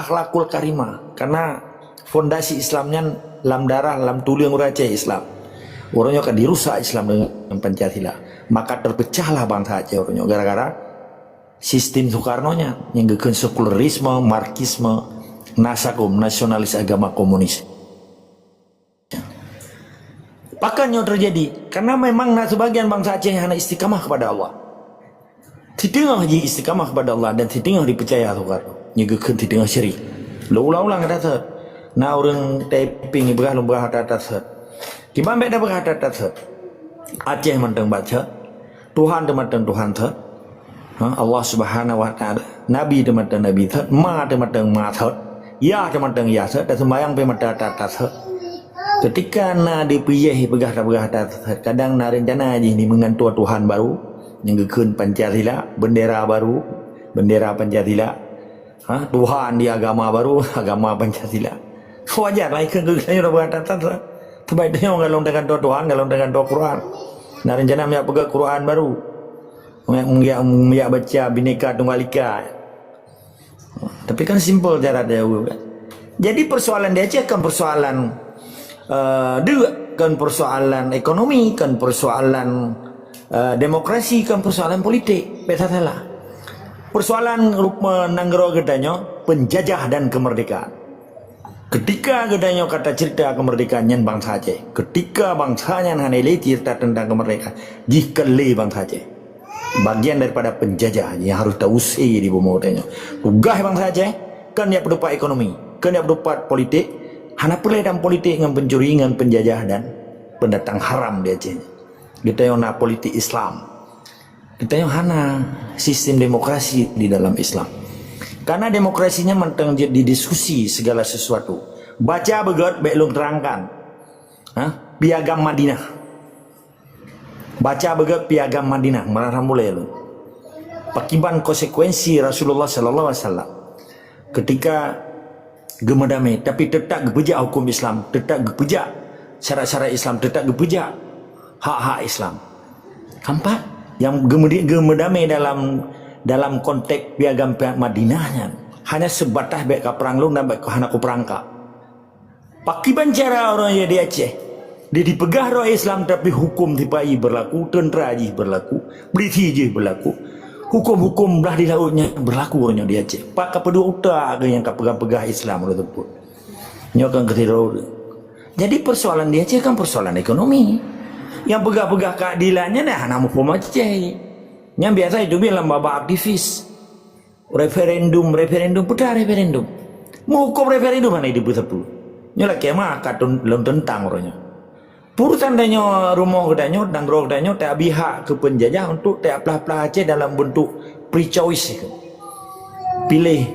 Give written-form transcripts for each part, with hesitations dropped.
akhlakul karimah, karena fondasi Islamnya lam darah lam tulang uraca Islam. Orangnya akan dirusak Islam dengan Pancasila. Maka terpecahlah bangsa Aceh orangnya gara-gara sistem Soekarno-nya yang gekeun sekularisme, marxisme, nasakum, nasionalis agama komunis. Pakanya terjadi karena memang sebagian bangsa Aceh hanya istiqamah kepada Allah. Tidengah haji istiqamah kepada Allah dan tidengah dipercaya Soekarno. Nyegekeun tidengah syirik. Lo ulang-ulang kata na orang taping ibrah lumbrah kata Gimana beda berkata Aceh menteng baca Tuhan temateng Tuhan ter Allah subhanahu wa ta'ala Nabi temateng Nabi ter Ma temateng ma ter Ya temateng ya ter dan sembayang temateng tata ter ketika na dipiyah begah ter kadang na rencana aja ini mengantua Tuhan baru yang gekeun Pancasila bendera baru bendera Pancasila Tuhan di agama baru agama Pancasila wajar lah ikan gekeun udah berkata ter sebaiknya ngalong dengan doa Tuhan, ngalong dengan doa Quran. Nah rencana dia pegang Quran baru, dia baca Bhinneka Tunggal Ika. Tapi kan simple cara dia. Jadi persoalan dia Aceh kan persoalan dua, kan persoalan ekonomi, kan persoalan demokrasi, kan persoalan politik. Beta salah. Persoalan nanggro gedanya penjajah dan kemerdekaan. Ketika gedanya kata cerita kemerdekaannya bangsa Aceh, ketika bangsanya hanele cerita tentang kemerdekaan, jika le bangsa Aceh, bagian daripada penjajah yang harus tausai di bumi utanya. Tugas bangsa Aceh kan dia berupa ekonomi, kan dia berupa politik, hana pula dalam politik dengan pencuri, dengan penjajah dan pendatang haram di Aceh. Kita yang nak politik Islam, kita yang hana sistem demokrasi di dalam Islam. Karena demokrasinya menteng didiskusi segala sesuatu. Baca begot belum terangkan. Piagam Madinah. Baca begot piagam Madinah. Marah mulai lu. Pakiban konsekuensi Rasulullah sallallahu alaihi wasallam. Ketika gemedame tapi tetap gepejak hukum Islam, tetap gepejak syarat-syarat Islam, tetap gepejak hak-hak Islam. Kampak yang gemedame dalam konteks piagam Madinahnya hanya sebatas baik perang lu dan baik hana ku perangka. Pakiban cara orang yang di Aceh dia dipegah roh Islam tapi hukum tipai berlaku, tentera aja berlaku, British aja berlaku, hukum-hukum belah di lautnya berlaku orangnya di Aceh. Pak kapedua utak yang kapegah-pegah Islam itu pun nyokan ketiru. Jadi persoalan di Aceh kan persoalan ekonomi. Yang pegah-pegah keadilannya dah hana hukum Aceh. Yang biasa itu bilang babak aktivis referendum putar referendum mau hukum referendum mana di pusat-pusat nyolah kemah katun belum tentang orangnya purusan danyo rumah kedanyo dan roh kedanyo tak bihak ke penjajah untuk tak pelah-pelah Aceh dalam bentuk pre-choice pilih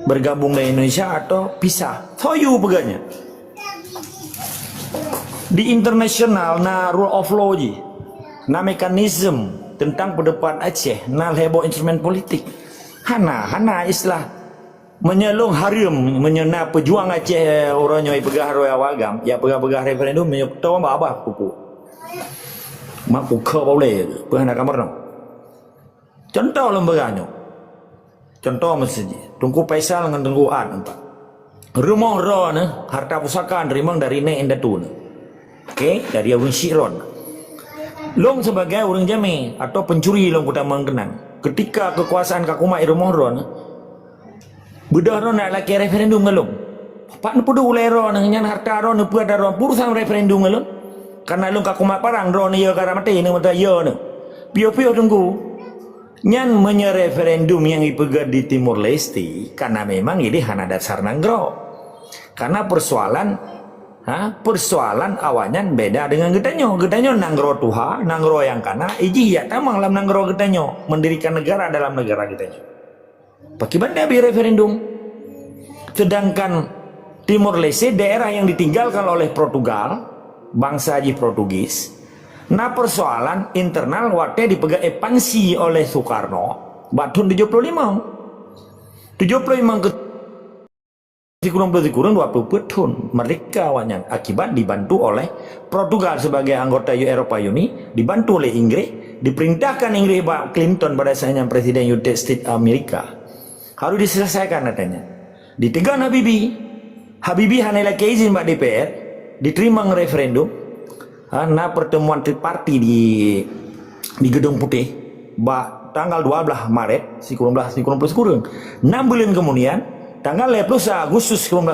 bergabung dengan Indonesia atau pisah soyu peganya di internasional na rule of law ji na mekanisme tentang pendapat Aceh nal heboh instrumen politik hana istilah menyelung harim menyena pejuang Aceh orangnya pegah roya wagam ya pegah referendum menyekto abah kuku mak buka boleh pernah kamar no contoh lembaganya contoh masjid Tungku Faisal dengan Tungku An empat rumah ro harta pusaka nerimang dari ne endatun oke dari Abun Syiron long sebagai orang jami atau pencuri long kita mengenang ketika kekuasaan kakuma rumah ron bedah ron nak laki referendum ngelong pak nepudu ulai ron ngan harta ron nepu ada ron purusan referendum ngelong karena long kakuma parang ron ya karena mati ni mata ya ne pio tunggu nyan menye referendum yang dipegat di Timur Leste karena memang ini hana dasar nanggro karena persoalan awalnya beda dengan gedanyo nanggro tuha nanggro yang kana iji ya tamang lam nanggro gedanyo mendirikan negara dalam negara gedanyo pakiban dia referendum sedangkan Timur Leste daerah yang ditinggalkan oleh Portugal bangsa aji Portugis nah persoalan internal waktu dipegang ekspansi oleh Soekarno batun 75 ke kurang 20 tahun mereka awalnya akibat dibantu oleh Portugal sebagai anggota Eropa Uni dibantu oleh Inggris diperintahkan Inggris Clinton pada saatnya Presiden United States Amerika harus diselesaikan katanya Ditegan Habibie hanela ke izin mbak DPR, diterima referendum. Nah pertemuan triparti di Gedung Putih, tanggal 12 Maret, kurang 6 bulan kemudian, tanggal 11 Agustus kurang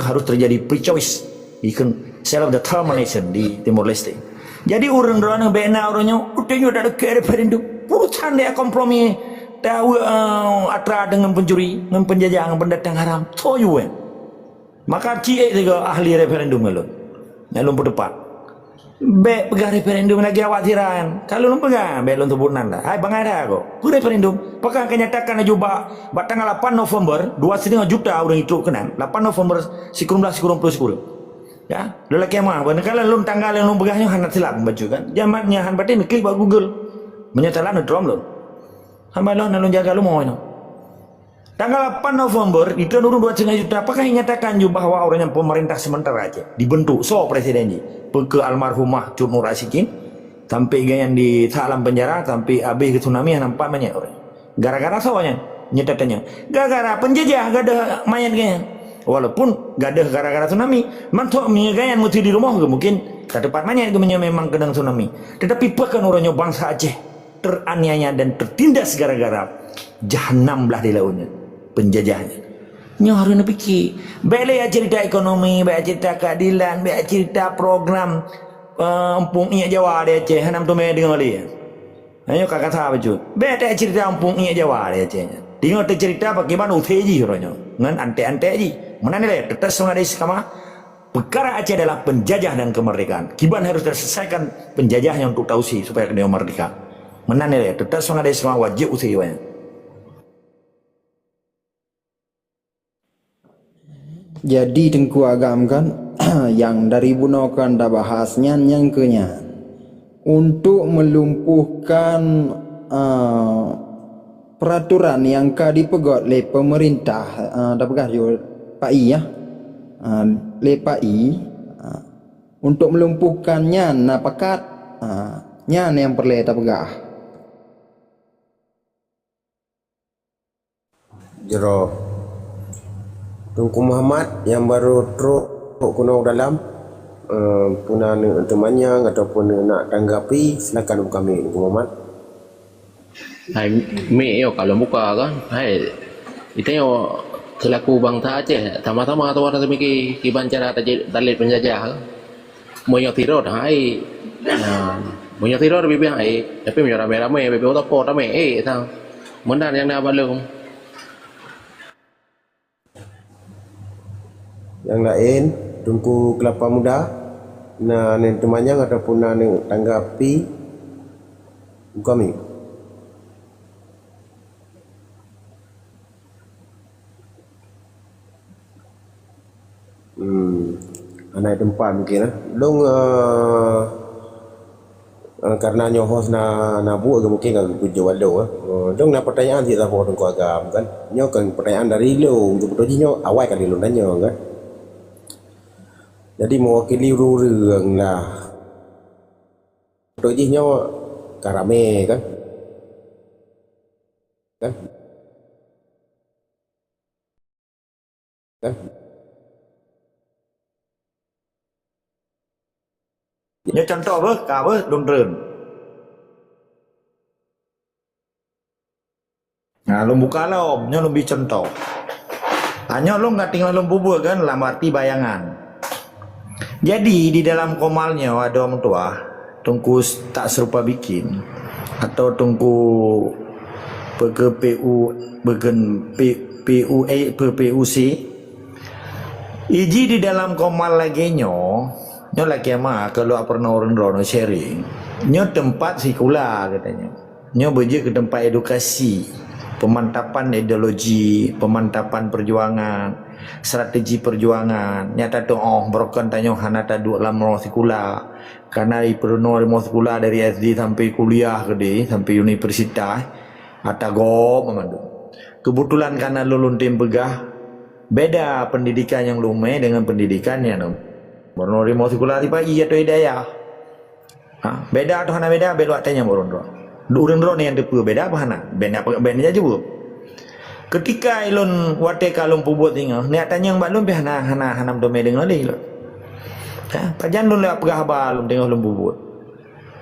harus terjadi pre-choice, self determination di Timor Leste. Jadi orang bena orangnya udah ada ke referendum, purusan dia kompromi, tahu atra dengan pencuri, dengan penjajah, dengan pendatang haram, toyuan. Maka cie juga ahli referendum ngalun berdepan. Be pegang referendum lagi khawatiran. Kalau lu pegang, be lu tubunan dah. Hai bang ada kok. Ku referendum, pegang kenyatakan aja tanggal 8 November 2,5 juta orang itu kena. 8 November sikurung ya, lelaki mah. Kalau lu tanggal yang lu pegangnya hanat silap baca kan. Jamatnya han batin klik buat Google. Menyatakan drum lu. Hamba lu jaga lu mau ini. Tanggal 8 November itu turun 2,5 juta. Apakah nyatakan juga bahwa orangnya pemerintah sementara aja dibentuk presiden ji ke almarhumah Cuk Nur Asikin sampai yang di salam penjara sampai habis ke tsunami nampak banyak orang. Gara-gara soalnya nyatatannya. Gara-gara penjajah gak ada mayat gaya. Walaupun gak ada gara-gara tsunami, mantuk gaya mesti di rumah mungkin tak dapat mayat memang kena tsunami. Tetapi bahkan orangnya bangsa Aceh teraniaya dan tertindas gara-gara jahanam belah di lautnya. Penjajahnya harus pikir baiklah ya cerita ekonomi, baik cerita keadilan, baik cerita program Empung Iak Jawa di Aceh hanam tu mai dengar dia hanya kakak tahu betul baik cerita Empung Iak Jawa di Aceh dengar cerita bagaimana uteji orangnya dengan ante-ante ji mana nih tetes ada istiqamah perkara Aceh adalah penjajah dan kemerdekaan kiban harus terselesaikan penjajahnya untuk tausi supaya dia merdeka mana nih tetes ada istiqamah wajib uteji banyak. Jadi tengku agam kan yang dari bunokan dah bahasnya yang kenya untuk melumpuhkan peraturan yang dipegot oleh pemerintah dah pegah jo PAI ya le PAI untuk melumpuhkannya na pakat nyan yang perlu dah pegah jero Tunku Muhammad yang baru teruk kuno dalam puna temannya ataupun nak tanggapi silakan kami Tunku Muhammad. Hai mi yo kalau buka kan hai itu yo selaku bangsa Aceh sama-sama atau ada mikir kiban cara dalit penjajah mau tirot hai mau tirot bibi hai tapi mau rame-rame bibi otak pot rame tang mendan yang nak balung Yang lain Tunku Kelapa Muda na temannya ataupun na tanggapi kami. Anak tempat mungkin dong karena nyohos na buat mungkin kalau kujo walo dong na pertanyaan tidak boleh Tunku agam kan nyo kan pertanyaan dari lo untuk betul nyo awal kali lo nanya kan. Jadi mewakili rurang lah. Dojinya karame kan? Kan? Kan? Nhớ contoh cả đồng rừng. Nah, lu buka lah om, lu bikin contoh. Hanya lu nggak tinggal lu bubur kan, dalam arti bayangan. Jadi di dalam komalnya ada orang tua tungku tak serupa bikin atau tungku PU PUC iji di dalam komal lagi nyo lagi mah kalau pernah orang sharing nyo tempat sikula katanya nyo beje ke tempat edukasi pemantapan ideologi pemantapan perjuangan strategi perjuangan nyata tu broken tanyo hanata dua lam sikula karena iperno sikula dari SD sampai kuliah gede sampai universitas atago memandu kebetulan karena lulun tim begah beda pendidikan yang lume dengan pendidikannya no borno sikula tiba iya tu hidayah beda atau hana beda beda tanya borno urun ro ni yang depu beda apa hana beda juga Ketika ilun wate kalung pubut tinggal, niat tanya mbak lun pih hanam dome dengan leh lun. Pajan lun lek pegah ba lun tengah lun pubut.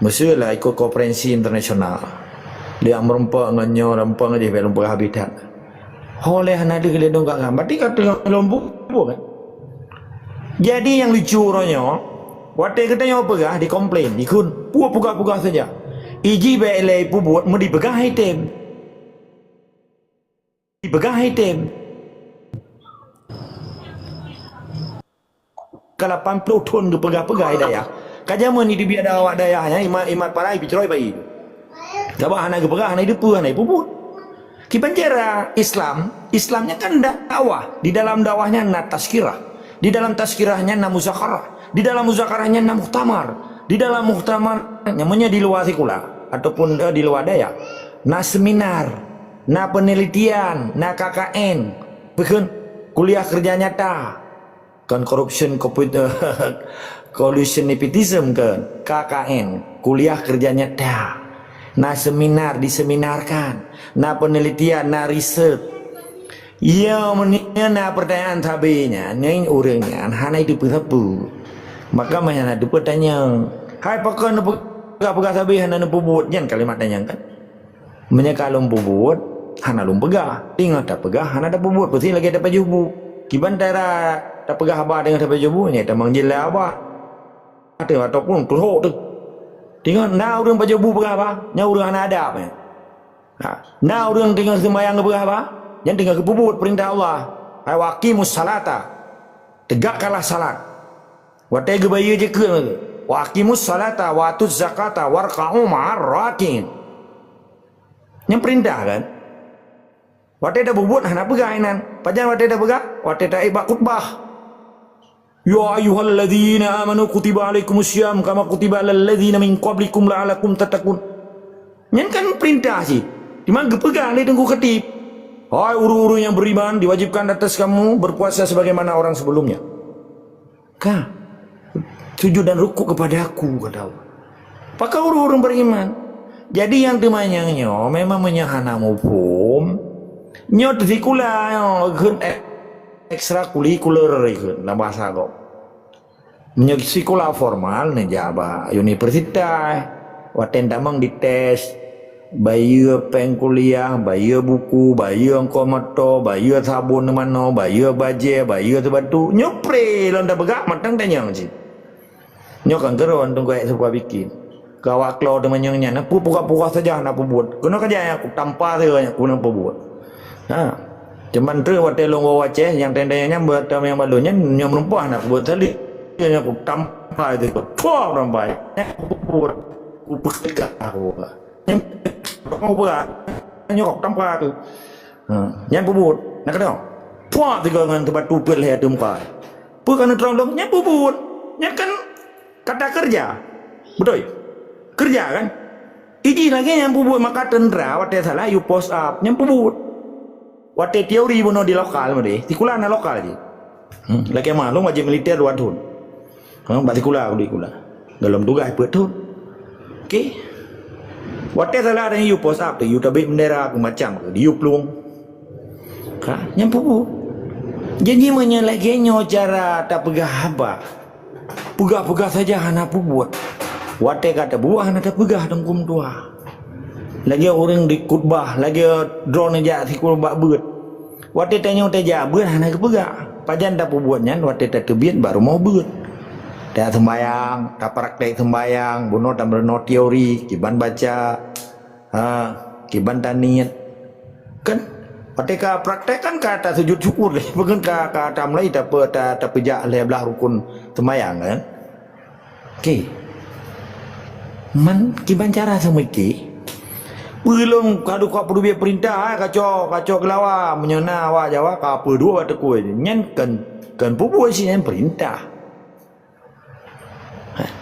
Mesti lah ikut konferensi internasional. Dia merempak nganyo rempang aja lun pegah habitat. Oleh hanade kele dong kak kan. Berarti kata lun pubut kan. Jadi yang lucu orangnya, wate katanya pegah dikomplain, ikut puak pegah saja. Iji belai pubut mau dipegah item. Dipegah item. Kalau 80 ton ke pegah-pegah daya. Kajaman ni biada awak dayahnya imat parai biceroi bayi. Gabah anak ke pegah anak itu pubut. Ki penjara Islamnya kan dakwah. Di dalam dakwahnya na tazkirah. Di dalam tazkirahnya na muzakarah. Di dalam muzakarahnya na muhtamar. Di dalam muhtamar namanya di luar sekolah ataupun di luar daya. Na seminar. Na penelitian, na KKN, bukan kuliah kerja nyata, kan corruption collusion nepotism kan, KKN, kuliah kerja nyata, na seminar diseminarkan, na penelitian, na riset. Ya, menanya na pertanyaan tabinya, nyain orangnya, hana itu apa? Maka mana ada pertanyaan, hai pakai pegah tabi hana pubut, jangan kalimat tanya kan? Menyekalum pubut. Hana lum pegah, tinggal tak pegah, hana tak pubut, pasti lagi ada pajubu. Kiban tera tak pegah abah dengan tak pajubu, ni tak manggil lah abah. Ada ataupun keluh tu. Tinggal na orang pajubu pegah abah, nya orang hana ada apa? Na orang tinggal sembahyang ke pegah abah, jangan tinggal ke pubut perintah Allah. Hai waqimus salata, tegakkanlah salat. Watai ke bayi je ke, waqimus salata, watuz zakata, warqa'u ma'ar rakin. Yang perintah kan? Wate dah bubut hana pegah inan. Pajan wate dah pegah, wate dah ibak khutbah. Ya ayyuhalladzina amanu kutiba alaikumusiyam kama kutiba alal ladzina min qablikum la'alakum tattaqun. Nyen kan perintah sih. Di mana pegah le tengku ketip. Hai uru-uru yang beriman diwajibkan atas kamu berpuasa sebagaimana orang sebelumnya. Kah? Sujud dan rukuk kepada aku kata Allah. Pakai uru-uru beriman. Jadi yang temanyangnya memang menyahana hukum. Nyot zikula kun ekstrakurikuler ikut na bahasa kau. Menyok sekolah formal ne jaba universitas. Waten damang dites. Bayar peng kuliah, bayar buku, bayar angko moto, bayar sabun mano, bayar baje, bayar sebatu. Nyopre londa begak matang tanya sih. Nyok kan keron tunggu ek sebuah bikin. Kawak klau temannya nak puka saja nak buat. Kena kerja aku tanpa saja aku nak buat. Cuman tu waktu long Aceh yang tendanya buat yang balunya yang merempah nak buat tadi yang aku tanpa itu tua ramai aku buat aku pekat aku yang aku buat yang aku tanpa tu yang buat nak kena tua tiga dengan tempat tu pelih tu muka bukan terlalu yang buat yang kan kata kerja betul kerja kan ini lagi yang buat maka tendera waktu salah you post up yang buat waktu teori bunuh di lokal mesti, tikulah na lokal je. Lagi mah, lo wajib militer 2 tahun. Bak tikulah aku dikulah. Dalam tugas betul. Okey. Waktu salah ada you post up tu, you tabik bendera aku macam tu, you pelung. Yang pupu. Jadi lagi cara tak pegah haba. Pegah saja hana buat. Waktu kata buah hana tak pegah dengkum tua. Lagi orang di khutbah, lagi drone aja si khutbah buat. Waktu tanya teja buat hana kepegak. Pajan tak buatnya, waktu tak tebiat baru mau buat. Tak sembayang, tak praktek sembayang, bunuh tak berno teori, kiban baca, kiban taniat. Kan? Waktu praktek kan kata sujud syukur deh, bukan kata mulai tak pejak lebelah rukun sembayang kan? Okey. Man kiban cara semiki. Belum kadu kau perlu biar perintah kacau kelawa menyena awak Jawa apa dua teku nyen kan pupu sih yang perintah.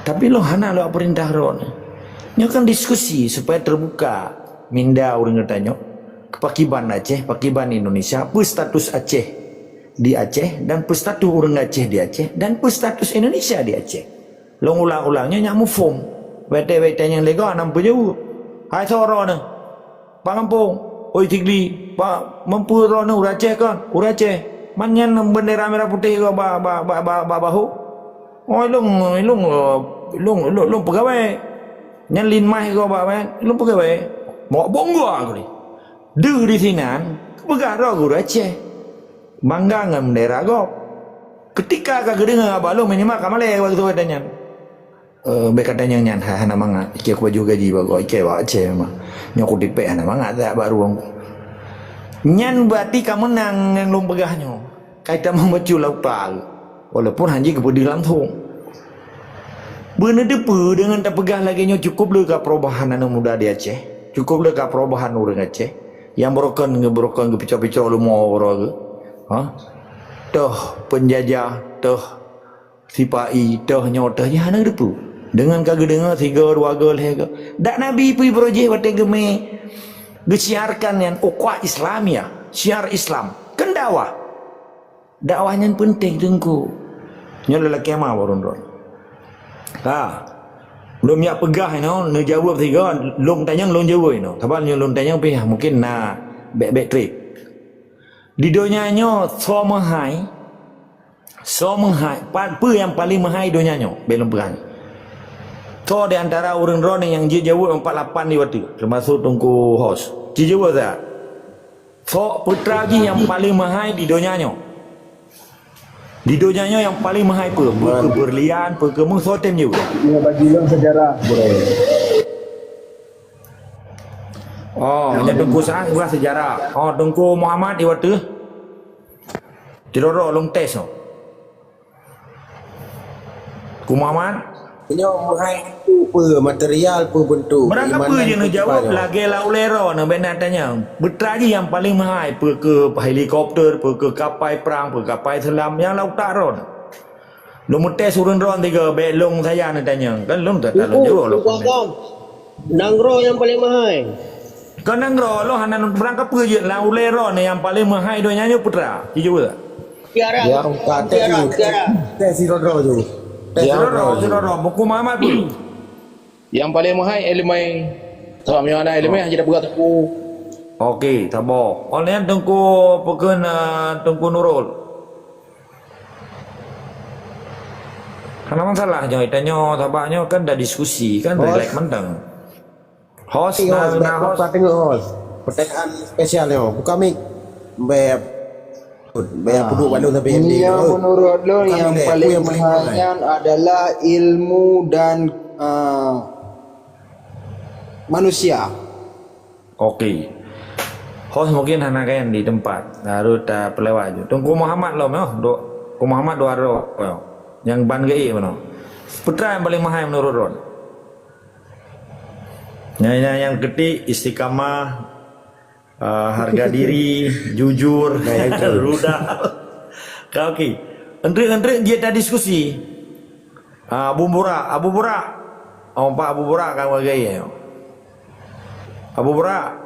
Tapi lo hana lo perintah ron. Nyo kan diskusi supaya terbuka. Minda orang tanya pakiban Aceh, pakiban Indonesia, apa status Aceh di Aceh dan apa status orang Aceh di Aceh dan apa status Indonesia di Aceh. Lo ulang-ulangnya nyamu form. Wete-wete yang lega nampu jauh. Hai soro ni. Pak kampung. oi tigli, pak mampu rono urace kan, urace. Manyan bendera merah putih ke bahu. Oh ilung pegawai. Nyan lin mai ke ilung pegawai. Mau bonggo aku ni. Deh di sinan, begara aku urace. Bangga dengan bendera kau. Ketika kau dengar balong minimal kamale waktu katanya. Katanya nyan hana manga. Iki aku baju gaji bago iki wa ace mah. Nyoku dipe hana manga tak baru aku. Nyan berarti kamu menang yang lom pegahnya. Kaita membaca laupal. Walaupun hanya kepada langsung. Benar depu dengan tak pegah lagi nyo cukup le ka perubahan anu muda di Aceh. Cukup le ka perubahan orang Aceh. Yang broken ke picau-picau lu mau orang. Ha? Toh penjajah, toh sipai, toh nyotahnya hana depu. Dengan kagak dengar 3 2 lega. Dak nabi pi projek wate geme. Disiarkan yang ukhuwah Islamiyah, syiar Islam, kan dakwah. Dakwahnya penting tengku. Nya lelaki ama borondor. Ha. Belum ya pegah ne jawab 3, long tanyang long jawab Tabal nya long tanyang pi mungkin na back trip. Di donyanya so mahai. Apa yang paling mahai donyanya belum pegah. So di antara orang-orang yang jawab 48 di waktu termasuk tungku host. Jawab tak? So putra lagi yang paling mahal di donyanya. Di donyanya yang paling mahal apa? Berlian, kemung so tem juga. Ia bagi long sejarah. Oh, ini tungku sah buah sejarah. Oh, tungku Muhammad di waktu. Tiroro long tes no. Ku Muhammad Ini mahai apa material apa bentuk. berapa je nak jawab lagi laulero nak benatanya. Betraji yang paling mahal ke helikopter, ke kapal perang, ke kapal selam yang laut taron. Lu mutes urun ron 3 belong saya nak tanya. Kan lu tak tahu jawab lu. Nangro yang paling mahal. Kan nangro lu hanan berangkat apa je laulero ni yang paling mahal donyanya putra. Jujur tak? Tiara. Yang kata Tiara. tes Ronro tu. Tiroro buku Muhammad pun. Yang paling mahal elemen. Sebab yang ada elemen hanya dapat aku. Okey, tabok. Oleh tungku pekan tungku Nurul. Kenapa masalahnya? Tanya tabaknya kan dah diskusi kan relax mentang. Host Tengok host. apa tengok host. Pertanyaan spesialnya. Bukan mik. Bayar penduduk Bandung sampai MD. Yang menurut lo yang paling mahalnya adalah ilmu dan manusia. Okey. Host mungkin hana kan di tempat. Harus tak pelewat je. Tunggu Muhammad lo meh. Ku Muhammad 2 ro. Yang ban gei mana? Putra yang paling mahal menurut Ron. Yang ketik istiqamah, harga diri, jujur, rudal. Kau okey. Entrik dia dah diskusi. Abu Burak. Pak Abu Burak kan wagai. Abu Burak.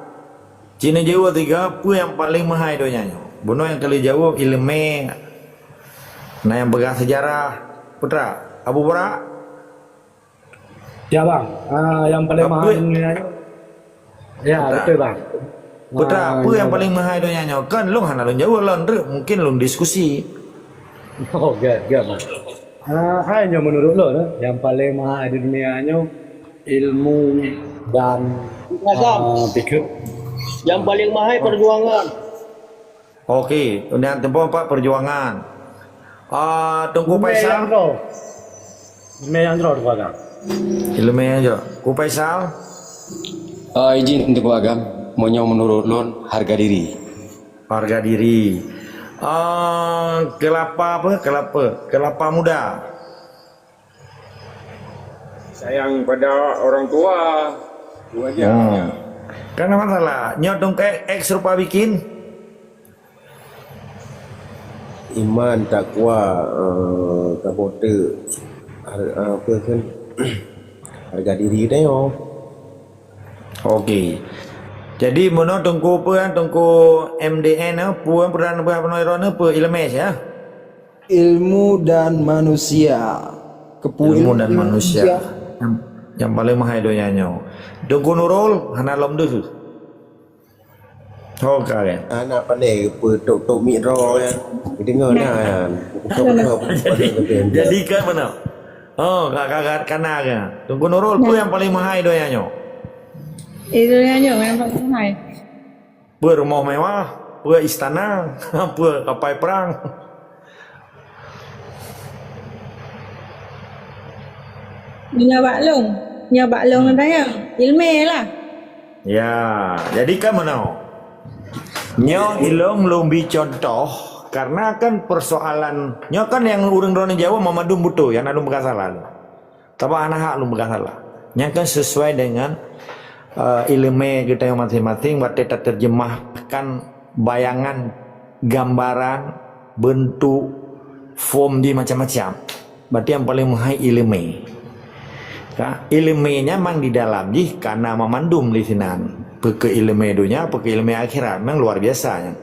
Cina jawab 3 apa yang paling mahal donyanya. Buno yang kali jawab ilmu. Nah yang pegang sejarah. Putra, Abu Burak. Ya bang, yang paling mahal dunianya. Ya betul bang. Putra, apa yang paling mahal dunianya? Kan lu hana lu jawab lah, mungkin lu diskusi. Oh gak bang. Hanya menurut lo, yang paling mahal di dunianya ilmu dan pikir. Yang paling mahal perjuangan. Okey, kemudian tempoh 4 perjuangan. Tunggu Faisal. Yang jauh tu agam. Ilmu aja. Ku Faisal. Izin untuk agam, maunya menurut lon harga diri. Harga diri. Kelapa muda. Sayang pada orang tua. Itu aja. Kan apa masalah? Nyodong ke X rupa bikin. Iman, takwa, kabote, apa kan? Harga diri dia yo. Okey. Jadi mono tungku apa tungku MDN apa peran apa ilmu ya? Ilmu dan manusia. Ilmu dan manusia. Yang paling mahal donyanya. Tungku Nurul hana lom dulu. Oh kan. Anak pandai tok mikro kan. Dengar kan. Tok Jadi kan mana? Oh, kakak kana kan. Tunggu Nurul pun yang paling mahal doyanyo. Itu yang yang paling mahal. Rumah mewah, istana, kapal perang. Nya baklong na tayo. Ilme lah. Ya, jadi kan mana? Nyo ilong lumbi contoh karena kan persoalan nyo kan yang urang drone Jawa Mamadum butuh yang alum bekasalan. Tapi anak hak alum bekasalah. Yang kan sesuai dengan ilmu kita yang masing-masing buat kita terjemahkan bayangan, gambaran, bentuk, form di macam-macam. Berarti yang paling mahal ilmu. Ilmunya memang di dalam karena memandum di sini. Ke ilmu dunia, ke ilmu akhirat memang luar biasa.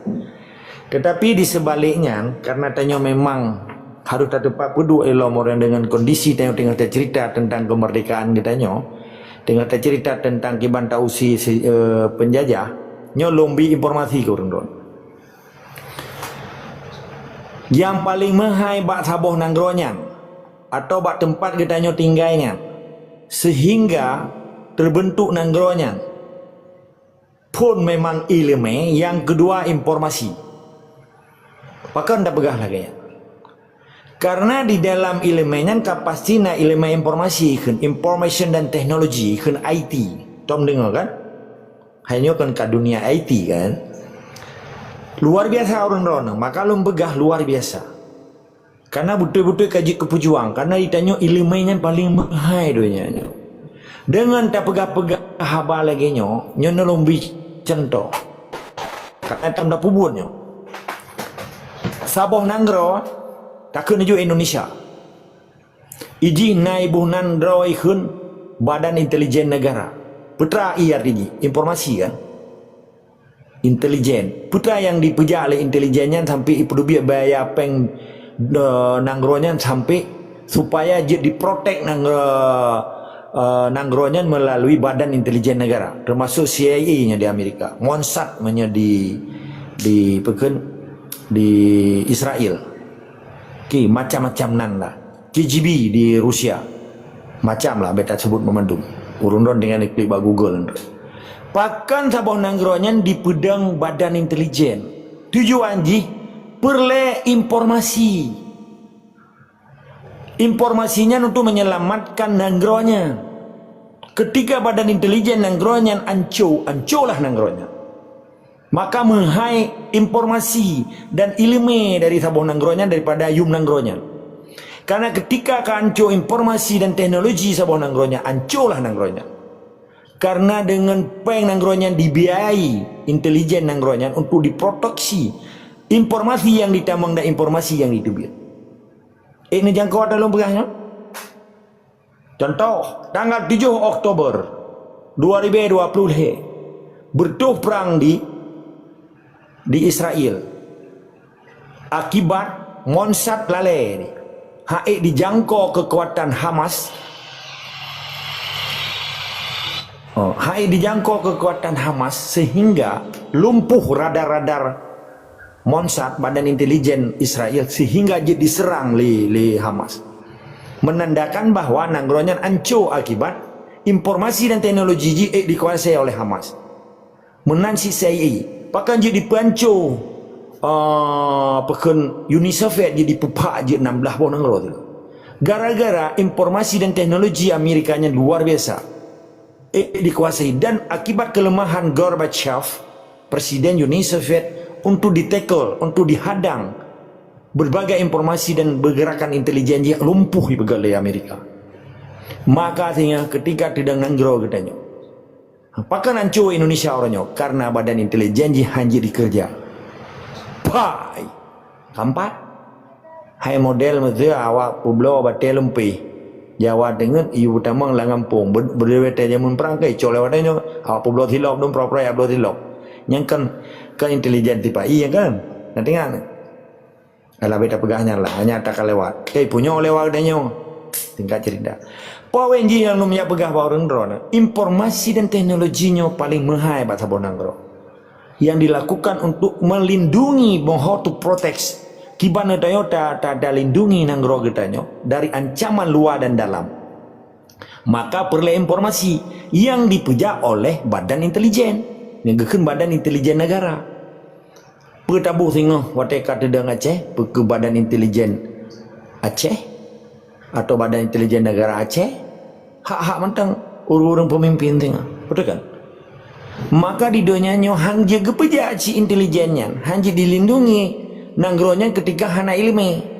Tetapi di sebaliknya karena tanya memang harus tepat kudu ilmu orang dengan kondisi tengok cerita tentang kemerdekaan kita tengok cerita tentang kiban tausi penjajah lombi informasi ke orang. Yang paling mahal bak saboh nangronyan atau bak tempat kita tinggalnya sehingga terbentuk nangronyan pun memang ilmu, yang kedua informasi. Pakai ndak begah lagi ya. Karena di dalam ilmunya pasti na ilmu informasi, information dan teknologi, IT. Tom dengar kan? Hanya kan ke dunia IT kan. Luar biasa orang-orang, maka lu begah luar biasa. Karena betul-betul kaji kepujuan, karena ditanya ilmunya paling mahal dunia. Dengan tak pegah-pegah haba lagi nyo lebih contoh. Karena tak ada pubunnya. Saboh nanggro tak kena juga Indonesia. Iji naibu nandro ikun Badan Intelijen Negara. Putra iya iji informasi kan. Intelijen. Putra yang dipejak oleh intelijennya sampai ipudubi bayar peng nanggronya sampai supaya jadi diprotek nanggronya melalui Badan Intelijen Negara, termasuk CIA-nya di Amerika, Mossad-nya di Israel, macam-macam nanda, KGB di Rusia, macam lah beta sebut memandung, urun dengan klik Google. Pakan sabah nanggronya di pedang Badan Intelijen, tujuan perle informasinya untuk menyelamatkan nanggronya. Ketika Badan Intelijen nanggronya ancolah nanggronya. Maka menghai informasi dan ilmu dari sabah nanggronya daripada yum nanggronya. Karena ketika kanco informasi dan teknologi sabah nanggronya, ancolah nanggronya. Karena dengan peng nanggronya dibiayai intelijen nanggronya untuk diproteksi informasi yang ditamang dan informasi yang ditubir. Ini jangkauan dalam pegahnya. Contoh, tanggal 7 Oktober 2020 bertuh perang di Israel. Akibat Mossad lalai dijangkau kekuatan Hamas. Dijangkau kekuatan Hamas sehingga lumpuh radar-radar Mossad, Badan Intelijen Israel, sehingga jadi diserang oleh Hamas. Menandakan bahwa nanggronya anco akibat informasi dan teknologi dikuasai oleh Hamas. Menansi CIA, pakan jadi panco pekan Uni Soviet jadi pupak je 16 bon nangro tu. Gara-gara informasi dan teknologi Amerikanya luar biasa dikuasai, dan akibat kelemahan Gorbachev, Presiden Uni Soviet, untuk ditekel, untuk dihadang berbagai informasi dan bergerakan intelijen yang lumpuh dipegang oleh Amerika. Maka sehingga ketika tidak nanggro katanya, apakah nancu Indonesia orangnya karena Badan Intelijen hanya dikerja. Pai, kampat, hai model macam awak pulau batel lempi, Jawa dengan ibu tamang langampung berdewet jamun perang kai colewatnya awak pulau tilok dong proper ya pulau tilok. Yang kan intelijen tipe iya kan nanti kan kalau beta pegahnya lah hanya tak lewat punya lewat danyo tingkat cerita pawenji yang lumnya pegah orang drone informasi dan teknologinya paling mahal bahasa bonangro yang dilakukan untuk melindungi how to protect kibana dayo tak ada lindungi nanggro getanyo dari ancaman luar dan dalam. Maka perlu informasi yang dipeja oleh badan intelijen, negara badan intelijen negara. Petabu singo wate kata deng Aceh, ke badan intelijen Aceh atau badan intelijen negara Aceh, hak-hak mentang urung-urung pemimpin tengah, betul kan? Maka di donyanya hang jaga peja si intelijennya, hang dilindungi nanggronya ketika hana ilmu,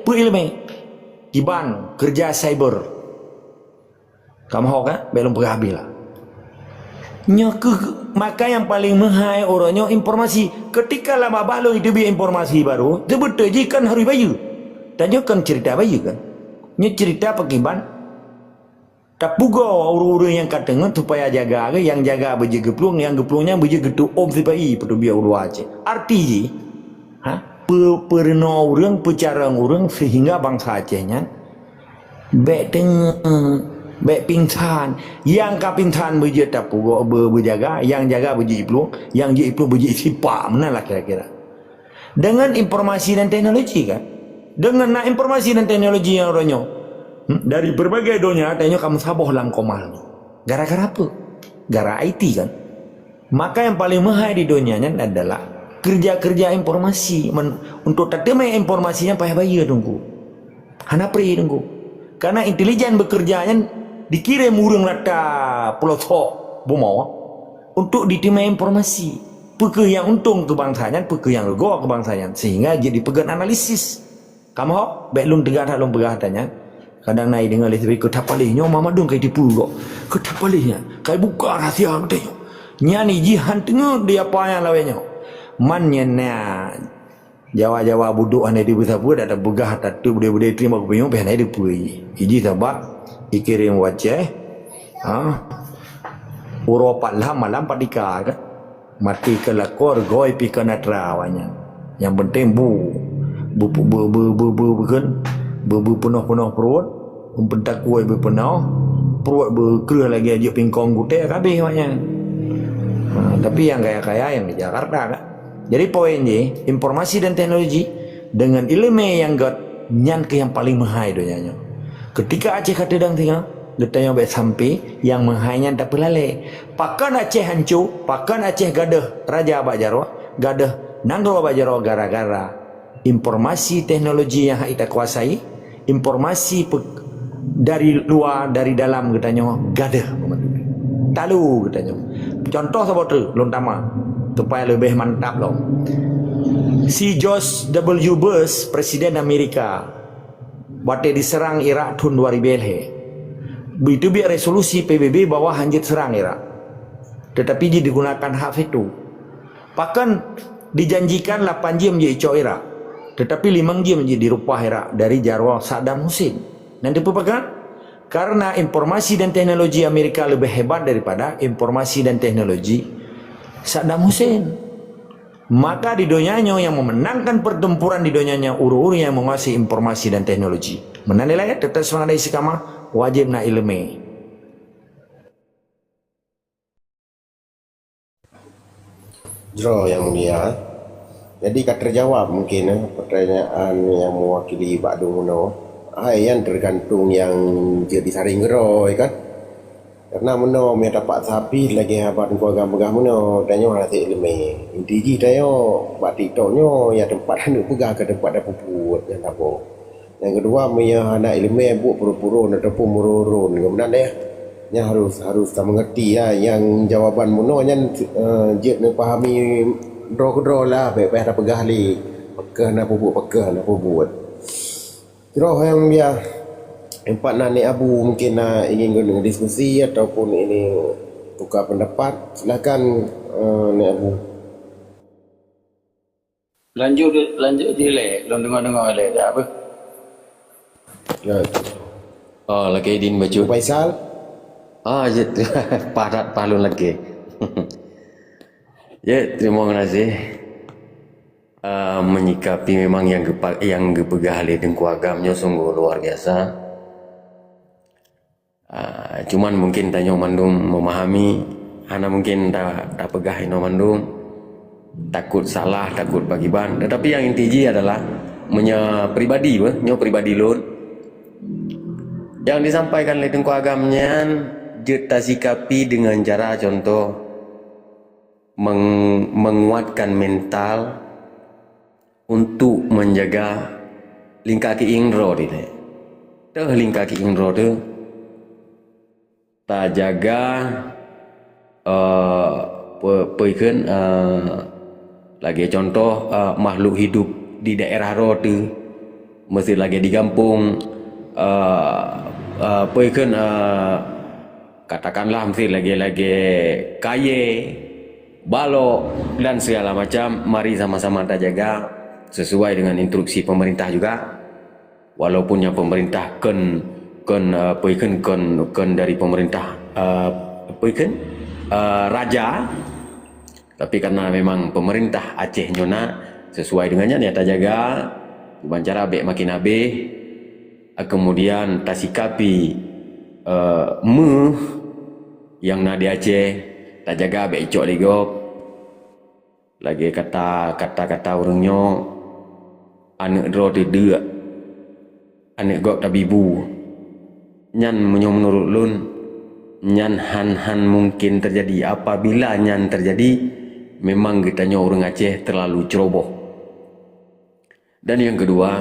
kiban kerja cyber. Kamu tahu kan? Belum pernah bila. Maka yang paling mahal orangnya informasi. Ketika lama balu itu biar informasi baru, betul je kan hari bayu. Tanya kan cerita bayu kan? Nya cerita pakiban. Tak puga orang-orang yang katanya supaya jaga, yang jaga beje geplung, yang geplungnya beje getu om sipai pada biar ulu aja. Arti je, pernah orang, pecarang orang sehingga bangsa Acehnya baik tengah, baik pingsan, yang kapinsan beje tak puga berjaga, yang jaga beje geplung, yang je geplung beje sipak mana lah kira-kira. Dengan informasi dan teknologi kan, dengan informasi dan teknologi yang orangnya. Dari berbagai dunia tanya kamu saboh lang komal. Gara-gara apa? Gara IT kan. Maka yang paling mahal di dunianya adalah kerja-kerja informasi. Untuk terima informasinya payah bayar tunggu. Hana pri tunggu. Karena intelijen bekerjanya dikirim urang lata pelosok bumau untuk diterima informasi. Peke yang untung ke bangsanya, peke yang rego ke bangsanya, sehingga jadi pegang analisis. Kamu hok belum tegak belum pegah tanya. Kadang naik dengan listrik ketapalihnya mama dong kayak tipu kok. Ketapalihnya kayak buka rahasia katanya. Nyani jihan tengah dia apa yang lawenya. Mannya na Jawa-Jawa buduk ane di besar pun ada begah tatu bude-bude terima kepenyo penai di pui. Iji sabak ikirim wajah. Uropat lah malam padika kan. Mati kelakor goy pika natrawanya. Yang penting bu penuh perut, mempentak kuih berpenuh, perut berkerah lagi aja pingkong gute kabeh maknya. Tapi yang kaya-kaya yang di Jakarta kan. Jadi poinnya informasi dan teknologi dengan ilmu yang nyan ke yang paling mahal donyanya. Ketika Aceh kadang tinggal, getanya baik sampai yang mahainya tak pelale. Pakan Aceh hancur, pakan Aceh gadah Raja Bajaro, gadah Nanggro Bajaro gara-gara informasi teknologi yang kita kuasai, informasi dari luar, dari dalam katanya gadah. Talu katanya. Contoh seperti lontama supaya lebih mantap loh. Si George W. Bush, Presiden Amerika, waktu diserang Irak tahun 2000. Itu biar resolusi PBB bahwa hanjit serang Irak. Tetapi dia digunakan hak veto. Bahkan dijanjikan 8 jam je icok Irak. Tetapi 5 jam je dirupah Irak dari jarwah Saddam Hussein. Nanti apa? Karena informasi dan teknologi Amerika lebih hebat daripada informasi dan teknologi Saddam Hussein. Maka di dunianya yang memenangkan pertempuran di dunianya uru-uru yang menguasai informasi dan teknologi. Menanilai tetap semangat istiqamah wajib na ilmu. Jro yang mulia. Jadi kat terjawab mungkin pertanyaan yang mewakili Pak Dunguno. Yang tergantung yang jadi saring gero kan. Karena meno me dapat sapi lagi habat keluarga megah meno tanya rasa ilmu. Inti ji tayo Pak TikToknya ya tempat anu pegah ke tempat dah puput yang apa. Yang kedua me anak ilmu buat puru-puru ataupun mururun kemudian ya. Nya harus tak mengerti ya yang jawaban meno nya je ne pahami dro lah baik dah pegah li. Pegah nak puput pegah nak puput. Terus yang dia empat Nek Abu mungkin ingin guna diskusi ataupun ini tukar pendapat, silakan Nek Abu. Lanjut dilek, belum dengar lek apa? Ya. Oh, lagi Din baju. Faisal. Je padat palun lagi. Ya, terima kasih. Menyikapi memang yang gepegah oleh dengku agamnya sungguh luar biasa. Cuman mungkin tanya mandum memahami, ana mungkin tak pegah ino mandum. takut salah, takut bagi ban. Tetapi yang inti adalah pribadi lun yang disampaikan oleh Tengku Agamnya kita sikapi dengan cara contoh menguatkan mental untuk menjaga lingkaki ingro dia. Lingkaki ingro tu ta jaga lagi contoh makhluk hidup di daerah rote mesti lagi di kampung katakanlah mesti lagi kaye balok dan segala macam. Mari sama-sama kita jaga sesuai dengan instruksi pemerintah juga, walaupun yang pemerintah dari pemerintah raja, tapi karena memang pemerintah Aceh nyona sesuai dengannya ya kita jaga cara abek makin abeh, kemudian kita sikapi yang di Aceh kita jaga abek icok ligok lagi kata orangnya anak dro tidak anak gok tabibu nyan menurut lun nyan han mungkin terjadi. Apabila nyan terjadi memang kitanya orang Aceh terlalu ceroboh. Dan yang kedua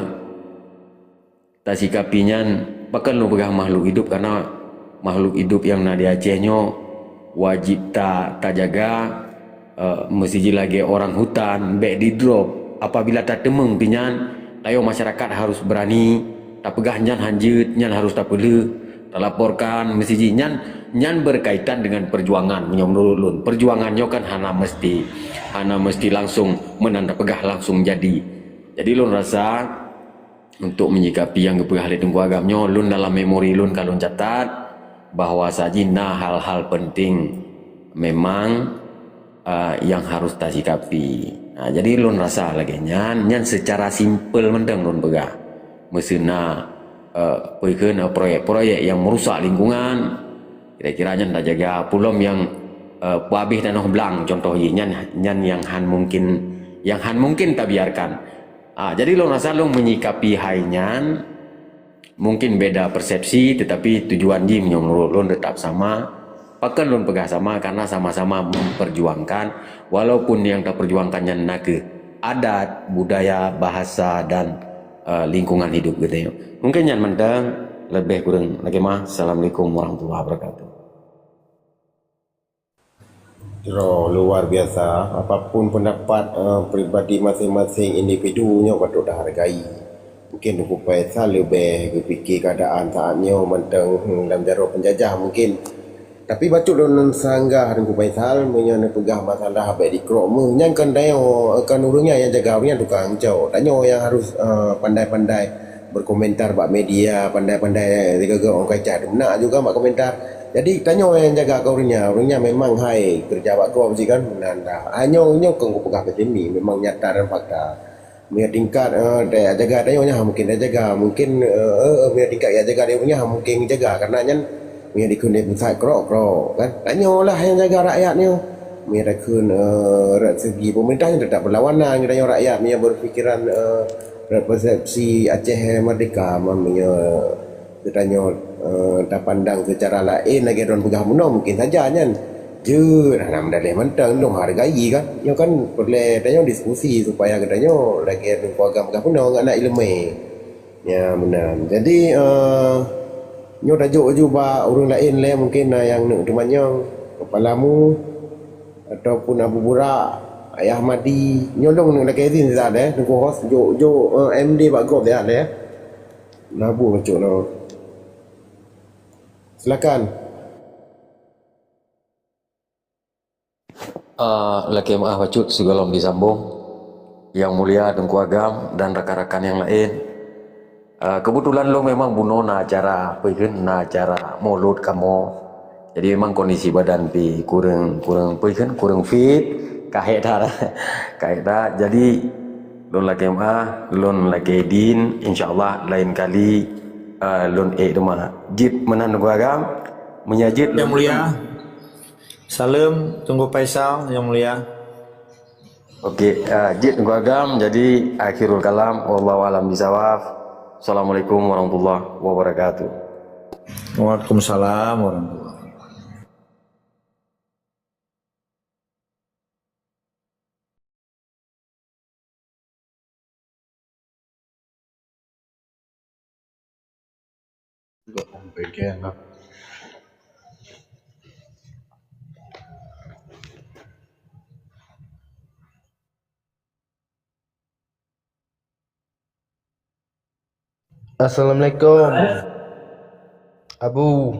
tak sikapi nyan bahkan lu pegang makhluk hidup, karena makhluk hidup yang di Acehnya wajib tak jaga. Mesti lagi orang hutan baik di drop apabila tak temeng pinyan tayo masyarakat harus berani tak pegah nyan hanjut nyan harus tak perlu tak laporkan mesti nyan berkaitan dengan perjuangan menurut lun. Perjuangannya kan hana mesti langsung menanda pegah langsung jadi lun rasa untuk menyikapi yang kepegah oleh Tengku Agamnya lun dalam memori lun kalau catat bahwa sajina hal-hal penting memang yang harus tak sikapi. Nah, jadi lun rasa lagi nyan secara simpel mendeng lun pegah mesena proyek-proyek yang merusak lingkungan kira-kiranya tak jaga pulom yang habis tanah belang contoh nyan yang han mungkin tak biarkan. Jadi lun rasa lun menyikapi hainyan mungkin beda persepsi tetapi tujuan menurut lun tetap sama. Pakan lun pegah sama karena sama-sama memperjuangkan walaupun yang tak perjuangkannya ke adat, budaya, bahasa dan lingkungan hidup gitu ya. Mungkin yang mendang lebih kurang lagi mah. Assalamualaikum warahmatullahi wabarakatuh. Luar biasa. Apapun pendapat pribadi masing-masing individunya patut dah hargai. Mungkin Tengku Faisal lebih fikir keadaan saatnya mendang dalam jarum penjajah mungkin. Tapi batuk dalam sanggah Tengku Faisal menyana pegah masalah baik di krok menyan kan dayo kan urangnya yang jaga orangnya tukang jauh. Danyo yang harus pandai-pandai berkomentar bak media, pandai-pandai jaga orang kacau nak juga bak komentar. Jadi danyo yang jaga orangnya memang hai kerja bak kau mesti kan menanda. Anyo kan ku pegah petimi memang nyata dan fakta. Punya tingkat dia jaga danyo nya mungkin dia jaga mungkin punya tingkat dia jaga dia punya mungkin jaga karena nyan punya dikun dia besar krok kan tanya lah yang jaga rakyatnya punya dikun segi pemerintahnya tetap berlawanan dengan rakyat punya berfikiran persepsi Aceh merdeka punya tanya tak pandang secara lain lagi orang pegah menang mungkin saja kan je dah nak mendalih mentang dong hargai kan yang kan boleh tanya diskusi supaya katanya lagi Tengku Agam pegah menang nak ilmu ya benar. Jadi nyo tajuk juga orang lain lah mungkin yang nak temannya kepalamu ataupun Abu Burak Ayah Madi nyolong nak izin dah deh Tengku host jo MD bak gop dia deh nabu macam no silakan. Laki maaf wacut segala disambung yang mulia Tengku Agam dan rekan-rekan yang lain. Kebetulan lo memang bunuh acara mulut kamu, jadi memang kondisi badan pi kurang fit kaedah jadi lon lagi din insyaallah lain kali lon rumah jid menan Tengku Agam menyajid Yang mulia, salam Tengku Faisal yang mulia. Okey, Jid Tengku Agam, jadi akhirul kalam, wallahu alam bisawab. Assalamualaikum warahmatullahi wabarakatuh. Waalaikumsalam warahmatullahi. Assalamualaikum Abu.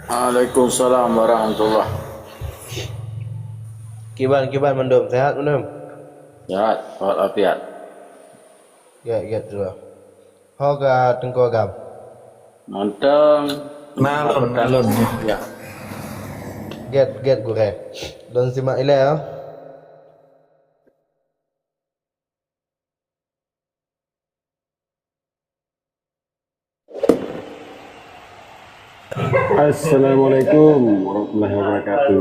Waalaikumsalam warahmatullahi. Kiban mendum, sehat mendum? Jahat, walafiat. Get dulu. Hoga Tengku Agam. Manteng. Nalon. Ya. Get gure. Don simak ile ya. Assalamualaikum warahmatullahi wabarakatuh.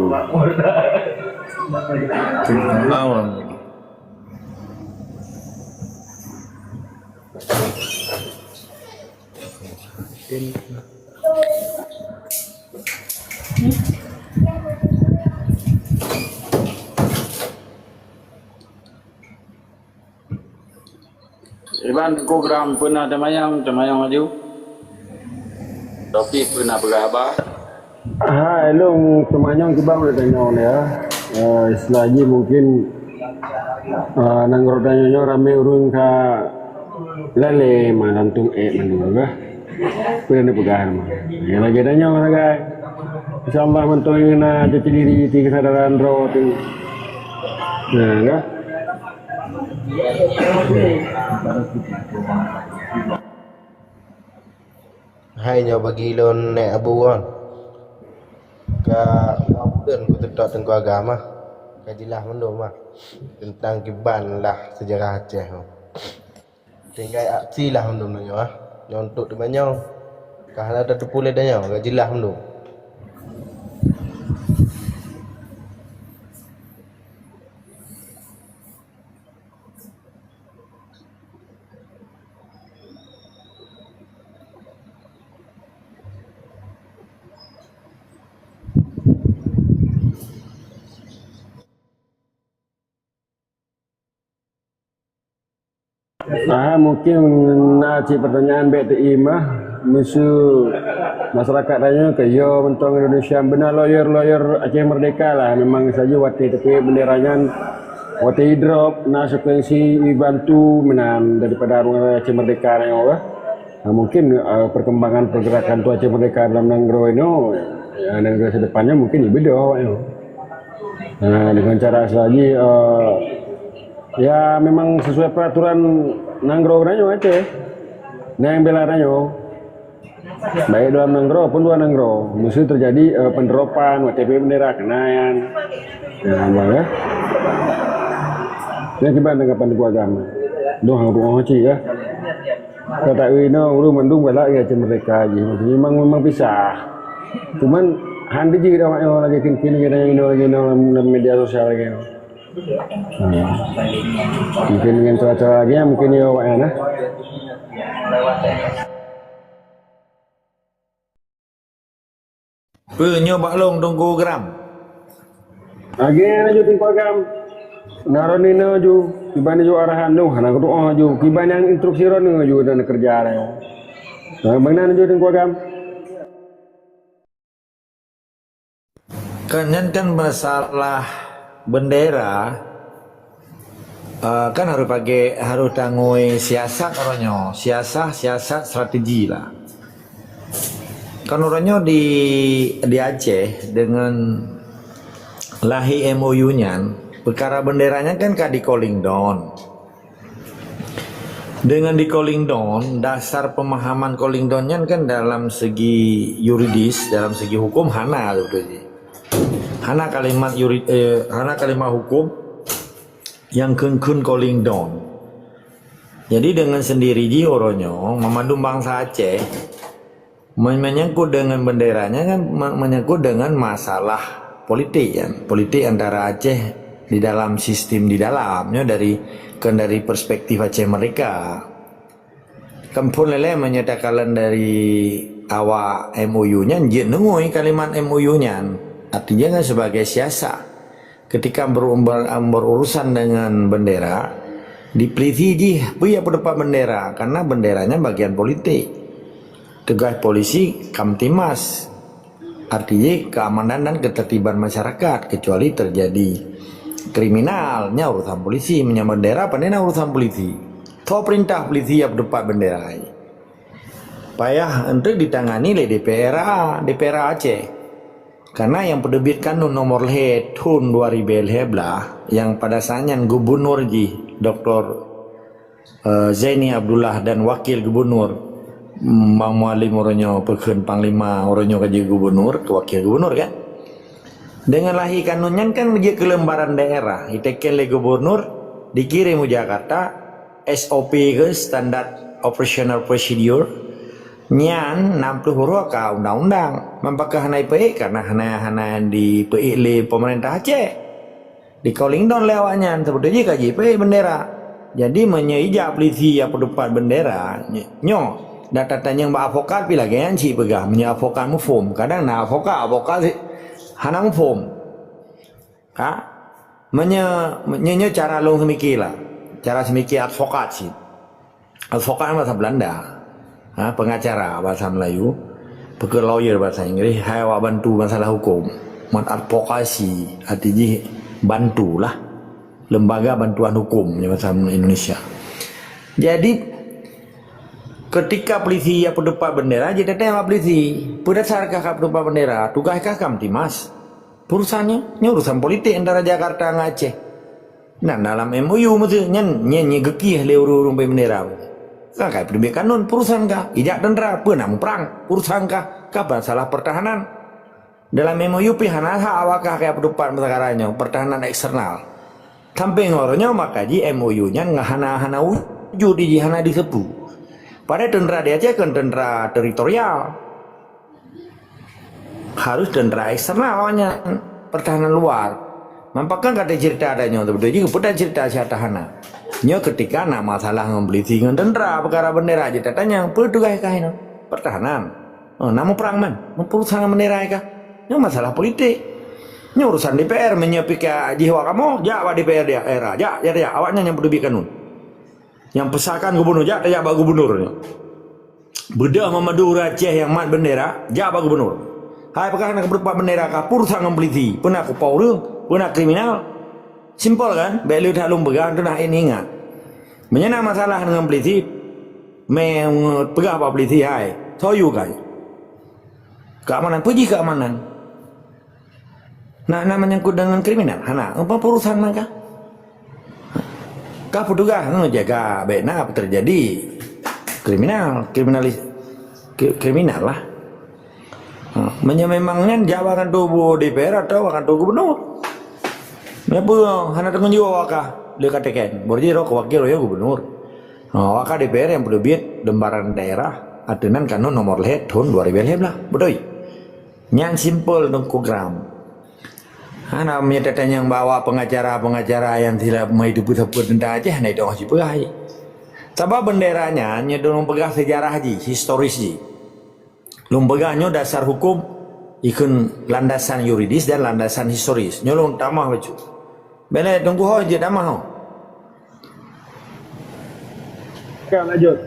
Iban program pernah temayang maju. Tapi pernah berabah. Hello, temannya kita udah tanya ya. Selagi mungkin nanggrodannya rame urung ka lele malantung menunggu. Pernah pegahan mah. Ya lagi tanya mana guys. Insyaallah mentoin na jati diri ti kesadaran ro tu. Nah, enggak. Hai nyo bagi lon nek Abu kan. Ka dan ku tetap Tengku Agama. Kajilah mendum mah tentang Kiban lah sejarah Aceh. Tinggal aksi lah mendum nyo ah. Untuk di banyak. Kahana ada tepule dah nyo, kajilah mendum. Mungkin nak pertanyaan BTI mah musuh masyarakat tanya ke yo mentong Indonesia benar lawyer Aceh Merdeka lah memang saja wati tapi benderanya wati drop na sekuensi bantu menan daripada Aceh Merdeka ni mungkin perkembangan pergerakan tu Aceh Merdeka dalam Nanggro ini Nanggro sedepannya mungkin beda dengan cara selagi ya memang sesuai peraturan Nanggro ranyo Aceh. Nah yang bela ranyo baik dalam Nanggro pun luar Nanggro mesti terjadi penderopan WTP bendera kenayan. Nah, bang ya. Ini gimana tanggapan Tengku Agama? Doh ngomong hoci ya. Kata Wino uru mendung bela ya Aceh Merdeka aja. Memang pisah. Cuman handi juga dah lagi kini kita yang lagi dalam media sosial lagi. Mungkin dengan cara-cara lagi mungkin ya Pak Yana. Penyo baklong Tengku Agam. Lagi na ju Tengku Agam. Naroni na ju kiban ju arahan nu hana doa ju kiban yang instruksi ron ju dan kerja ya. Bagaimana ju Tengku Agam? Kan masalah bendera kan harus tangui siasat orangnya siasat strategi lah kan orangnya di Aceh dengan lahi MOU nya perkara benderanya kan di calling down dengan di calling down dasar pemahaman calling down nya kan dalam segi yuridis dalam segi hukum hana gitu hana kalimat hukum yang kun calling down. Jadi dengan sendiri oronyo memandung bangsa Aceh menyangkut dengan benderanya kan menyangkut dengan masalah politik ya. Politik antara Aceh di dalam sistem di dalamnya dari perspektif Aceh mereka. Kampun lele menyatakan dari awak MOU-nya, nengoi kalimat MOU-nya, artinya kan sebagai siasat. Ketika berurusan dengan bendera, dipeliti punya pendapat bendera, karena benderanya bagian politik. Tugas polisi Kamtimas, artinya keamanan dan ketertiban masyarakat, kecuali terjadi kriminalnya urusan polisi, menyamar bendera pandena urusan polisi. Tahu perintah polisi yang berdepan bendera. Payah untuk ditangani oleh DPR Aceh. Karena yang penerbit kanun nomor tahun 2011 yang pada saatnya gubernur Dr. Zaini Abdullah dan wakil gubernur Bang Mualim orangnya pekan panglima orangnya kaji gubernur ke wakil gubernur kan. Dengan lahir kanunnya kan dia ke lembaran daerah, ditekan oleh gubernur, dikirim ke Jakarta. SOP ke standard operational procedure nyan 60 huruf ke undang-undang mempakah hanai PE karena hanai di PE le pemerintah Aceh di calling down lewatnya sebetulnya kaji PE bendera jadi menyeijak polisi yang pendepan bendera nyo data tanya mbak avokat pila gayan si pegah menye avokat mufum kadang na avokat hanang mufum ha menye cara long semikila cara semikir advokat sih. Advokat bahasa Belanda, pengacara bahasa Melayu, pekerja lawyer bahasa Inggris, hawa bantu masalah hukum, advokasi, artinya bantulah lembaga bantuan hukum bahasa Indonesia. Jadi ketika polisi yang pendepan bendera, jadi tanya polisi, berdasarkan pendepan bendera, tugaskah Kamtimas? Urusannya, urusan politik antara Jakarta dan Aceh. Nah dalam MOU maksudnya nyanyi gekih leurung bendera. Kakak penerbit kanun perusahaan kah? Ijak tentara pernah perang perusahaan kah? Kapan salah pertahanan? Dalam MOU pihana awakah kayak pendepan perkaranya pertahanan eksternal. Sampai ngornya maka di MOU-nya ngahana wujud di hana disepu. Pada tentara di Aceh kan tentara teritorial. Harus tentara eksternal awalnya pertahanan luar. Nampakkan kata cerita adanya betul juga pada cerita syatahana. Nyo ketika nak masalah membeli dengan tentara perkara bendera aja tanya petugas kah ini pertahanan. Nama perang man, perusahaan bendera kah? Nyo masalah politik. Nyo urusan DPR menyepika jiwa kamu, jawab DPR dia era, ya awaknya yang penerbit kanun. Yang pesakan gubernur jak bak gubernurnya. Bedah Madura Aceh yang mat bendera, jak bak gubernur. Hai perkara nak berdepan bendera kah? Perusahaan membeli, pernah ku pauru. Pernah kriminal, simpel kan? Belu tak lumbegang tu nak ini ingat. Menyana masalah dengan polisi, pegah apa polisi hai, soyu kan? Keamanan, puji keamanan. Nak menyangkut dengan kriminal, hana apa perusahaan mereka? Kah petugas jaga bena apa terjadi kriminal lah. Memangnya jawaban tubuh DPR atau akan tubuh gubernur? Apa hana tengah jiwa wakah dia katakan berjiro ke wakil ya gubernur. Wakah DPR yang penerbit lembaran daerah aturan kanun nomor tahun 2011 betul. Nyan simple dong program. Hana menyatakan yang bawa pengacara yang tidak menghidupi sebuah tentang aja hana itu masih pegah. Sebab benderanya nyedong pegah sejarah haji historis ji. Lumbeganya dasar hukum ikun landasan yuridis dan landasan historis. Nyolong tamah baju. Bela tunggu ho je tamah ho. Lanjut.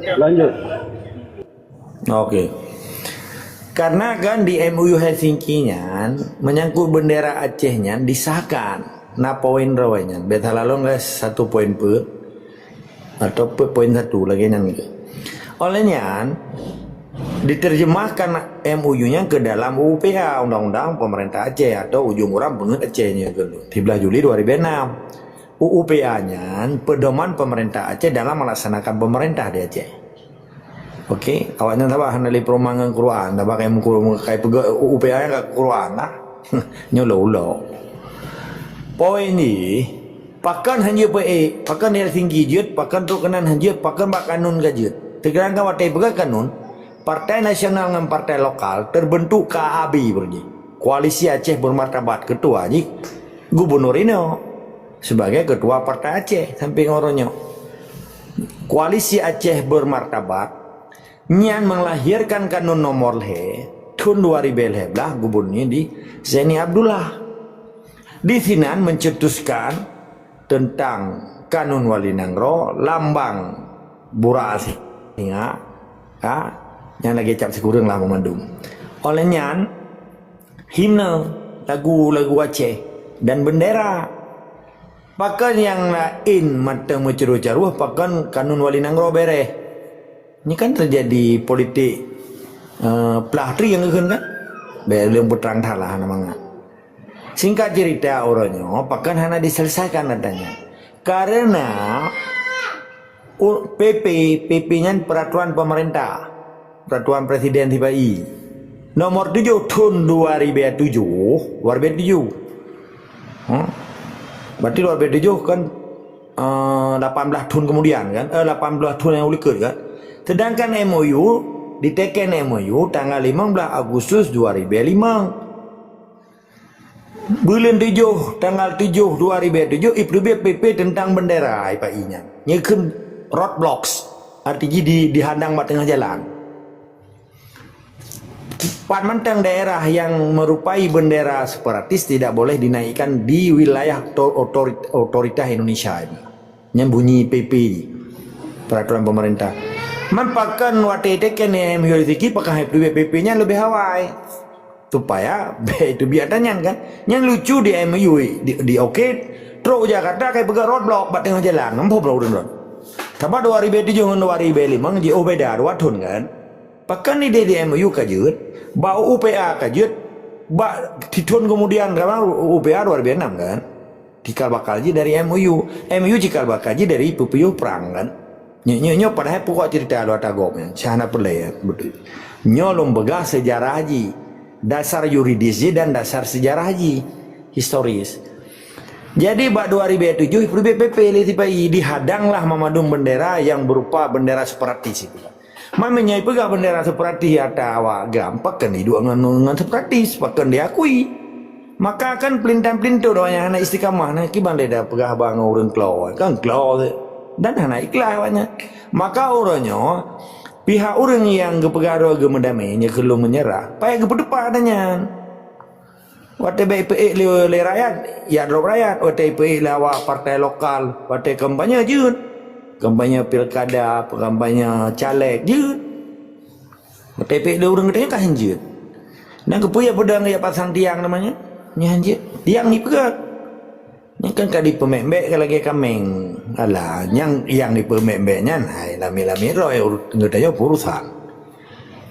Oke. Karena kan di MOU Helsinki-nya menyangkut bendera Acehnya disahkan. Nah poin rawanya. Beta lalu guys 1 poin per atau poin 1 lagi nya. Olehnya diterjemahkan MOU-nya ke dalam UPA Undang-Undang Pemerintah Aceh atau ujung orang pengen Acehnya dulu 13 Juli 2006 UPA-nya pedoman pemerintah Aceh dalam melaksanakan pemerintah di Aceh. Oke, awaknya tak bahan dari perumahan Quran, tak pakai kayak UPA-nya ke Quran lah, nyolo. Poin ini, pakan hanya PE, pakan Helsinki jut, pakan tukenan hajut, pakan bak kanun gajut. Tegerang kawatai pegang kanun. Partai nasional dengan partai lokal terbentuk KAB berji. Koalisi Aceh Bermartabat ketua ji gubernur ini. sebagai ketua Partai Aceh samping oronyo. Koalisi Aceh Bermartabat nyan melahirkan kanun nomor tahun 2011 gubernurnya di Zaini Abdullah. Di sinan mencetuskan tentang kanun Wali Nangro, lambang Bura Singa, yang lagi cap sekurang lah memandung. Oleh nyan himne lagu Aceh dan bendera. Pakan yang lain mata menceru-ceruh pakan kanun Wali Nangro bereh. Ini kan terjadi politik pelatri yang kan? Belum berterang talah namanya. Singkat cerita orangnya, pakan hana diselesaikan adanya. Karena PP-nya peraturan pemerintah, peraturan presiden TPI nomor 7 tahun 2007. Berarti 2007 kan 18 tahun kemudian kan, 18 tahun yang ulikur kan. Sedangkan MOU diteken MOU tanggal 15 Agustus 2005. Bulan 7 tanggal 7 2007 IPB PP tentang bendera IPI-nya. Nyekem roadblocks, artinya dihadang di tengah jalan. Pantang daerah yang merupai bendera separatis tidak boleh dinaikkan di wilayah otoritas Indonesia ini. Yang bunyi PP peraturan pemerintah. Mampakan waktu teken MOU itu pakai PP-nya lebih hawai. Supaya itu biadanya kan. Yang lucu di MOU di oke terus Jakarta kayak pegang roadblock bat tengah jalan. Nampak belum urun. Tapi 2007 dengan 2005 di beda 2 tahun kan. Pakan ide di MOU kajut, bau UPA kajut, di tahun kemudian karena UPA 2006 kan. Cikal bakalji dari MOU cikal bakalji dari PPU perang kan. Nyo padahal pokok cerita lu tagomnya. Sana pelai betul. Nyo lembaga sejarah haji. Dasar yuridisnya dan dasar sejarah haji historis. Jadi bak 2007 PPP LTPI dihadanglah memadung bendera yang berupa bendera separatis itu. Mamanya pegang bendera separatis ada awak gampang kan hidup dengan separatis pakan diakui. Maka kan pelintan-pelintu doanya anak istiqamah nak kiban leda pegah bang urang klau kan klau dan anak ikhlas awaknya. Maka orangnya pihak orang yang kepegaro gemedamainya kelum menyerah payah kepedepan adanya. Waktu BPE le rakyat ya drop rakyat waktu BPE lawa partai lokal waktu kampanye jun kampanye pilkada kampanye caleg jun waktu BPE le orang katanya kan jun dan kepuya pedang ya pasang tiang namanya nyanjit tiang ni pegat ni kan kadi pemembek lagi kameng alah yang di pemembeknya hai lami-lami roy ngetanya urusan.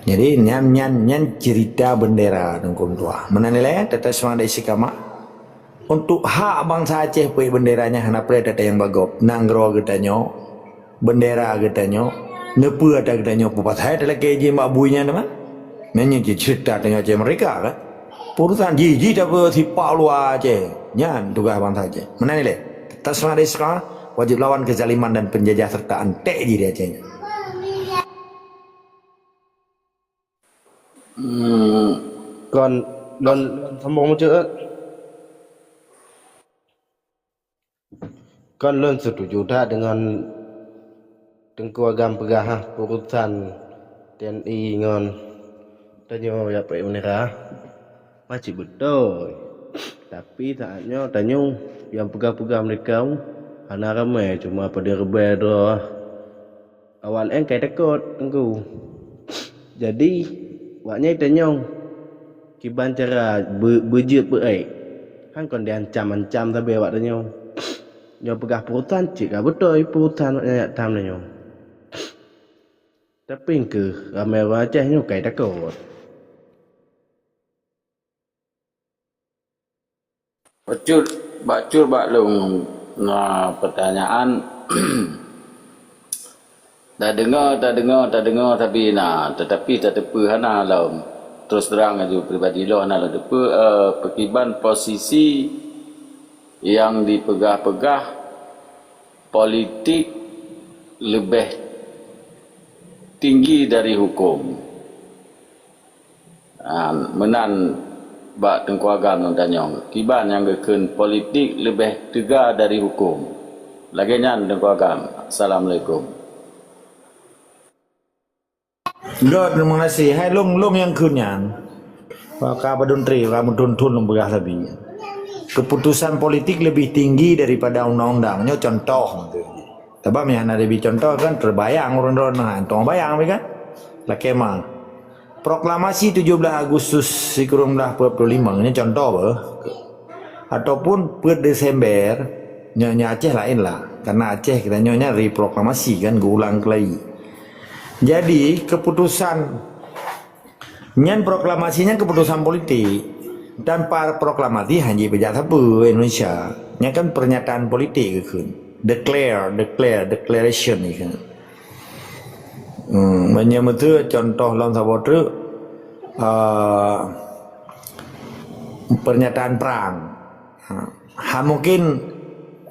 Jadi nyan cerita bendera tengkum tua. Menanilai tata semang dari sikama untuk hak bangsa Aceh pui benderanya hana pre tata yang bagop nanggro getanyo bendera getanyo nepu ada getanyo pupat hai tala keji mak buinya nama. Nyanyi cerita tengah Aceh mereka kan. Urusan jiji dapat sipak luar Aceh. Nyan tugas bangsa Aceh. Menanilai tata semang dari sikama wajib lawan kezaliman dan penjajah serta antek di Acehnya. Còn lần sambung macam Kon lun setuju tak dengan Tengku Agam Pegah urusan TNI dengan tanyo ya Pak Munira masih betul. Tapi saatnya tanyo yang pegah-pegah mereka hana ramai cuma pada rebel doh. Awal kayak takut tengku. Jadi waknya tanyong kiban cara berjut berai kan kon diancam-ancam tapi awak tanyong nyo pegah perutan cik betul perutan waknya tam tanyong tapi ke ramai orang Aceh nyo kai takut bacur baklung nah pertanyaan tak dengar tapi tetapi tak tepa hana lah terus terang aja pribadi lo hana lah tepa perkiban posisi yang dipegah-pegah politik lebih tinggi dari hukum menan Bak Tengku Agam nang tanyong. Kiban yang gekun politik lebih tegar dari hukum. Lagi nyan Tengku Agam. Assalamualaikum. God, terima kasih. Hai long yang kunyan. Maka Badun Tri, kamu tuntun lembaga lebih. Keputusan politik lebih tinggi daripada undang-undangnya contoh. Sebab yang ada lebih contoh kan terbayang orang-orang tong bayang kan. Lah kemang. Proklamasi 17 Agustus 1945 ini contoh bah. Ataupun per Desember nyonya Aceh lain lah. Karena Aceh kita nyonya reproklamasi kan gulang lagi. Jadi keputusan nyan proklamasinya keputusan politik dan para proklamasi hanya bejat apa Indonesia. Nya kan pernyataan politik kan. Declaration ni kan. Menyebut contoh lawan sabotru pernyataan perang. Mungkin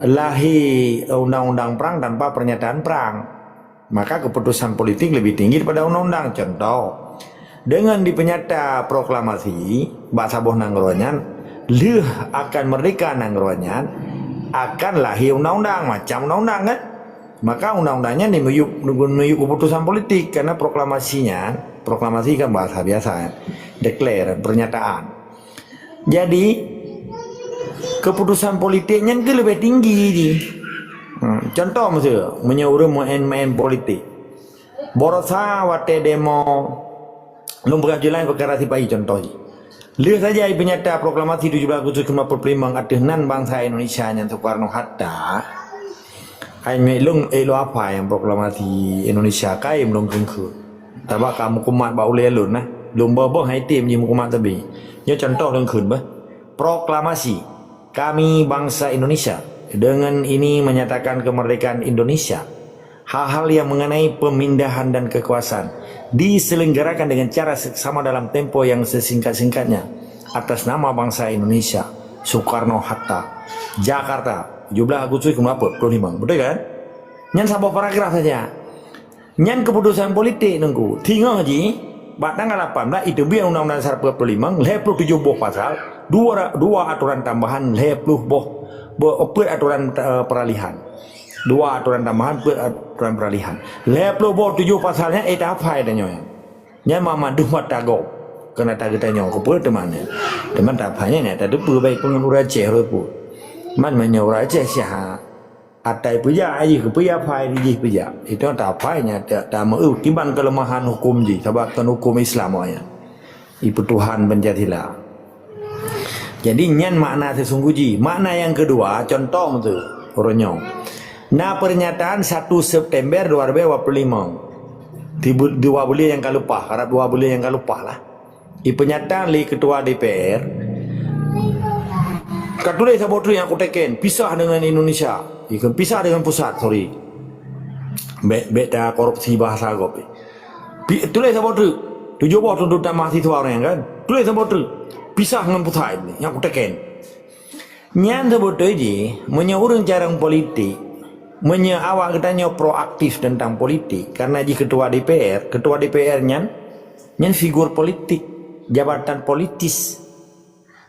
lahir undang-undang perang tanpa pernyataan perang. Maka keputusan politik lebih tinggi daripada undang-undang. Contoh, dengan dipenyata proklamasi bahasa boh nangronya leh akan merdeka nangronya akan lahir undang-undang macam undang-undang kan, maka undang-undangnya ini meyuk keputusan politik karena proklamasi kan bahasa biasa ya, declare pernyataan. Jadi keputusan politiknya itu lebih tinggi di. Contoh misalnya menyuruh main politik borosa wate demo lembaga jalan perkara sipai contoh. Lihat saja penyata proklamasi 17 Agustus 1945 adenan bangsa Indonesia yang Soekarno Hatta. Ai melung elo apa yang proklamasi Indonesia kai melung kengku. Tabak kamu kumat ba ule lun nah. Lomba boh hai tim ji kumat tabi. Nya contoh lengkeun bah. Proklamasi kami bangsa Indonesia dengan ini menyatakan kemerdekaan Indonesia. Hal-hal yang mengenai pemindahan dan kekuasaan diselenggarakan dengan cara seksama dalam tempo yang sesingkat-singkatnya atas nama bangsa Indonesia. Soekarno Hatta, Jakarta, 17 Agustus 1945. Betul kan? Nyan sabah paragraf saja. Nyan keputusan politik nunggu. Tinggal haji bat tanggal 18 itu biar undang-undang dasar 45 27 boh pasal dua aturan tambahan 20 boh aturan peralihan. Dua aturan tambahan aturan peralihan. 20 boh 7 pasalnya apa adanya. Nyan mama dumat tago. Kena tak tanya ko pun teman. Teman tak hanya ni tadi baik pengurus Aceh pu. Man menyuruh Aceh sia. Atai puja aji ke puja pai di puja. Itu tak apanya tak mau kiban kelemahan hukum ji sebab kan hukum Islam ya. Ibu Tuhan penjatilah. Jadi nyan makna sesungguhnya. Makna yang kedua contoh tu orangnya. Nah pernyataan 1 September 2025 dua bulan yang kalupah harap 2 bulan yang kalupah lah pernyataan li ketua DPR katulis sabotru yang aku teken pisah dengan Indonesia ikan pisah dengan pusat sorry beta korupsi bahasa gopi tulis sabotru 7 bawah tuntutan mahasiswa orang kan tulis sabotru pisah dengan pusat ini yang aku teken nyan sabotru ini menyuruh jarang politik awak katanya proaktif tentang politik karena di ketua DPR nyan figur politik jabatan politis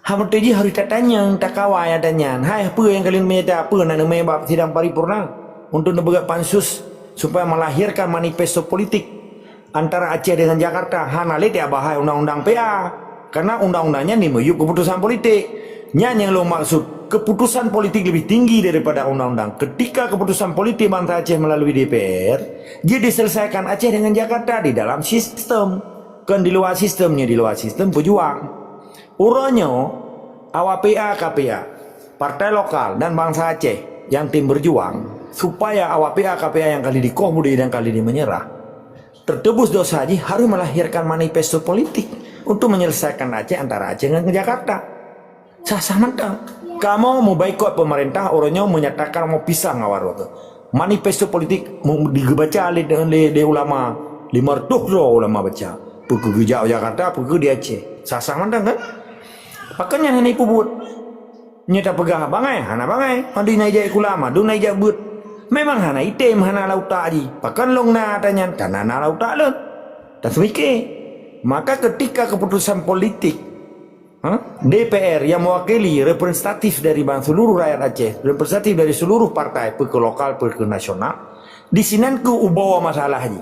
hamu tadi harus tanya tak kawai adanya hai apa yang kalian menyata apa nak namanya sidang paripurna untuk membuat pansus supaya melahirkan manifesto politik antara Aceh dengan Jakarta hana le dia bahaya undang-undang PA karena undang-undangnya ni meyuk keputusan politik yang lo maksud keputusan politik lebih tinggi daripada undang-undang. Ketika keputusan politik bangsa Aceh melalui DPR, dia diselesaikan Aceh dengan Jakarta di dalam sistem. Kan di luar sistemnya, di luar sistem pejuang. Uranya, awak PA, KPA, partai lokal dan bangsa Aceh yang tim berjuang, supaya awak PA, KPA yang kali dikomunikasi dan kali ini menyerah, tertebus dosa haji harus melahirkan manifesto politik untuk menyelesaikan Aceh antara Aceh dengan Jakarta. Sah-sah mentang. Kamu mau boikot pemerintah, orangnya menyatakan mau pisah ngawar itu. Manifesto politik mau dibaca oleh ulama 500 ulama baca. Pergi jauh Jakarta, pergi di Aceh. Sah-sah mentang kan? Makanya ini pubut. Nyata pegah bangai, hana bangai. Mandi naik ulama, du naik but. Memang hana item, hana lauta aji. Pakan long na tanya, tanah na lauta le. Tak semikir. Maka ketika keputusan politik DPR yang mewakili representatif dari seluruh rakyat Aceh, representatif dari seluruh partai, ke lokal, ke nasional, di sini ke ubawa masalah haji.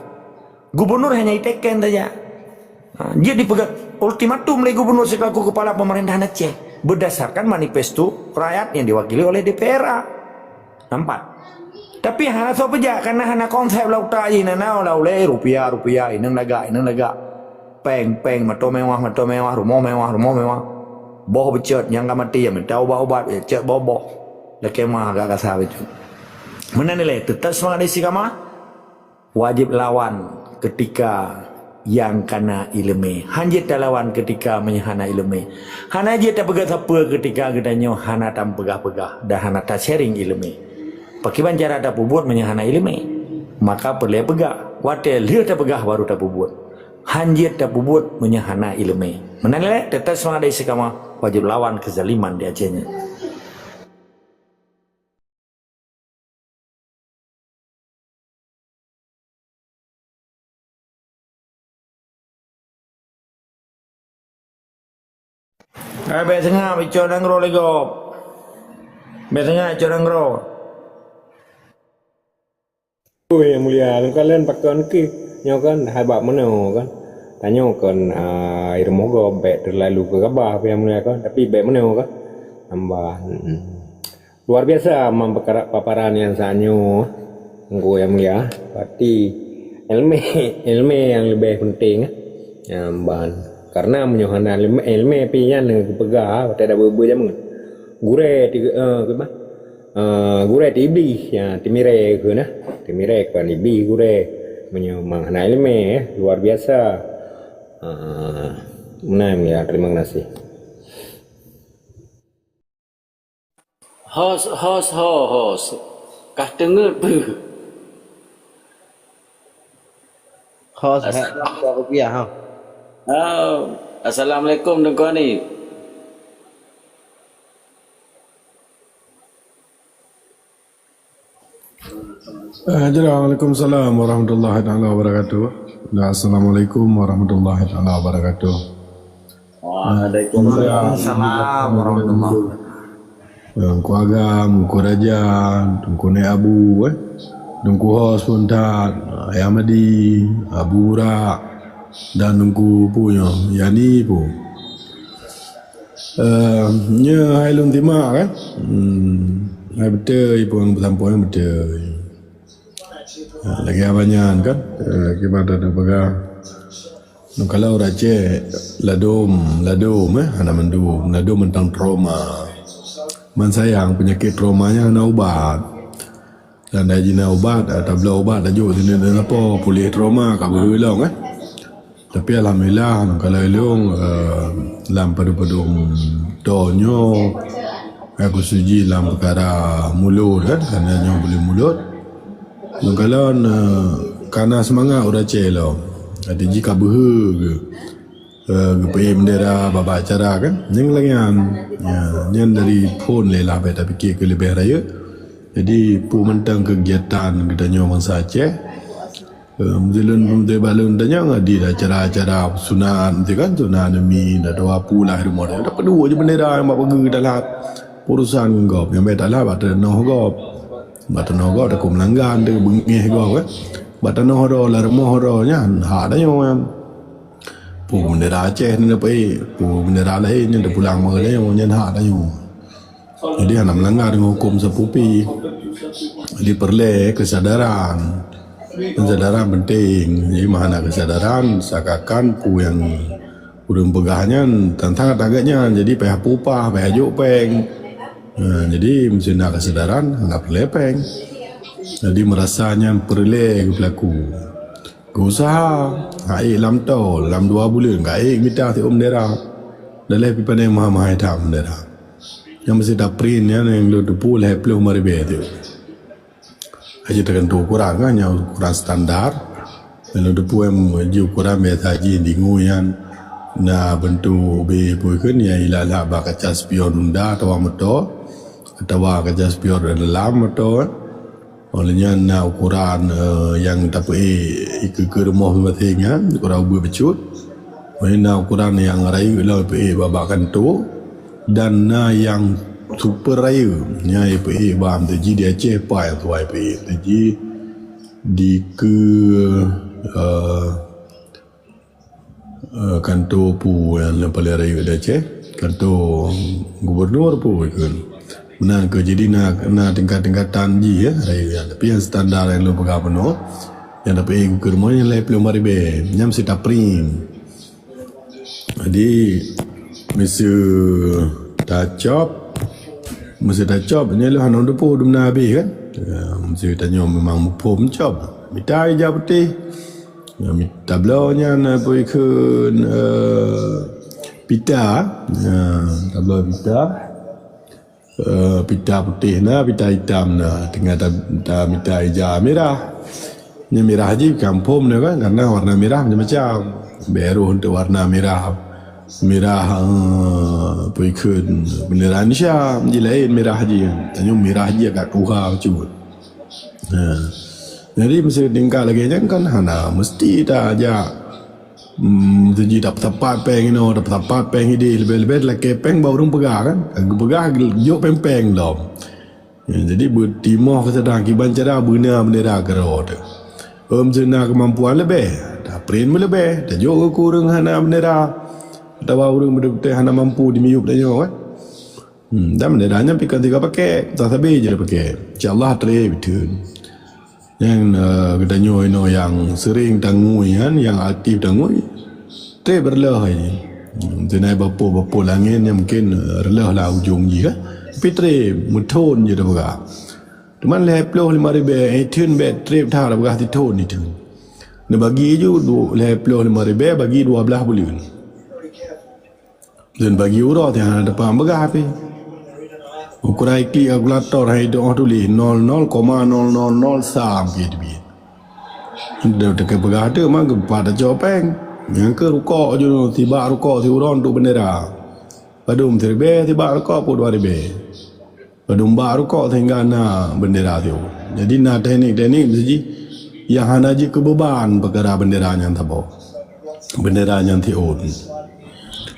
Gubernur hanya iteken saja. Dia dipegang ultimatum oleh gubernur selaku kepala pemerintahan Aceh berdasarkan manifesto rakyat yang diwakili oleh DPRA. Nampak? Tapi hana so peja karena hana konsep lauta aja nana oleh rupiah inang laga peng mato mewah rumah mewah boh becet yang gak mati ya minta obat cek bobo leke mah agak kasar itu mana nilai tetap semangat istiqamah wajib lawan ketika yang kena ilmu hanjit lawan ketika menyahana ilmu hana je tak pegang siapa ketika gedanya hana tam pegah-pegah dah hana tak sharing ilmu pakiban cara tak buat menyahana ilmu maka perlu pegah watel dia tak pegah baru tak buat hanjit tak buat menyahana ilmu mana nilai tetap semangat istiqamah wajib lawan kezaliman di Acehnya. Biasa ngah bicara nangro lego. Biasa ngah bicara nangro. Yang mulia, kalian pakai ke, nyokan habak mana kan? Tanya kan air moga baik terlalu ke gabah yang mulia kan? Tapi baik mana kan? Tambah luar biasa memperkarat paparan yang sanyo, engkau yang mulia. Berarti ilmu yang lebih penting, nyamban. Karena menyohana ilmu pian dengan kepegah, tak ada berbuat jaman. Gure gure iblis ya timire ke nah timire kan iblis gure menyomang hana ilmu luar biasa. Menang ya, terima kasih. Hos. Kah dengar ber. Hos rupiah ha. Assalamualaikum tuan ni. Waalaikumsalam warahmatullahi wabarakatuh. Assalamualaikum warahmatullahi wabarakatuh. Waalaikumsalam warahmatullahi wabarakatuh. Ku agam, ku raja, ku ne abu, ku hos pun tak, Ayamadi, Abu Ra, dan ku punya, yani pun. Nya hai lung timak kan? Hai betul ibu yang bersampo yang betul. Lagi abanyan kan? Gimana tu pegang? Kalau Aceh ladum hana mendum, ladum tentang trauma. Man sayang penyakit traumanya hana ubat. Dan dah jina ubat, tabla ubat dah jauh sini dan apa pulih trauma kabur hilang kan? Tapi alhamdulillah kalau hilang lam padu-padu donyo aku suji lam perkara mulut kan kerana nyo boleh mulut. Kalau karena semangat orang celo ada jika berhe ke bendera baba acara kan yang lagian yang dari phone lelah beta fikir ke lebih raya jadi pu mentang kegiatan kita nyawa masa Aceh Muzilun balun tanya ngadi acara-acara sunat nanti kan sunat demi dah doa pula rumah dia dapat dua je bendera yang bawa pergi dalam urusan gop yang beta lah bata noh gop dah ku melanggan dia bengih gop kan bata noh ro la rumah ro nya ha dah yang pu bendera Aceh ni dapat pu bendera lain yang dah pulang mah dia yang ha dah yang jadi anak melanggar dengan hukum sepupi jadi perlu kesadaran penting. Jadi mana kesadaran seakan pu yang urang pegahnya tentang tagaknya jadi payah pupah payah jupeng. Jadi mesti nak kesadaran nak lepeng. Jadi merasanya perlu berlaku. Usaha ai lam tol lam 2 bulan kai minta ti bendera. Dalam pipan yang maha hitam bendera. Yang mesti dah print yang lu depu le pelu maribe tu. Haji tertentu ukuran kan yang ukuran standar kalau depu yang ukuran biasa haji di nguyan na bentuk be puikan ya ilala ba kaca spion unda atau motor atau kaca spion dalam motor olehnya na ukuran yang tapi ke rumah batenya ukuran buat becut Mana ukuran yang raya lah PA babakan tu dan na yang super raya nya PA bam teji di Aceh pa yang tu PA teji di ke kantor pu yang paling raya di Aceh, kantor gubernur pu kan. Menang ke jadi na tingkat-tingkatan ji ya raya, tapi yang standar yang lu pegang penuh yang dapat ke rumah yang lain belum maribe nyam si taprim. Jadi mesti tacop ni lah hanong depo dum nabi kan. Mesti tanya memang mupo mencop. Minta ija putih. Minta blonya na pergi ke pita. Tablo pita. Pita putih na, pita hitam na. Tengah minta ija merah. Ini merah je kampung ni kan, karena warna merah macam-macam. Baru untuk warna merah perikut bendera Indonesia je lain merah je. Tanya merah je agak kurang macam. Jadi mesti tinggal lagi kan hana mesti tak aja. Jadi dapat tempat peng ini, dapat tempat peng ini lebih-lebih lagi peng baru pegang kan. Aku pegang jok peng dah. Jadi bertimah ke sedang kiban cara benar bendera kerot. Zina kemampuan lebih, dah print lebih, dah jauh kurang hana bendera, dah orang betul-betul hana mampu dimiyup dah jauh kan. Dan benderanya pikan tiga pakai, tak sabi je pakai. InsyaAllah terlebih betul. Yang kita nyoy yang sering tangui kan, yang aktif tangui, terlebih berlah aja. Zina bapa langit yang mungkin relah lah ujung je kan. Tapi terlebih muton je dah pakai. Teman leploh 5,000 tun bet trip thah dah berah titun ni tu. Nak bagi je leploh 5,000 bagi 12 bulan. Dan bagi urut yang ada depan berah api. Ukuran ikli kalkulator hai tu tulis 00,000 gitu. Dah dekat berah tu mak pada jopeng. Yang ke rukuk je tiba rukuk tiuran tu bendera. Padum terbe tiba rukuk pun 2,000. Padumba rukuk sehingga na bendera tu. Jadi na teknik-teknik mesti yang hana je kebeban perkara bendera yang tabo. Bendera yang tiun.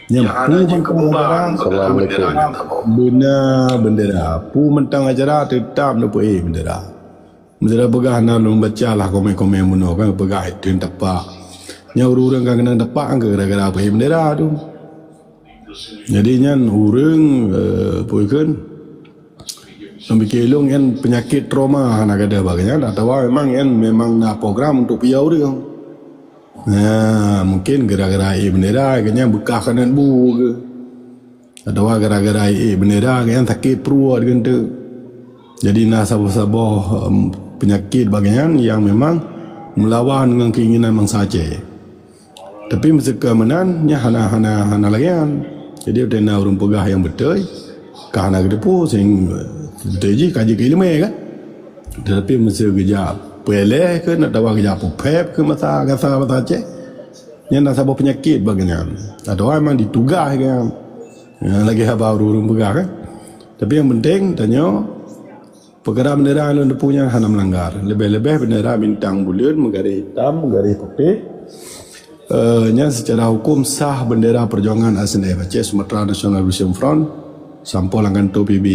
Yang pu je kebeban Assalamualaikum. Benar bendera. Pu mentang acara tetap nak pergi bendera. Bendera pegah na lu baca lah komen-komen muno kan pegah itu tepak. Nya urang kan kena tepak ke gara-gara pergi bendera tu. Jadi nyan urang puikeun sampai kelong yang penyakit trauma nak ada bagainya tak tahu memang nak program untuk piau dia. Mungkin gara-gara bendera kayaknya bekas kanan bu ke. Atau gara-gara bendera kayaknya sakit perut kan tu. Jadi nak sabah-sabah penyakit bagainya yang memang melawan dengan keinginan bangsa Aceh. Tapi mesti kemenannya hana lagi kan. Jadi ada nak urung pegah yang betul. Kerana kita pun betul kaji keilmu kan. Tetapi mesti kerja peleh ke nak dapat kerja pep ke masa Aceh. Yang nak sabah penyakit bagainya. Atau memang ditugas kan. Lagi habar urung pegah kan. Tapi yang penting tanya perkara bendera yang punya hana melanggar. Lebih-lebih bendera bintang bulan menggaris hitam, menggaris putih. Yang secara hukum sah bendera perjuangan SNF Aceh Sumatera National Liberation Front sampai langgan tu PB.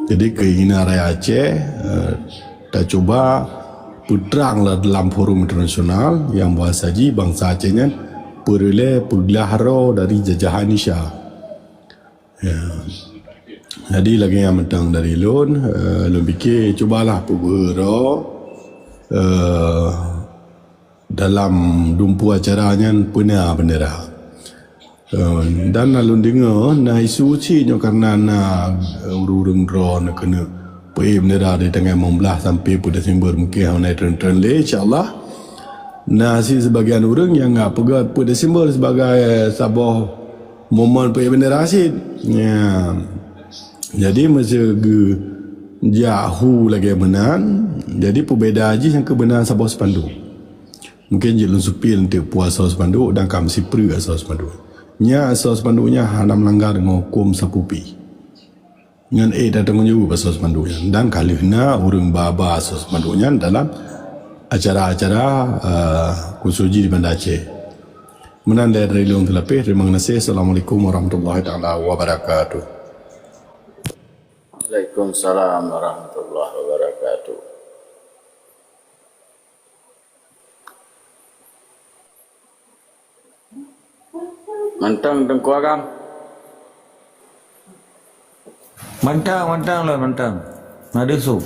Jadi keinginan rakyat Aceh dah cuba putranglah dalam forum internasional yang bahasa ji bangsa Acehnya peroleh pelihara dari jajahan Indonesia. Ya. Jadi lagi yang mentang dari lon fikir cubalah pelihara dalam dumpu acaranya punya bendera. Dan lalu dengar na isu cinya karena na urung drone kena pergi bendera di tengah 15 sampai pada Desember mungkin naik tren le insyaallah. Na si sebagian orang yang ngap pergi pada Desember sebagai sabah momen pergi bendera asid. Ya. Jadi masa jauh lagi benan. Jadi perbezaan aja yang kebenaran sabah sepandu. Mungkin je lunsupil untuk puasa sepandu dan kam sipri asal sepandu. Nya asal sepandunya hana melanggar dengan hukum sapupi. Ngan datang juga asal sepandunya. Dan kali na urang baba asal sepandunya dalam acara-acara kusuji di Banda Aceh. Menanda dari long terlebih. Terima kasih. Assalamualaikum warahmatullahi taala wabarakatuh. Waalaikumsalam warahmatullahi wabarakatuh. Mantang Tengku Agam. Mantang lah, mantang. Ada su.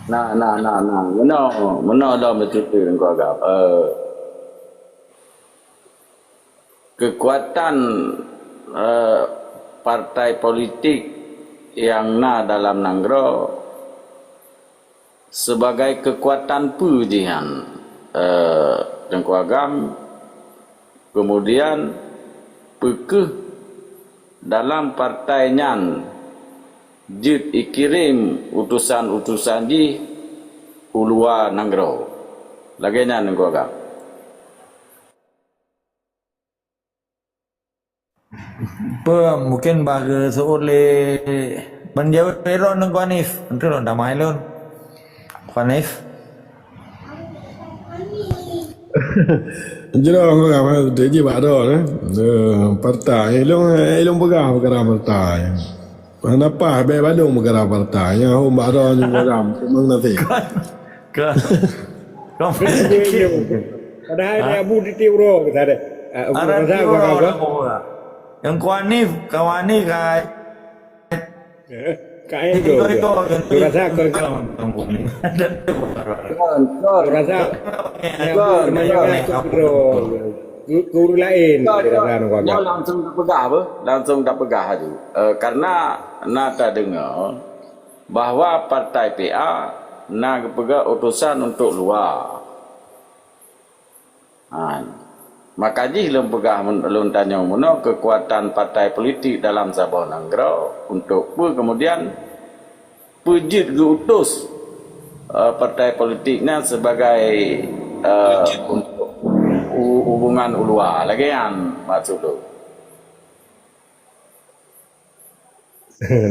Nah. Mana dah betul Tengku Agam. Kekuatan partai politik yang dalam Nanggro sebagai kekuatan pujian Tengku Agam, kemudian pekeh dalam partainya jid ikirim utusan-utusan di ulua Nanggro laganya Tengku Agam. Mungkin bagi seoleh menjawab peron dengan Kuanif. Nanti lo dah main lo. Kuanif. Jadi orang kata dia je ada partai. Elong pegang perkara partai. Kenapa be Badung perkara partai? Yang hom ada juga ram. Memang nanti. Ke. Kau Padahal dia Abu di Tiuro kita ada. Yang Kuanif, kawan ni kai. Kaya itu. Rasa kau rasa guru lain langsung tak pegah apa? Langsung tak pegah tu. Karena nak dengar bahawa partai PA nak pegah utusan untuk luar. Maka ji lem pegah lem tanya mana kekuatan partai politik dalam Sabah Nanggro untuk kemudian pujit diutus partai politiknya sebagai untuk hubungan ulua lagi yang maksud tu.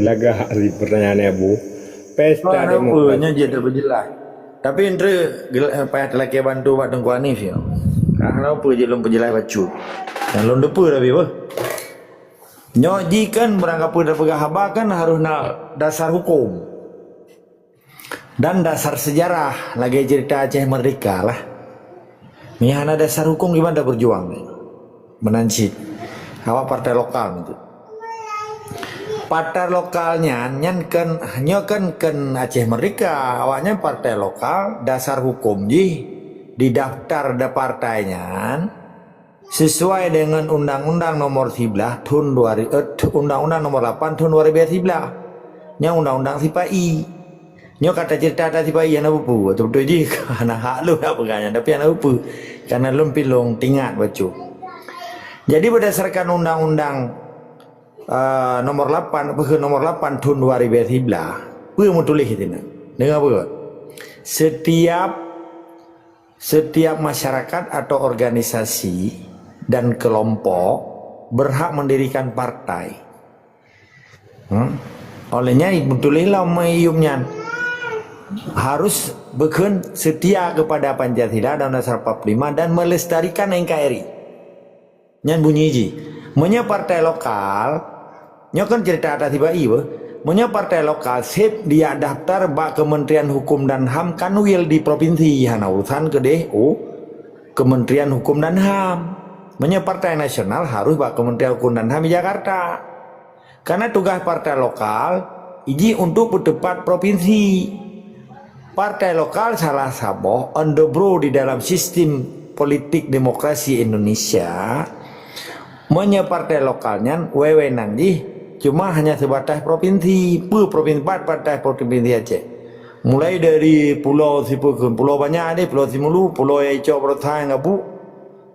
Laga hari pertanyaan Abu. Pesta demokrasi je berjelas. Tapi entre payah lelaki bantu buat Tengku Hanif ya. Kenapa je lom penjelas bacu. Yang lom depa tapi apa? Nyoji kan berangkap pada pegah haba kan harus nak dasar hukum. Dan dasar sejarah lagi cerita Aceh Merdeka lah. Mihana dasar hukum gimana berjuang ni? Menancit. Awak partai lokal itu. Partai lokalnya nyan Aceh Merdeka, awaknya partai lokal dasar hukum ji didaftar da partainya sesuai dengan Undang-Undang Nomor 13 tahun 2000 Undang-Undang Nomor 8 tahun 2013 nya Undang-Undang Sipai nyo kata cerita ada Sipai yang apa betul ji karena hak lu nak pegangnya tapi yang apa karena lu pilong tingat bacu. Jadi berdasarkan Undang-Undang nomor 8 tahun 2013 apa mau tulis itu nak dengar apa setiap masyarakat atau organisasi dan kelompok berhak mendirikan partai. Olehnya betulilah mayumnya harus setia kepada Pancasila dan Undang-Undang 45 dan melestarikan NKRI. Nyan bunyi ji. Punya partai lokal, nyokan cerita atas tiba ibu. Punya partai lokal sip dia daftar bak Kementerian Hukum dan HAM kanwil di provinsi hana urusan ke DO Kementerian Hukum dan HAM. Punya partai nasional harus bak Kementerian Hukum dan HAM di Jakarta. Karena tugas partai lokal iji untuk bertempat provinsi. Partai lokal salah satu endobro di dalam sistem politik demokrasi Indonesia. Punya partai lokalnya wewenang ji cuma hanya sebatas provinsi, provinsi 4 partai provinsi Aceh. Mulai dari pulau Sipukun, pulau banyak ada, pulau Simulu, pulau Eco, pulau Thang, Abu,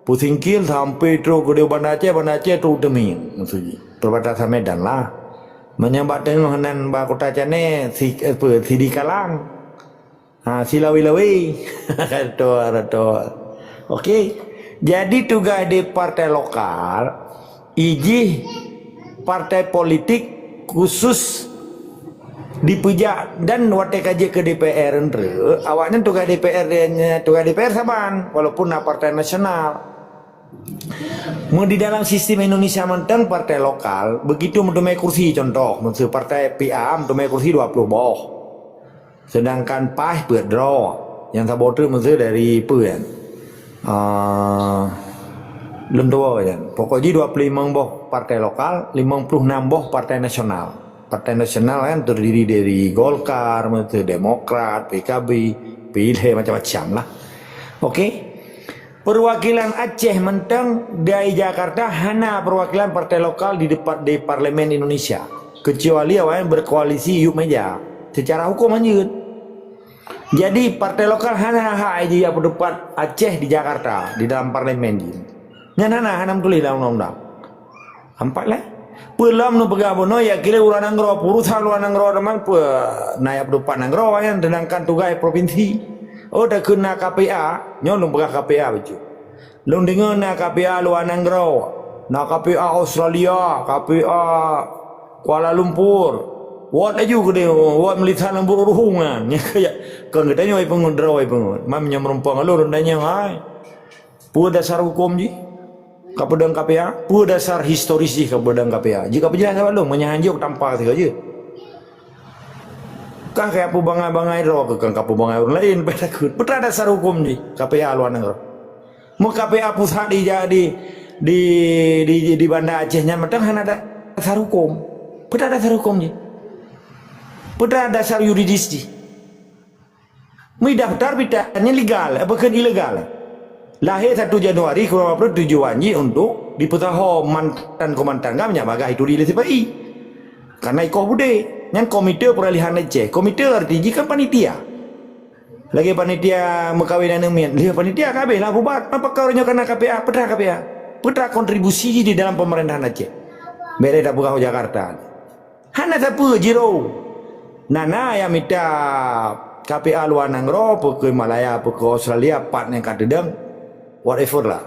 Pusingkil sampai terus ke Banda Aceh terus demi maksudnya. Perbatasan Medan lah. Menyambat dengan hanan ba kota Cane Sidi Kalang. Silawi-lawi. Rato. Okey. Jadi tugas di partai lokal iji partai politik khusus dipejak dan wate kaji ke DPR awaknya tugas DPR saban walaupun partai nasional Mau di dalam sistem Indonesia mentang partai lokal, begitu mendomai kursi contoh, maksud partai PA mendomai kursi 20 boh. Sedangkan PAH berdraw, yang saboter maksud dari apa kan? Lentua kan. Pokoknya 25 boh partai lokal, 56 boh partai nasional. Partai nasional kan terdiri dari Golkar, Demokrat, PKB, PILH macam-macam lah. Oke. Perwakilan Aceh mentang dari Jakarta hanya perwakilan partai lokal di Parlemen Indonesia. Kecuali awalnya berkoalisi yuk meja. Secara hukum anjir. Jadi partai lokal hanya hak aja yang berdebat Aceh di Jakarta di dalam parlemen ini. Nyana hana tulis dalam undang-undang. Nampak lah. Pelam nu pegawai no ya kira ulah nanggro purusan ulah nanggro teman pe naik berdebat nanggro yang sedangkan tugas provinsi. Oh dah kena KPA, nyolong pegawai KPA baju. Long dengar na KPA luar nanggro, na KPA Australia, KPA Kuala Lumpur. Wat aja ke dia, wat melihat lembur ruhungan. Nya kayak kan katanya ai pengun draw ai pengun. Mam nyamrumpang lu rondanya ai. Pu dasar hukum ji. Kapedang KPA, pu dasar historis ji kapedang KPA. Jika penjelas apa lu menyahanjuk tanpa tiga je. Kah kayak apa bangai-bangai draw ke kan kapu bangai orang lain pada kut. Putra dasar hukum ji KPA luar negara. Mau KPA pusat di Banda Acehnya mentang hanya ada dasar hukum. Putra dasar hukum ji. Putra dasar yuridis di. Mui daftar bidangnya legal, bukan ilegal. Lahir 1 Januari 2020 tujuan untuk diputaho mantan komandan kami bagai itu di LTPI. Karena iko bude, yang komite peralihan Aceh. Komite artinya kan panitia. Lagi panitia mengkawin anemen, dia panitia kabeh lah bubat. Apa kau karena KPA, putra KPA. Putra kontribusi di dalam pemerintahan Aceh. Bere dak buka Jakarta. Hana sapu jiro. Nana yang minta KPA luar nanggro, ke Malaya, ke Australia, partner kadedeng, whatever lah.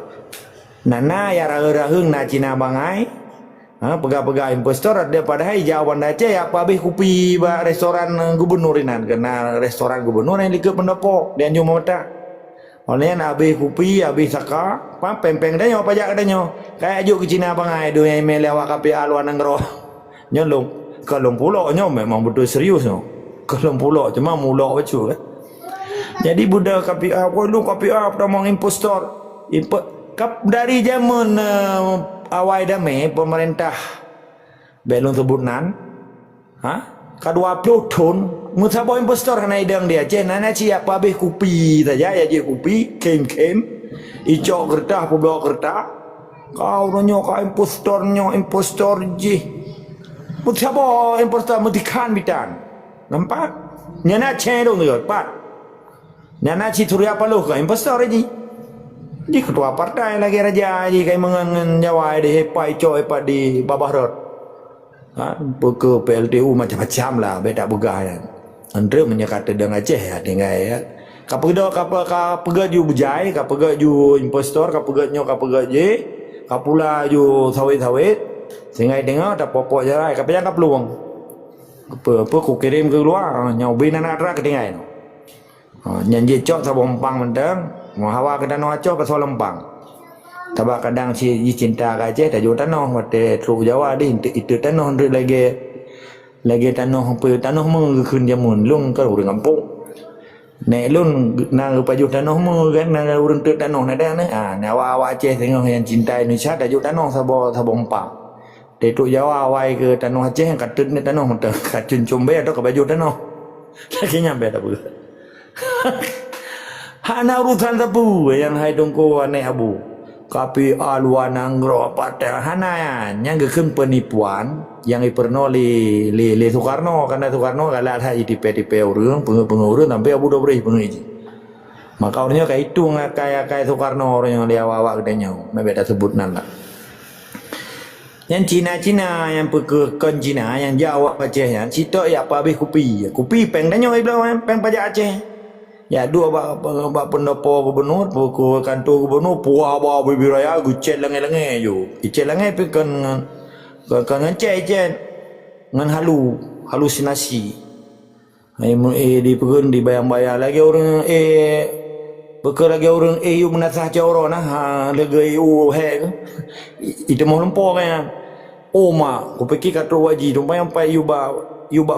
Nana ya raheng na Cina bangai, pegah-pegah impostor ada padahal jawaban Aceh ya apa habis kupi restoran gubernur inan kena restoran gubernur yang likut pendopo dan cuma mata. Olehnya habis kupi habis saka, pempeng dah nyo pajak dah nyo. Kayak juk ke Cina bangai do yang email awak KPA luar nanggro. Nyolong. Kalau pulaknya memang betul serius no. Kalau pulak cuma mulak baca kan. Jadi budak KPA, lu KPA pertama impostor. Dari zaman awal damai pemerintah belum sebutan, kedua tahun, musabah impostor kena idang dia. Nana siap habis kupi saja ya je kupi, kem, icok kertas, pulak kertas. Kau nanya kau impostor je. Siapa impostor mutikan bidan. Nampak? Nyana cendong tu, Pak. Nyana Surya Paloh ke impostor aja. Di ketua partai lagi raja aja kayak mengan Jawa di hepai coy pak di Babah Road. Ke PLTU macam-macam lah, beda begah kan. Andre menyekata dengan Aceh ya tinggal ya. Kapega ju bujai, kapega ju impostor, kapega je, kapula ju sawit-sawit. Sehingga dengar ada pokok jarai, tapi jangan peluang. Apa ku kirim ke luar, nyobin anak rak ketinggalan. Nyanyi cok sabompang mentang, mau hawa ke danau acok pasal lempang. Tabak kadang si cinta ke Aceh, tak jauh tanah, mati truk Jawa di itu tanah untuk lagi tanah mengekun jamun, lung ke urang kampung. Nek lun nang paju tanah mu kan nang urang tu tanah nada ne. Nyawa Aceh tengok yang cinta Indonesia tak jauh tanah sabompang. Detuk Jawa awai ke tanah Aceh yang katun ni tanah mentang katun Combe atau ke baju tanah. Lagi nyampe tak boleh. Hana urusan tapu yang hai dongko aneh abu. KPA luar nanggro partai hana ya yang gekem penipuan yang pernah li Soekarno karena Soekarno kalau ada ITP urang pengurus sampai abu dobre penguji. Maka orangnya kayak itu kayak Soekarno orang yang dia awak gedenya. Beda sebut nala. Yang Cina yang pekekan Cina yang Jawa Aceh yang sitok ya apa habis kupi peng danyo bilang peng pajak Aceh ya dua bak pendopo gubernur pokok kantor gubernur puah bawa bibiraya gucet lengai jo icet lengai pekan ngecek ngan halusinasi di pegun dibayang-bayang lagi orang Bekal lagi orang EU menasah coro nah, lagi EU hek. Itu mau lempor kan. Oh mak, aku fikir kata wajib dong yang pai yuba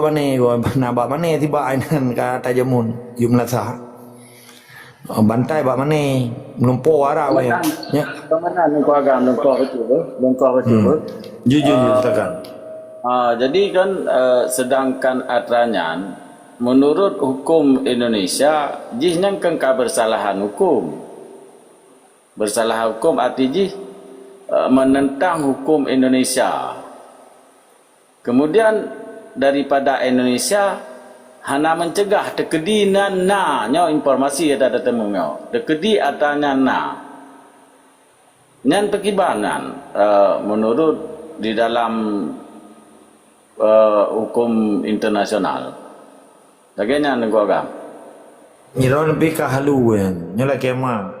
mana ko, na ba mana tiba ainan kata jamun, yu menasah. Bantai ba mana, lempor arah we. Ya. Mana nengko agam nengko betul. Jujur silakan. Jadi kan sedangkan atranyan menurut hukum Indonesia jihnya kengka bersalahan hukum. Bersalah hukum arti jih menentang hukum Indonesia. Kemudian daripada Indonesia hana mencegah tekedi nyo informasi ada temungo. Tekedi atanya na. Nyan pekibanan menurut di dalam hukum internasional. Bagaimana nengko agam? Nyiro lebih ke halu kan. Nyola kema.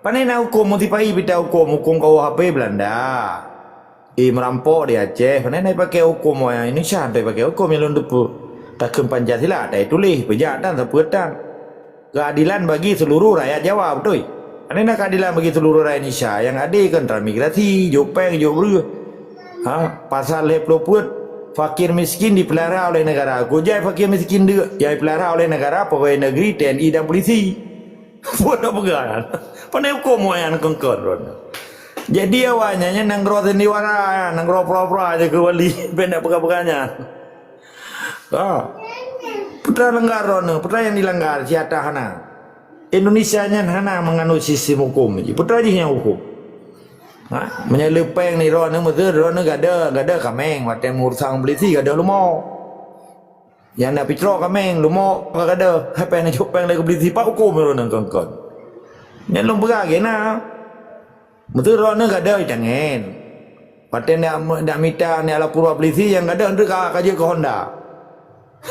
Panai na hukum motipai bita hukum kau HP Belanda. Merampok di Aceh. Panai na pakai hukum yang Indonesia tu pakai hukum yang lundupu. Takkan Pancasila ada tulis pejahatan sepuatan. Keadilan bagi seluruh rakyat Jawa betul. Panai na keadilan bagi seluruh rakyat Indonesia yang ada kan transmigrasi, jopeng, jobru. Pasal leplopuat. Fakir miskin dipelihara oleh negara. Gojai fakir miskin dia yang dipelihara oleh negara, pegawai negeri, TNI dan polisi. Buat apa kan? Pandai hukum yang kengkar. Jadi awalnya nanggro sendiwara, nanggro pura-pura aja ke wali, benda pegang-pegangnya. Putra lenggar putra yang dilanggar siata hana. Indonesia nya hana menganut sistem hukum. Putra je yang hukum. Menyelepeng ni rona mesti rona gada kameng mate mursang belisi gada lumo. Yang nak pitro kameng lumo gada hape nak copeng lagi belisi pak hukum rona kongkon. Nya lum berage na. Mesti rona gada jangan. Pate nak mita ni ala pura belisi yang gada ndek kaje ke Honda.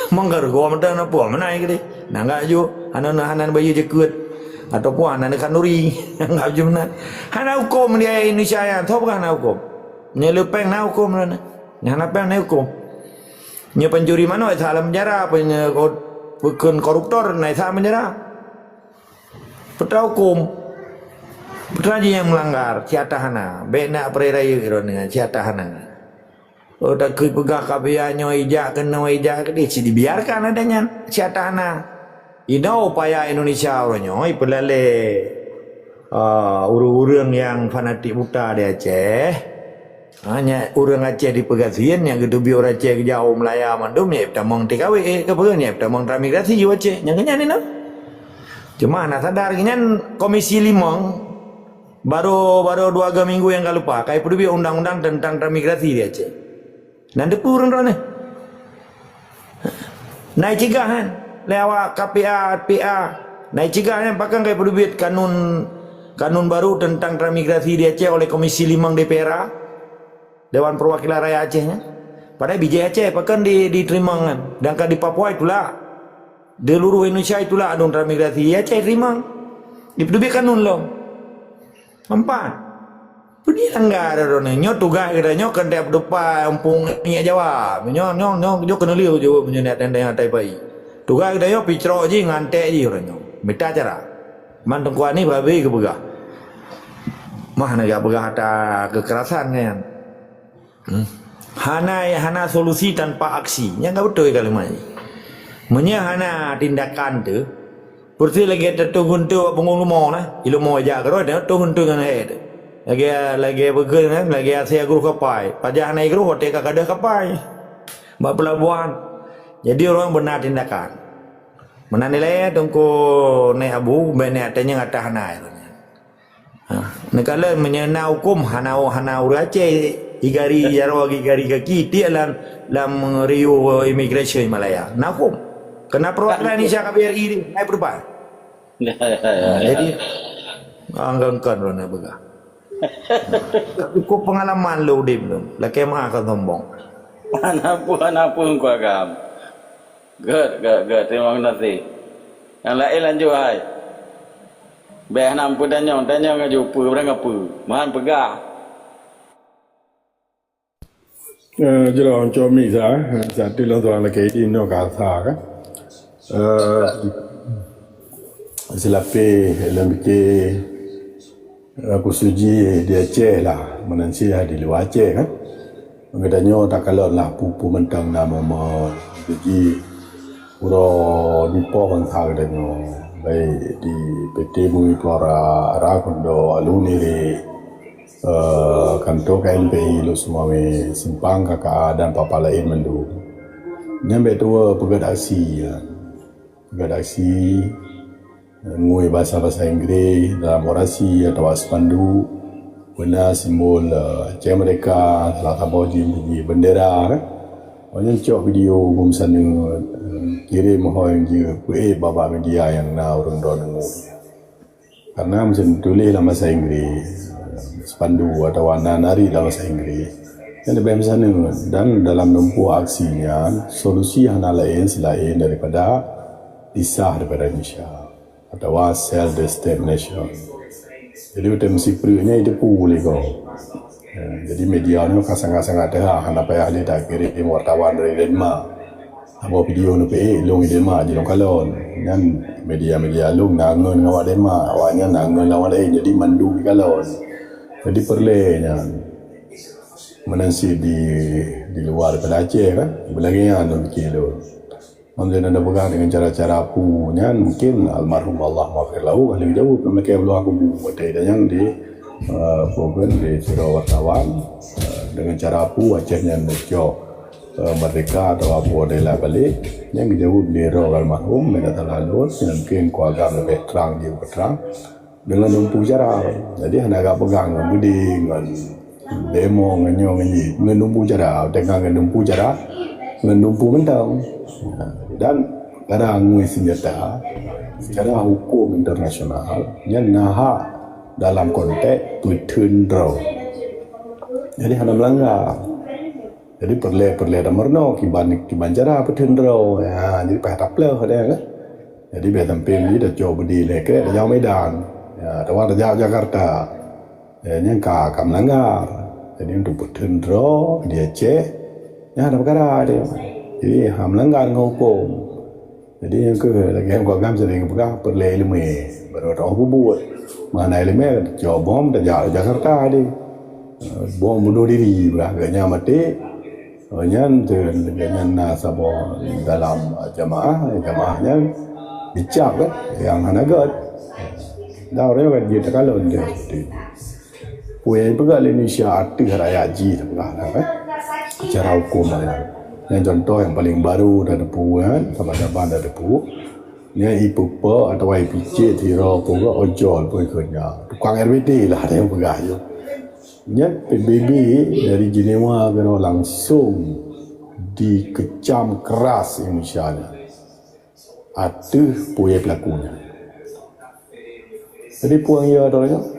Manggar go mata na puang mana ke ni. Nangga ju hanan bayu jekut. Ataupun anak kanuri yang ngap jumna hana hukum dia Indonesia yang tahu bukan hana hukum nyelepeng na hukum mana hana peng na hukum nye pencuri mana salah penjara bukan koruptor naik salah penjara putra hukum putra je yang melanggar siata hana baik nak peraya kira dengan siata hana tak kui pegah kabiannya ijak kena ijak ke dia dibiarkan adanya siata hana. Ina upaya Indonesia orangnya pelale urang-urang yang fanatik buta di Aceh. Hanya urang Aceh di Pegasian yang gedubi orang Aceh jauh Melaya mandum ya tamang TKW ke pegan ya tamang transmigrasi juga Aceh. Yang kenyan ni nak. Cuma nak sadar kenyan Komisi 5 baru 2 minggu yang kalau lupa kai perlu undang-undang tentang transmigrasi di Aceh. Nanti purun rone. Naik cigahan. Lewat KPA, PA. Naik cegahnya bahkan kayak perbit kanun baru tentang transmigrasi di Aceh oleh Komisi 5 DPR Dewan Perwakilan Rakyat Acehnya. Padahal BJ Aceh bahkan diterima kan. Dan di Papua itulah di seluruh Indonesia itulah ada transmigrasi di Aceh terima. Di perbit kanun loh. Empat. Pudi langgar rone nyo tugas kita nyo kan tiap depan ampung ni Jawa. Nyo kena liu je punya tenda tai pai. Tugas kita yo picro je ngantek je orangnya. Minta cara. Man tengkuan ni babi ke begah. Mah nak begah ada kekerasan kan. Hana solusi tanpa aksi. Yang enggak betul kalimat ni. Menya hana tindakan tu. Perti lagi tertunggu-tunggu pengung lumo nah. Ilmu aja karo dah tunggu-tunggu kan head. Lagi begal kan lagi asia guru kapai. Pajak naik guru hotel kakak kapai. Mbak pelabuhan. Jadi orang benar tindakan. Mana nilai tunggu naik abu, benar tanya ngata hana. Negara menyena hukum hana urace igari jaro igari kaki dia lam riu immigration Malaya. Nakum. Kena perwakilan Indonesia KBRI ni naik berubah. Jadi anggan rona bega. Tapi ku pengalaman lo dim belum. Laki mah akan sombong. Anak pun kau agam. Good. Terima kasih. Yang lain lanjut hai. Beh nampu tanya ngaju pu berang apa? Mahan pegah. Jelah untuk misa, satu lah tuan lagi di no kasa kan. Selapi dalam fikir aku suji di Aceh lah, menansia di luar Aceh kan. Katanya tak kalau lah pupu mentang nama mau suji pura di pohon thang katanya. Baik di PT Bumi Puara Rakondo Aluniri kantor KNPI lu semua simpang kakak dan papa lain mendu. Nyampe tua pegat aksi ya. Pegat aksi ngui bahasa Inggeris dalam orasi atau spanduk benda simbol Aceh mereka salah satu di bendera kan. Orang cok video bum sana kirim yang dia bapa media yang na orang don karena macam tulis dalam bahasa Inggeris spanduk atau warna nari dalam bahasa Inggeris yang lebih sana dan dalam lempu aksinya solusi yang lain selain daripada pisah daripada Indonesia atau self-determination. Jadi kita mesti perlunya itu boleh kau. Jadi media ni sangat-sangat dah hendak payah dia tak kirim wartawan dari Denmark. Apa video ni long di Denmark di long kalon. Dan media-media long nangun ngawak Denmark, awaknya nangun lawan lain jadi mandu di kalon. Jadi perlenya menansi di luar daripada Aceh kan. Belagi yang nak fikir tu. Mungkin anda pegang dengan cara-cara punya mungkin almarhum Allah maafkan lahu kalau jauh mereka belum aku buat yang di program di surau wartawan dengan cara aku Acehnya menjauh mereka atau apa adalah balik yang jauh di roh almarhum mereka terlalu mungkin keluarga lebih terang dia berterang dengan lempu cara jadi anda agak pegang budi dengan demo dengan lempu cara dengan lempu cara dengan lempu mentang dan kadang ngui senjata secara hukum internasional yang naha dalam konteks Putin draw jadi hendak melanggar jadi perle ada merno kiban cara Putin draw ya jadi payah taplah ada kan jadi biar tampil ni dah jauh berdiri leke dah jauh Medan ya dah jauh Jakarta ya yang kah melanggar jadi untuk Putin draw di Aceh ya ada perkara dia jadi melanggar dengan hukum. Jadi yang ke lagi yang gua gam sering pegang perle ilmu baru tahu buat mana ilmu jauh bom dah jauh Jakarta di bom bunuh diri agaknya mati nyan dengan nasabah dalam jamaahnya dicap kan yang hanagat dah orang kan dia kalau dia punya pegang Indonesia arti raya haji tak kan secara hukum lah. Yang contoh yang paling baru dah depu kan sama Jaban dah depu yang IPP atau IPC tiro pura ojol pun ikutnya tukang RBT lah ada yang pegang je yang PBB dari Jenewa kena langsung dikecam keras Indonesia ni ada punya pelakunya jadi puang ia adanya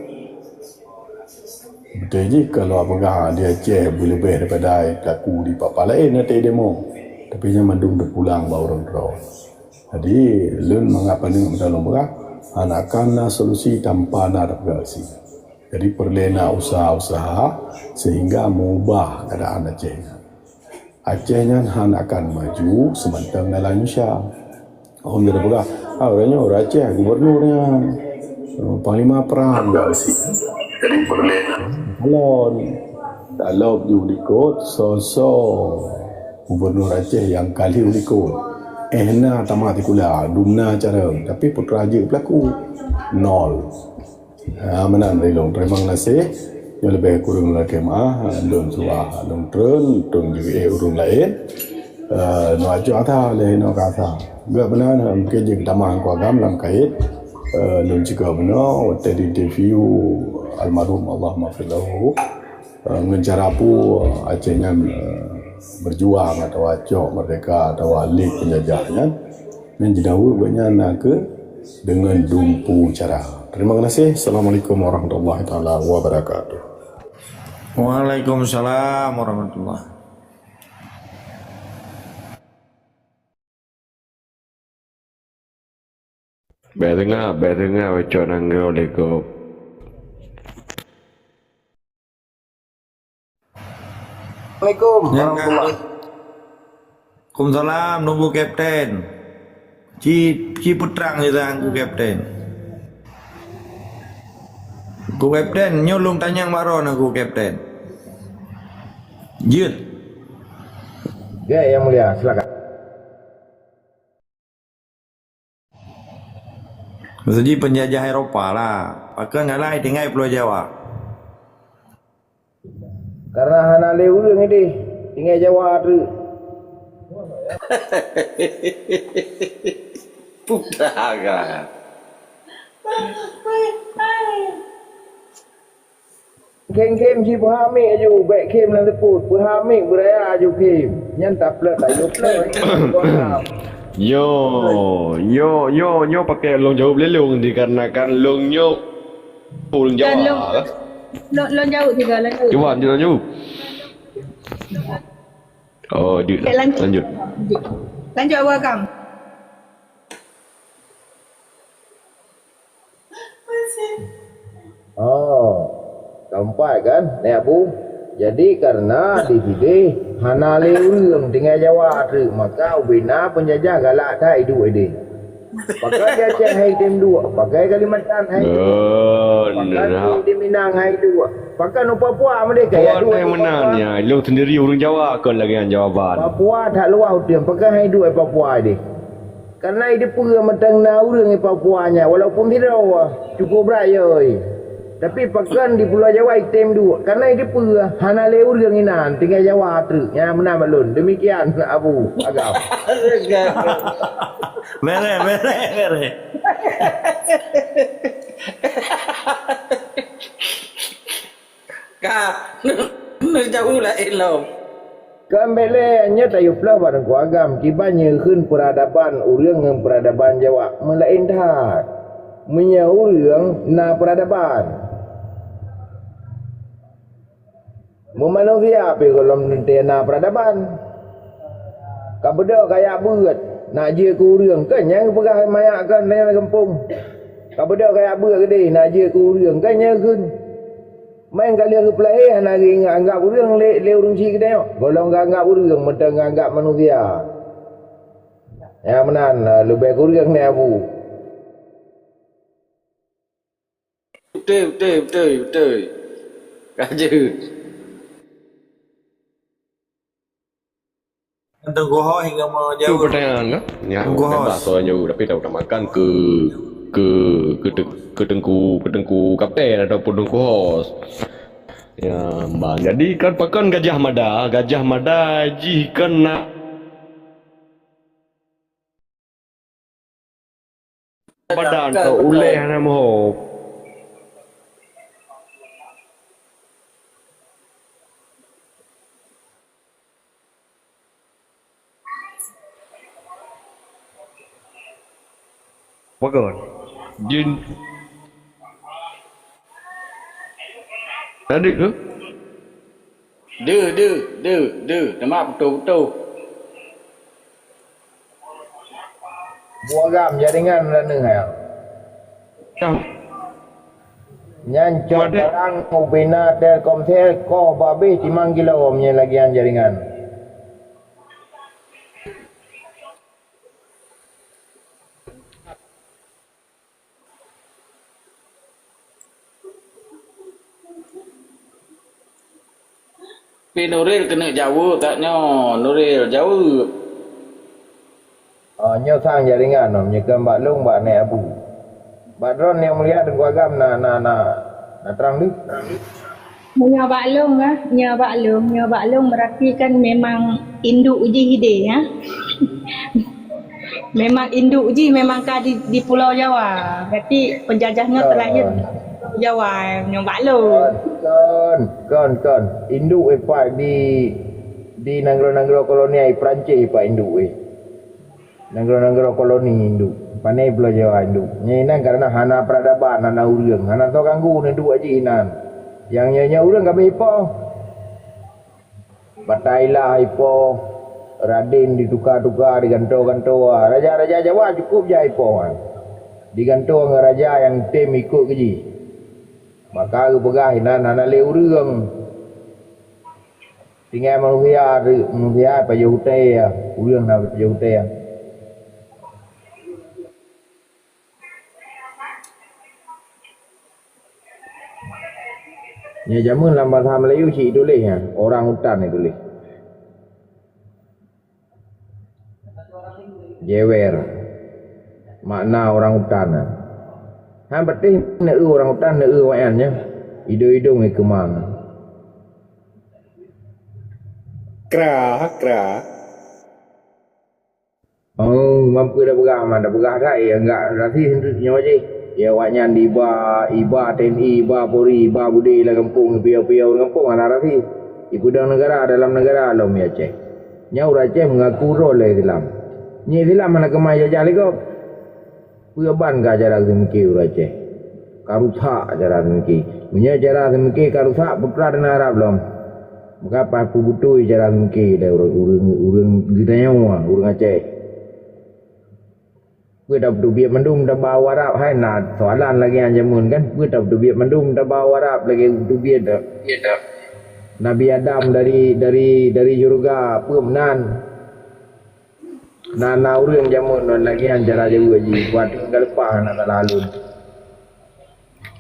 betul je kalau apakah dia Aceh boleh lebih daripada pelaku di papa lain nanti demo tapi yang mandung dah pulang bawa orang draw jadi lun mengapa dengan dalam berah anakan solusi tanpa ada berhasil jadi perlena usaha-usaha sehingga mengubah keadaan Acehnya akan maju sementara dalam Indonesia orang dia berah orangnya orang Aceh gubernurnya panglima perang berhasil jadi perlena kalau diulikut gubernur Aceh yang kali ulikut na tamat kula dumna cara tapi putra raja pelaku nol menang dari long terima kasih yang lebih kurang lagi long suah long tren tung juga urung lain no aja ada lain no kata gak benar mungkin jadi tamang kuagam dalam kait long juga benar waktu di interview almarhum Allah maafkan lahu dengan cara pu Acehnya berjuang atau acok mereka atau alik penjajahnya yang jidau banyak nak dengan dumpu cara. Terima kasih. Assalamualaikum warahmatullahi taala wabarakatuh. Waalaikumsalam warahmatullahi. Berdengar wacok nanggau lego. Assalamualaikum warahmatullahi. Waalaikumsalam nunggu kapten. Ci putrang je aku kapten. Ku Kapten nyolong tanyang maro na ku Kapten. Jut. Ya, Yang Mulia, silakan. Maksudnya penjajah Eropa lah. Pakai ngalai tinggal Pulau Jawa. Karena hana leu ini tinggal Jawa tu. Putaga. Kem si pahami aju, baik kem lang teput. Pahami beraya aju kem. Nyantak pula tak yuk pula. Nyo pakai long jauh belelong dikarenakan long nyo pulang Dan Jawa. Lon jauh juga, lon jauh. Cuba lanjut. Oh, lanjut. Lanjut awal kam. Oh, keempat kan, ni Abu. Jadi karena di sini hana leu tinggal Jawa tu, maka ubina penjajah galak tak hidup ini. Pakai dia cek hai tim dua, pakai Kalimantan hai dua, pakai di Minang hai dua, pakai no Papua mereka ya dua. Yang menangnya, lu sendiri orang Jawa kan lagi yang jawaban. Papua tak luar dia, pakai hai dua Papua ini. Karena ini pura matang na orang Papua nya, walaupun tidak cukup beraya. Tapi pakan di Pulau Jawa item dua. Karena ini pura hana leu orang inan tinggal Jawa tu. Yang menang balun. Demikian Abu Agam. Mere. Kak, nu jauh lah elok. Kembali nya tayu pula barang ku agam kibanya khun peradaban urang dengan peradaban Jawa melain dah. Menya urang na peradaban. Manusia apa kalau mentena peradaban? Kabeda kayak berat. Nak je ke urang kan yang pegah mayak kan dalam kampung. Kabeda kayak berat gede nak je ke urang kan yang kun. Main kali ke pelai hari anggap urang le urang si kedai. Kalau enggak anggap urang mentang anggap manusia. Ya menan lebih urang ni Abu. Betul. Raja. Tenggoho hingga mau Itu jauh. pertanyaan kan? Ya, bebas soalnya tapi tak utamakan ke tengku kapten ataupun tengku host. Ya, bang. Jadi kan pakan Gajah Mada jika nak badan atau uleh nama ho. Bagus. Jin. Tadi ke? Nama betul. Buagam jaringan dan dengar. Nyancok barang ubina Telkomsel ko babe timang kilo omnya lagian jaringan. Tapi Nuril kena jauh taknya Nuril jauh. Nyo sang jaringan omnya ke Mbak Long Mbak Nek Abu. Mbak Dron yang melihat dengan agam na terang ni. Nya baklong berarti kan memang induk uji hide ya. Memang induk uji memang ka di Pulau Jawa. Berarti penjajahnya terakhir Jawa yang baklong. Kan. Induk pak di negara-negara koloni ai Perancis pak induk negara-negara koloni induk. Panai Pulau Jawa induk. Nyinan karena hana peradaban, hana urang, hana to ganggu induk aja inan. Yang nyonya urang kami ipo. Batailah ipo. Raden ditukar-tukar diganto-ganto. Raja-raja Jawa cukup je ipo kan. Diganto dengan raja yang tim ikut keji. Maka pegah inan hana le urang. Tinggal manusia payah hutai ya. Urang nak payah hutai ya. Nya jamun dalam bahasa Melayu cik tulis ya, orang hutan ni tulis. Jewer. Makna orang hutan. Han berarti nak orang hutan nak wayannya. Hidung-hidung ni kemang. Kera. Oh, mampu dah berah dah. Enggak rasi sendirinya je. Ya waknya di iba TNI, iba Polri, iba Budi lah kampung, piau-piau kampung anak rasi. Ibu negara dalam negara alam ya Aceh. Nya orang Aceh mengaku role Islam. Ni Islam mana kemai jajah lagi kau. Puyaban ka ajaran semki orang Aceh. Karusak ajaran semki. Punya ajaran semki karusak putra dan Arab belum. Mengapa aku butuh ajaran semki dari orang gitanya orang Aceh. Gue dah berdubiat mendung dah bawa Arab hai nak soalan lagi yang jamun kan. Gue dah berdubiat mendung dah bawa Arab lagi berdubiat dah. Nabi Adam dari surga pemenan. Nana urang jamun lagi yang cara jawa ji buat galepah nak lalu.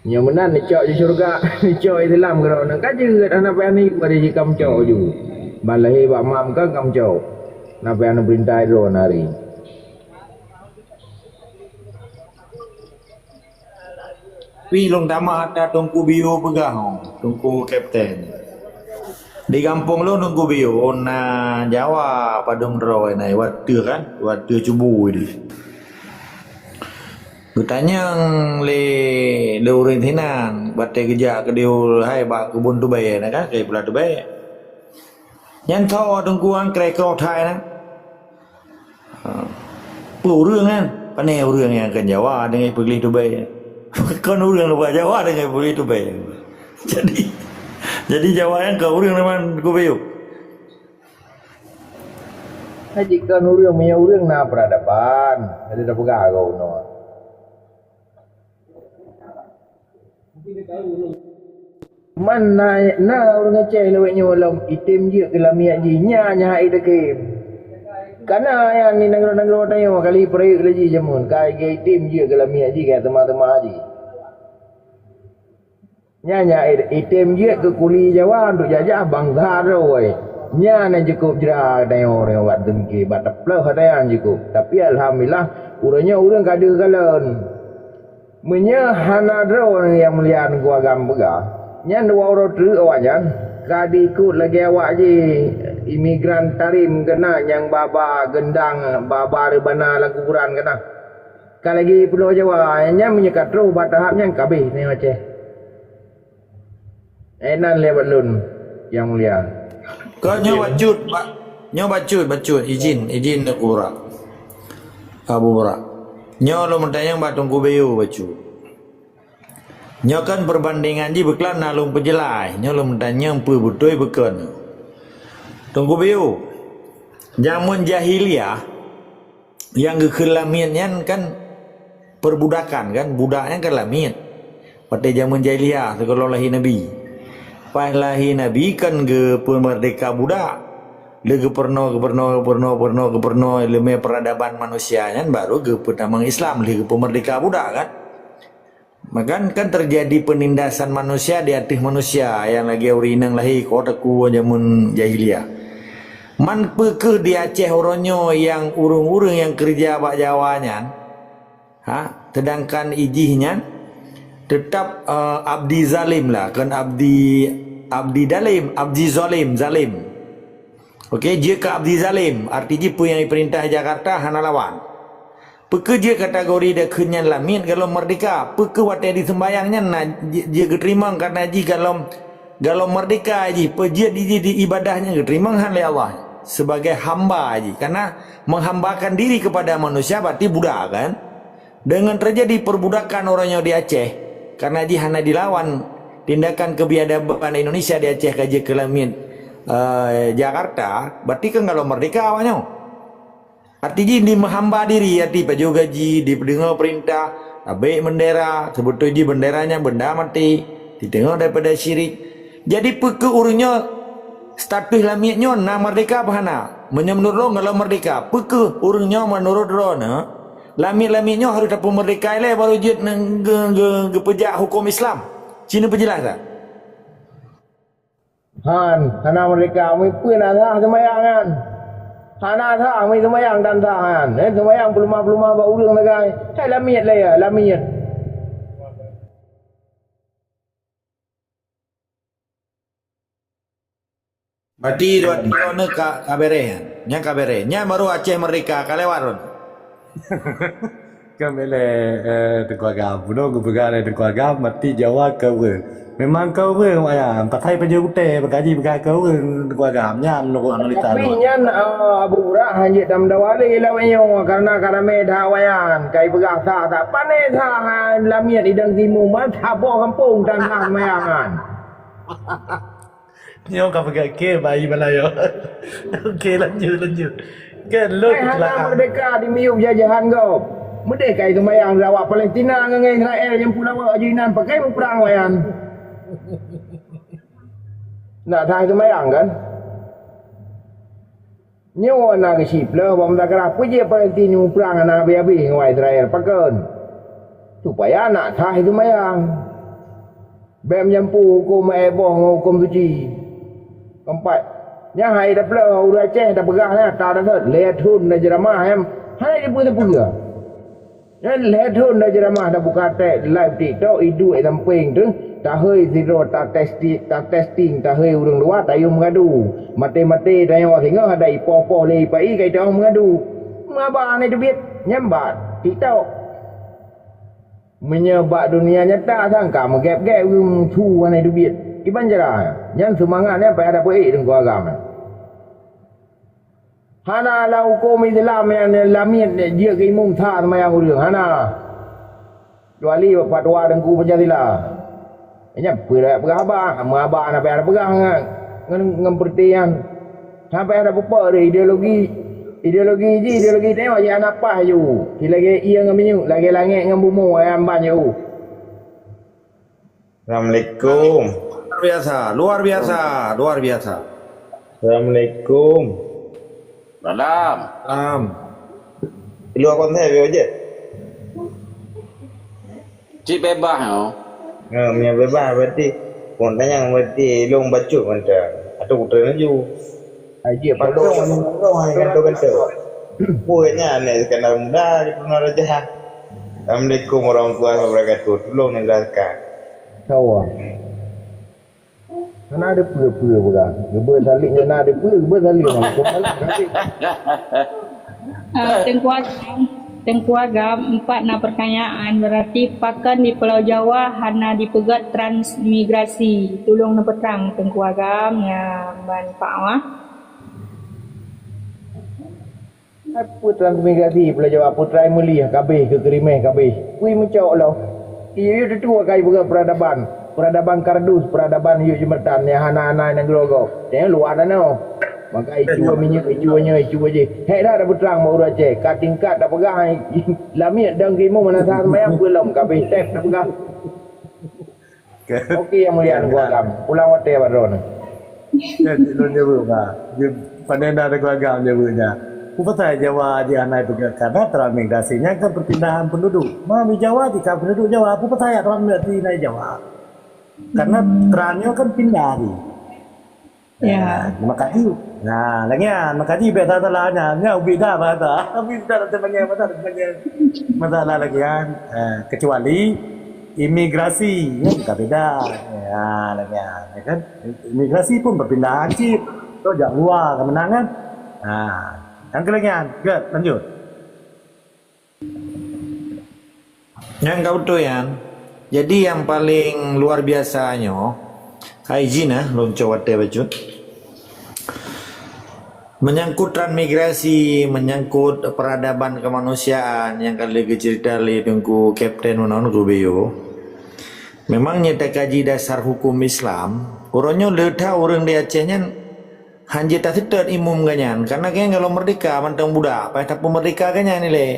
Yang menan ni cok di surga, ni cok Islam kalau nak kaji anak pian ni pada ji kam cok ju. Balahi bak mam kan kam cok. Nak pian perintah ro nari. Wi long dama ada tungku bio pegah, tungku kapten. Di kampung lu nunggu bio na Jawa padung roy nai waktu kan, waktu cubu ini. Bertanya le urin thinan, batai kerja ke dia hai bak kebun tu bayar na kan, kayak pula tu bayar. Yang tahu tungku ang krekau thai na. Puluh orang kan, panai orang yang akan Jawa dengan pergi tu bayar. Kan orang lupa Jawa dengan pergi tu bayar. Jadi Jawa yang kau orang teman ku bayu. Jika orang punya orang na peradaban, jadi dah pegah kau no. Mana orang Aceh lewatnya walau item je kelamiat je nya hai dekem. Karena yang ni negara-negara tanya kali perayaan lagi jamun kai item je kelamiat je kayak teman-teman haji. Nya item je ke kuli Jawa untuk jajah bangsa roi. Nya na cukup jera tanya orang buat dengki bat teplah hadayan cukup. Tapi alhamdulillah urangnya orang kada kalan. Menya hana orang yang melihat gua agam begah. Nya dua orang tu awaknya kadi ikut lagi awak je imigran tarim kena yang baba gendang baba rebana lang kuburan kena. Kalau lagi Pulau Jawa nya menyekat ro batahap yang kabeh ni Aceh. Enan lewat lun yang mulia. Kau nyoba cut izin nak urak. Abu Burak. Nyo lo mentayang batung kubeyu bacu. Nyo kan perbandingan ji beklan nalung pejelai. Nyo lo mentayang pu butoi beken. Tunggu beyu. Jamun jahiliyah yang kekelamiannya kan perbudakan kan, budaknya kan lamit. Pada jamun jahiliyah kalau lahir Nabi. Pas lahir Nabi kan ke pemerdeka budak. Lagi pernah ilmu peradaban manusia kan baru ke pertamang Islam lagi pemerdeka budak kan. Maka kan terjadi penindasan manusia di atas manusia yang lagi urinang lahir kotaku jamun jahiliyah. Man peke di Aceh oronyo yang urung-urung yang kerja bak Jawanya. Sedangkan ijihnya tetap abdi zalim lah kan abdi dalim, abdi zalim. Okey, jika abdi zalim artinya pun yang diperintah Jakarta hana lawan. Pekerja kategori dah kenyan lamin kalau merdeka, peke watai di sembayangnya na dia keterima karena ji kalau merdeka ji pejiat di ibadahnya keterima oleh Allah sebagai hamba ji karena menghambakan diri kepada manusia berarti budak kan. Dengan terjadi perbudakan orangnya di Aceh karena ji hana dilawan tindakan kebiadaban Indonesia di Aceh kaji kelamin Jakarta, berarti kan kalau merdeka awalnya. Artinya di menghamba diri, arti baju gaji, di pendengar perintah, abek bendera, sebetulnya benderanya benda mati, ditengok daripada syirik. Jadi peke urungnya status lamiatnya na merdeka apa hana? Menurut kalau merdeka, peke urungnya menurut rona, lamit-lamitnya harus dapat merdeka le baru jet ke pejak hukum Islam. Cina penjelas tak? hana mereka mi pun ada semayangan. Hana tha mi semayang dan thahan. Semayang peluma-peluma ba urang lagai. Hai lamiat lah ya, lamiat. Berarti dua kabere ya. Nya kabere. Nya baru Aceh mereka kalewaron. Kan bele Tengku Agam. Bunuh ke bergara Tengku Agam mati Jawa kau. Memang kau ayam pakai baju putih bergaji bergai kau Tengku Agam nya menurut analisa. Tapi nyan Abu Urah hanjit dam dawali lawanyo karena karame dawayan kai pegah sa tak pane tha lamiat idang timu man thabo kampung dan tha mayangan. Nyo kau pakai ke bayi Melayu. Okey lanjut. Kan lu Hana merdeka di miup jajahan kau. Merdeka itu mayang rawak Palestina dengan Israel yang pulau ajinan pakai perang wayan. Nak tha itu mayang kan? Nyo na ke sipla bom da kara puje Palestina perang na biabi dengan Israel pakeun. Supaya nak tha itu mayang. Bem jampu hukum eboh hukum suci. Keempat. Nya hai da pla ura Aceh da begah na ta da thot le thun da jeramah hem. Hai di puga. Nya le thun da jeramah da buka te live TikTok idu ai samping tu. Ta hơi zero ta testing ta hơi urang luar ta yo mengadu. Mate-mate da yo singa ada ipo-po le pai kai ta mengadu. Ngaba ni tu biết nyambat TikTok. Menyebab dunia nyata sangka menggap-gap thu ni tu biết. Iban jara yang semangat ni apa ada baik Tengku Agam. Hana la hukum Islam yang lamiat dia ke imam tha semayang urang hana. Kecuali fatwa Tengku Pancasila. Nya berabah mengabah apa ada pegang dengan pertian. Sampai ada apa ideologi tengok je anak pas ju. Lagi ia dengan minyak, lagi langit dengan bumi ayam banyak. Assalamualaikum. Luar biasa. Assalamualaikum. Salam. Lu akon saya bio je. Cik bebas yo. Punya bebas berarti pun yang berarti long bacuk manta. Atau utara ju. Aje Padong kan tu kata. Punya ni kena muda di Pulau Raja. Assalamualaikum warahmatullahi wabarakatuh. Tolong jelaskan. Tahu. Mana ada pura-pura bukan? Geba saliknya nak ada pura, geba salik nak. Tengku Agam 4 na pertanyaan berarti pakan di Pulau Jawa hana dipegat transmigrasi. Tolong na petang Tengku Agam ya ban Pak Wah. Apa transmigrasi Pulau Jawa putra muli kabeh ke Kerimeh kabeh. Kui mencok lo. Ia tu kai bukan peradaban kardus, peradaban hiu jembatan yang hana-hana yang gerogo. Tengok luar dah no. Maka icu minyak, icu je. Hei dah berterang mau Aceh. Kat tingkat dah pegang lamiat dan kimu mana sah semayang belum kabeh tep dah pegang. Okey yang mulia Tengku Agam. Pulau Wate baron. Lu nyebut panenda Tengku Agam nyebutnya. Upataya Jawa di anai pegang karena transmigrasinya kan perpindahan penduduk. Mami Jawa jika penduduk Jawa, upataya transmigrasi Jawa. Karena terangnya kan pindah ni. Ya. Makati. Nah, makati beta talanya, nya beda bahasa. Tapi tidak ada masalah lagi kan. Kecuali imigrasi, ya kita beda. Ya, lagi kan. Imigrasi pun perpindahan chip. Itu jak luar kemenangan. Nah, yang kelegian, lanjut. Yang kau tu yang. Jadi yang paling luar biasanya, hygiene lonco wate baju. Menyangkut transmigrasi, menyangkut peradaban kemanusiaan yang kali cerita li Tengku Kapten Menawan Rubeyo. Memang nyata kaji dasar hukum Islam, orangnya ledha orang di Acehnya hanya tak sedar imum ganyan. Karena kayaknya kalau merdeka mantang budak, apa tak merdeka ganyan ni le.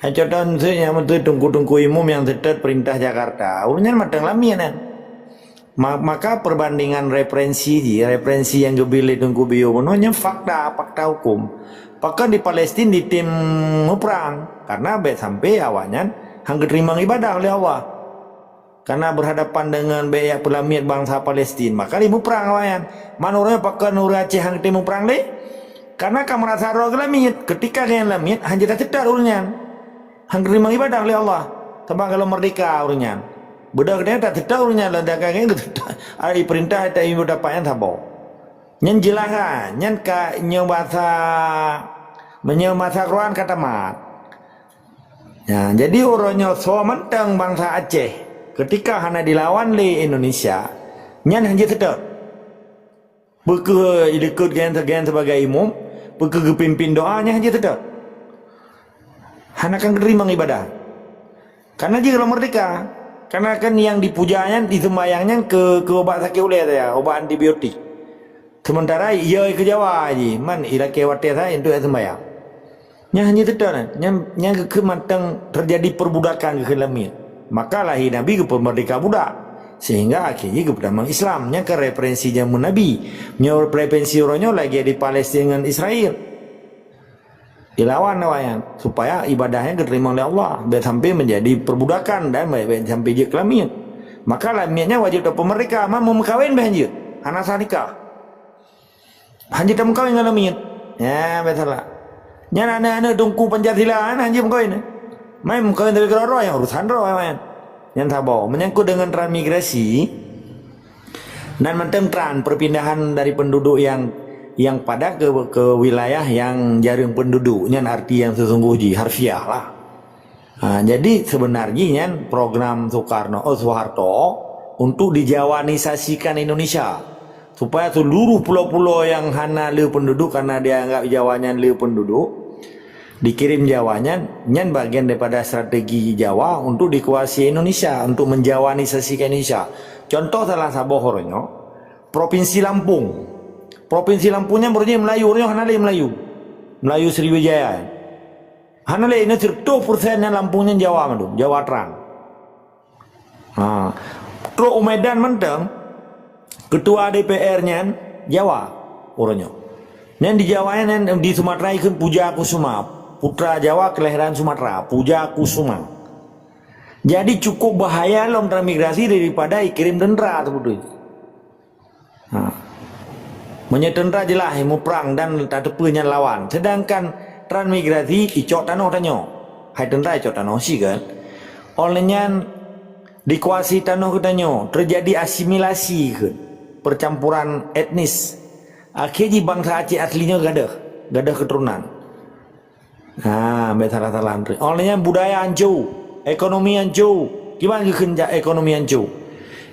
Contoh misalnya mentu tungku imum yang sedar perintah Jakarta, orangnya mantang lamian. Maka perbandingan referensi yang gebili tungku bio menurutnya fakta hukum. Bahkan di Palestina di tim perang karena sampai awalnya hang terima ibadah oleh Allah. karena berhadapan dengan banyak pelamiat bangsa Palestin, maka dia perang lawan. Manurnya pakai nur Aceh hang temu perang deh. Karena kamu merasa roh lamit, ketika kalian lamit hanya tidak urunyan. Hang terima ibadah oleh Allah. Tambah kalau merdeka urunyan. Budak dia tak tidak urunyan lah dagangnya ada perintah tak ibu dapatnya tabau. Nyen jelaskan, nyen ka menyemasa Quran kata mat. Ya, jadi orangnya so mentang bangsa Aceh ketika hana dilawan le Indonesia, nyen hanya tidak. Buku ikut gen sebagai imam, buku pimpin doanya hanya tidak. Hana kan terima ibadah. Karena jika merdeka, karena kan yang dipujanya, disembayangnya ke obat sakit ulet ya, obat antibiotik. Sementara ia ke Jawa aja, man ila kewate saya untuk sembayang. Nya hanya tidak, nya kematang terjadi perbudakan ke lamit. Maka lahir Nabi ke pemerdeka budak, sehingga akhirnya ke pedang Islam. Nya ke referensi jamun Nabi, nya referensi orangnya lagi di Palestina dengan Israel. Dilawan lawan supaya ibadahnya diterima oleh Allah, biar sampai menjadi perbudakan dan biar sampai je ke lamit. Maka lamitnya wajib untuk pemerdeka, mau mengkawin bahanja, anak nikah. Hanya tak mengkawin dengan lamit. Ya, betul lah. Nya anak-anak dungku Pancasila hanya mengkawin. Main mengkawin tapi kerana yang urusan roh main. Yang tabau menyangkut dengan transmigrasi dan mententran perpindahan dari penduduk yang pada ke wilayah yang jaring penduduknya arti yang sesungguhnya harfiah lah. Jadi sebenarnya program Soeharto untuk dijawanisasikan Indonesia supaya seluruh pulau-pulau yang hana le penduduk karena dia anggap Jawanya le penduduk dikirim Jawanya nyan bagian daripada strategi Jawa untuk dikuasai Indonesia, untuk menjawanisasikan Indonesia. Contoh salah satu hornya Provinsi Lampung. Provinsi Lampungnya berarti Melayu, orangnya hana le Melayu Sriwijaya. Hana le ini 100% Lampungnya Jawa madu, Jawa terang. Kalau Medan mentang ketua DPR-nya Jawa orangnya. Yang di Jawa di Sumatera ikut Puja Kusuma, putra Jawa kelahiran Sumatera, Puja Kusuma. Jadi cukup bahaya long transmigrasi daripada kirim tentara sebetulnya. Menyetentera jelas mau perang dan tak punya lawan. Sedangkan transmigrasi icok tanah tanyo, hai tentara icok tanah sih kan. Olehnya dikuasai tanah tanyo, terjadi asimilasi kan. Percampuran etnis. Akhirnya bangsa Aceh aslinya gadah keturunan. Salah-salah. Olehnya budaya hancur, ekonomi hancur. Gimana kerja ekonomi hancur?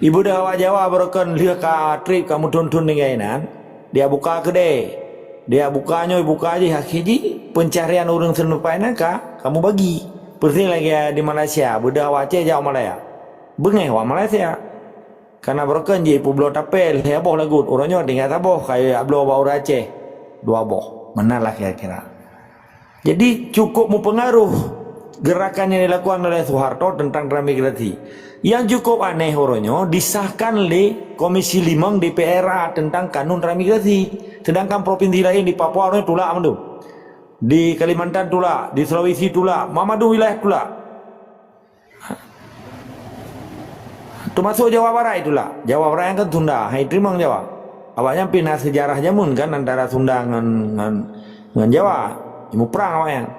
Ibu dah Jawa berkan lihat ka trip kamu tuntun dengan dia buka kedai. Dia buka aja akhirnya pencarian orang senupainya kamu bagi. Persis lagi di Malaysia, budak Aceh Jawa Malaya. Bengeh wa Malaysia. Karena berkan je pulau tapel ya boh lagut orangnya tinggal taboh kayak ablo bau Aceh 2 boh menalah kira-kira. Jadi cukup mempengaruh gerakan yang dilakukan oleh Soeharto tentang transmigrasi. Yang cukup aneh orangnya disahkan oleh Komisi 5 DPR tentang kanun transmigrasi. Sedangkan provinsi lain di Papua orangnya tulak mandu. Di Kalimantan tulak, di Sulawesi tulak, Mamadu wilayah tulak. Termasuk Jawa Barat itulah. Jawa Barat yang kan Sunda, hai terima Jawa. Awaknya pindah sejarah jamun kan antara Sunda dengan Jawa. Mau perang awaknya.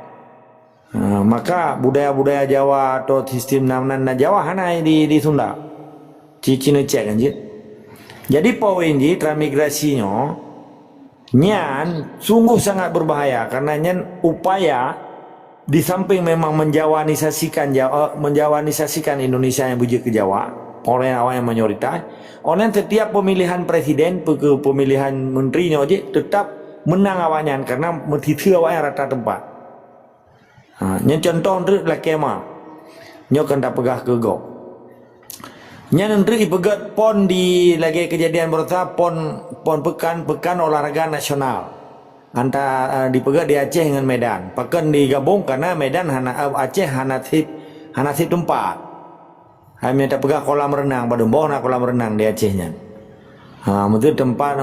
Maka budaya-budaya Jawa atau sistem namanan Jawa hana di Sunda. Cina cek kan je. Jadi poin je transmigrasinya nyan sungguh sangat berbahaya karena nyan upaya di samping memang menjawanisasikan Indonesia yang bujuk ke Jawa. Oleh awak yang mayoritas, oleh setiap pemilihan presiden, pemilihan menterinya aja tetap menang awaknya karena menteri awaknya rata tempat. Yang contoh untuk lakema, nyo kan tak pegah ke go. Yang menteri ipegat pon di lagi kejadian berusaha pon pekan olahraga nasional. Antara dipegat di Aceh dengan Medan. Pekan digabung karena Medan Aceh hanasib tempat. Kami tak pegah kolam renang, pada nak kolam renang di Acehnya. Mungkin tempat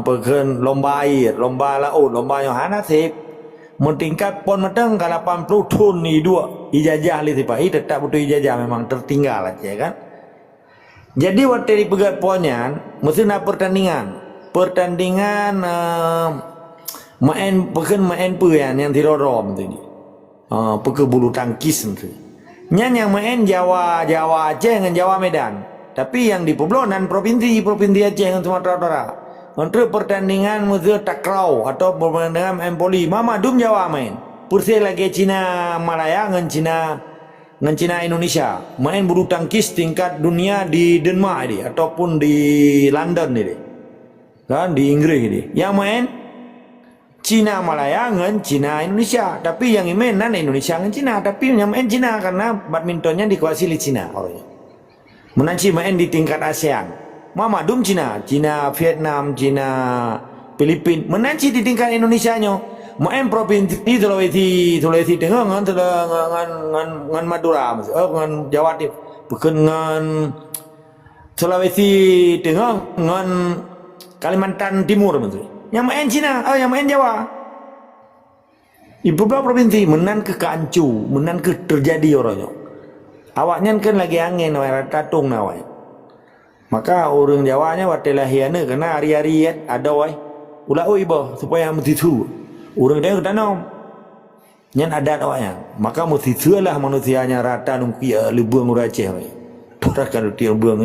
pekan lomba air, lomba laut, lomba yang hanasib. Mentingkat pon medang ke 80 ton ni dua ijazah li tiba. Tetap butuh ijazah memang tertinggal Aceh kan. Jadi waktu di pegat ponyan mesti nak pertandingan main peyan yang tirorom tu ni. Peke bulu tangkis tu. Yang main Jawa Aceh dengan Jawa Medan. Tapi yang di Poblonan provinsi Aceh dengan Sumatera Utara. Untuk pertandingan mesti takraw atau pertandingan main poli. Mama dum Jawa main. Persi lagi Cina Malaya dengan Cina Indonesia. Main bulu tangkis tingkat dunia di Denmark ni ataupun di London ni. Kan di Inggris ni. Yang main Cina Malaya dengan Cina Indonesia. Tapi yang main nan Indonesia dengan Cina. Tapi yang main Cina karena badmintonnya dikuasai oleh Cina orangnya. Menanci main di tingkat ASEAN. Mama dum Cina Vietnam, Cina Filipina. Menanci di tingkat Indonesia-nya. Main provinsi Sulawesi Tengah dengan Madura, dengan Jawa Timur, bukan dengan Sulawesi Tengah dengan Kalimantan Timur maksud. Yang main Cina, yang main Jawa. Ibu beberapa provinsi menan ke kancu, menan ke terjadi orangnya. Awaknya kan lagi angin, tatung nawai. Maka orang Jawanya watilah hiana kena hari-hari ada wai. Ulah ibo supaya mesti tu. Orang dia tanam. Yang adat awaknya. Maka mesti tualah manusianya rata nungkia lebung orang Aceh. Turakan reti lebung.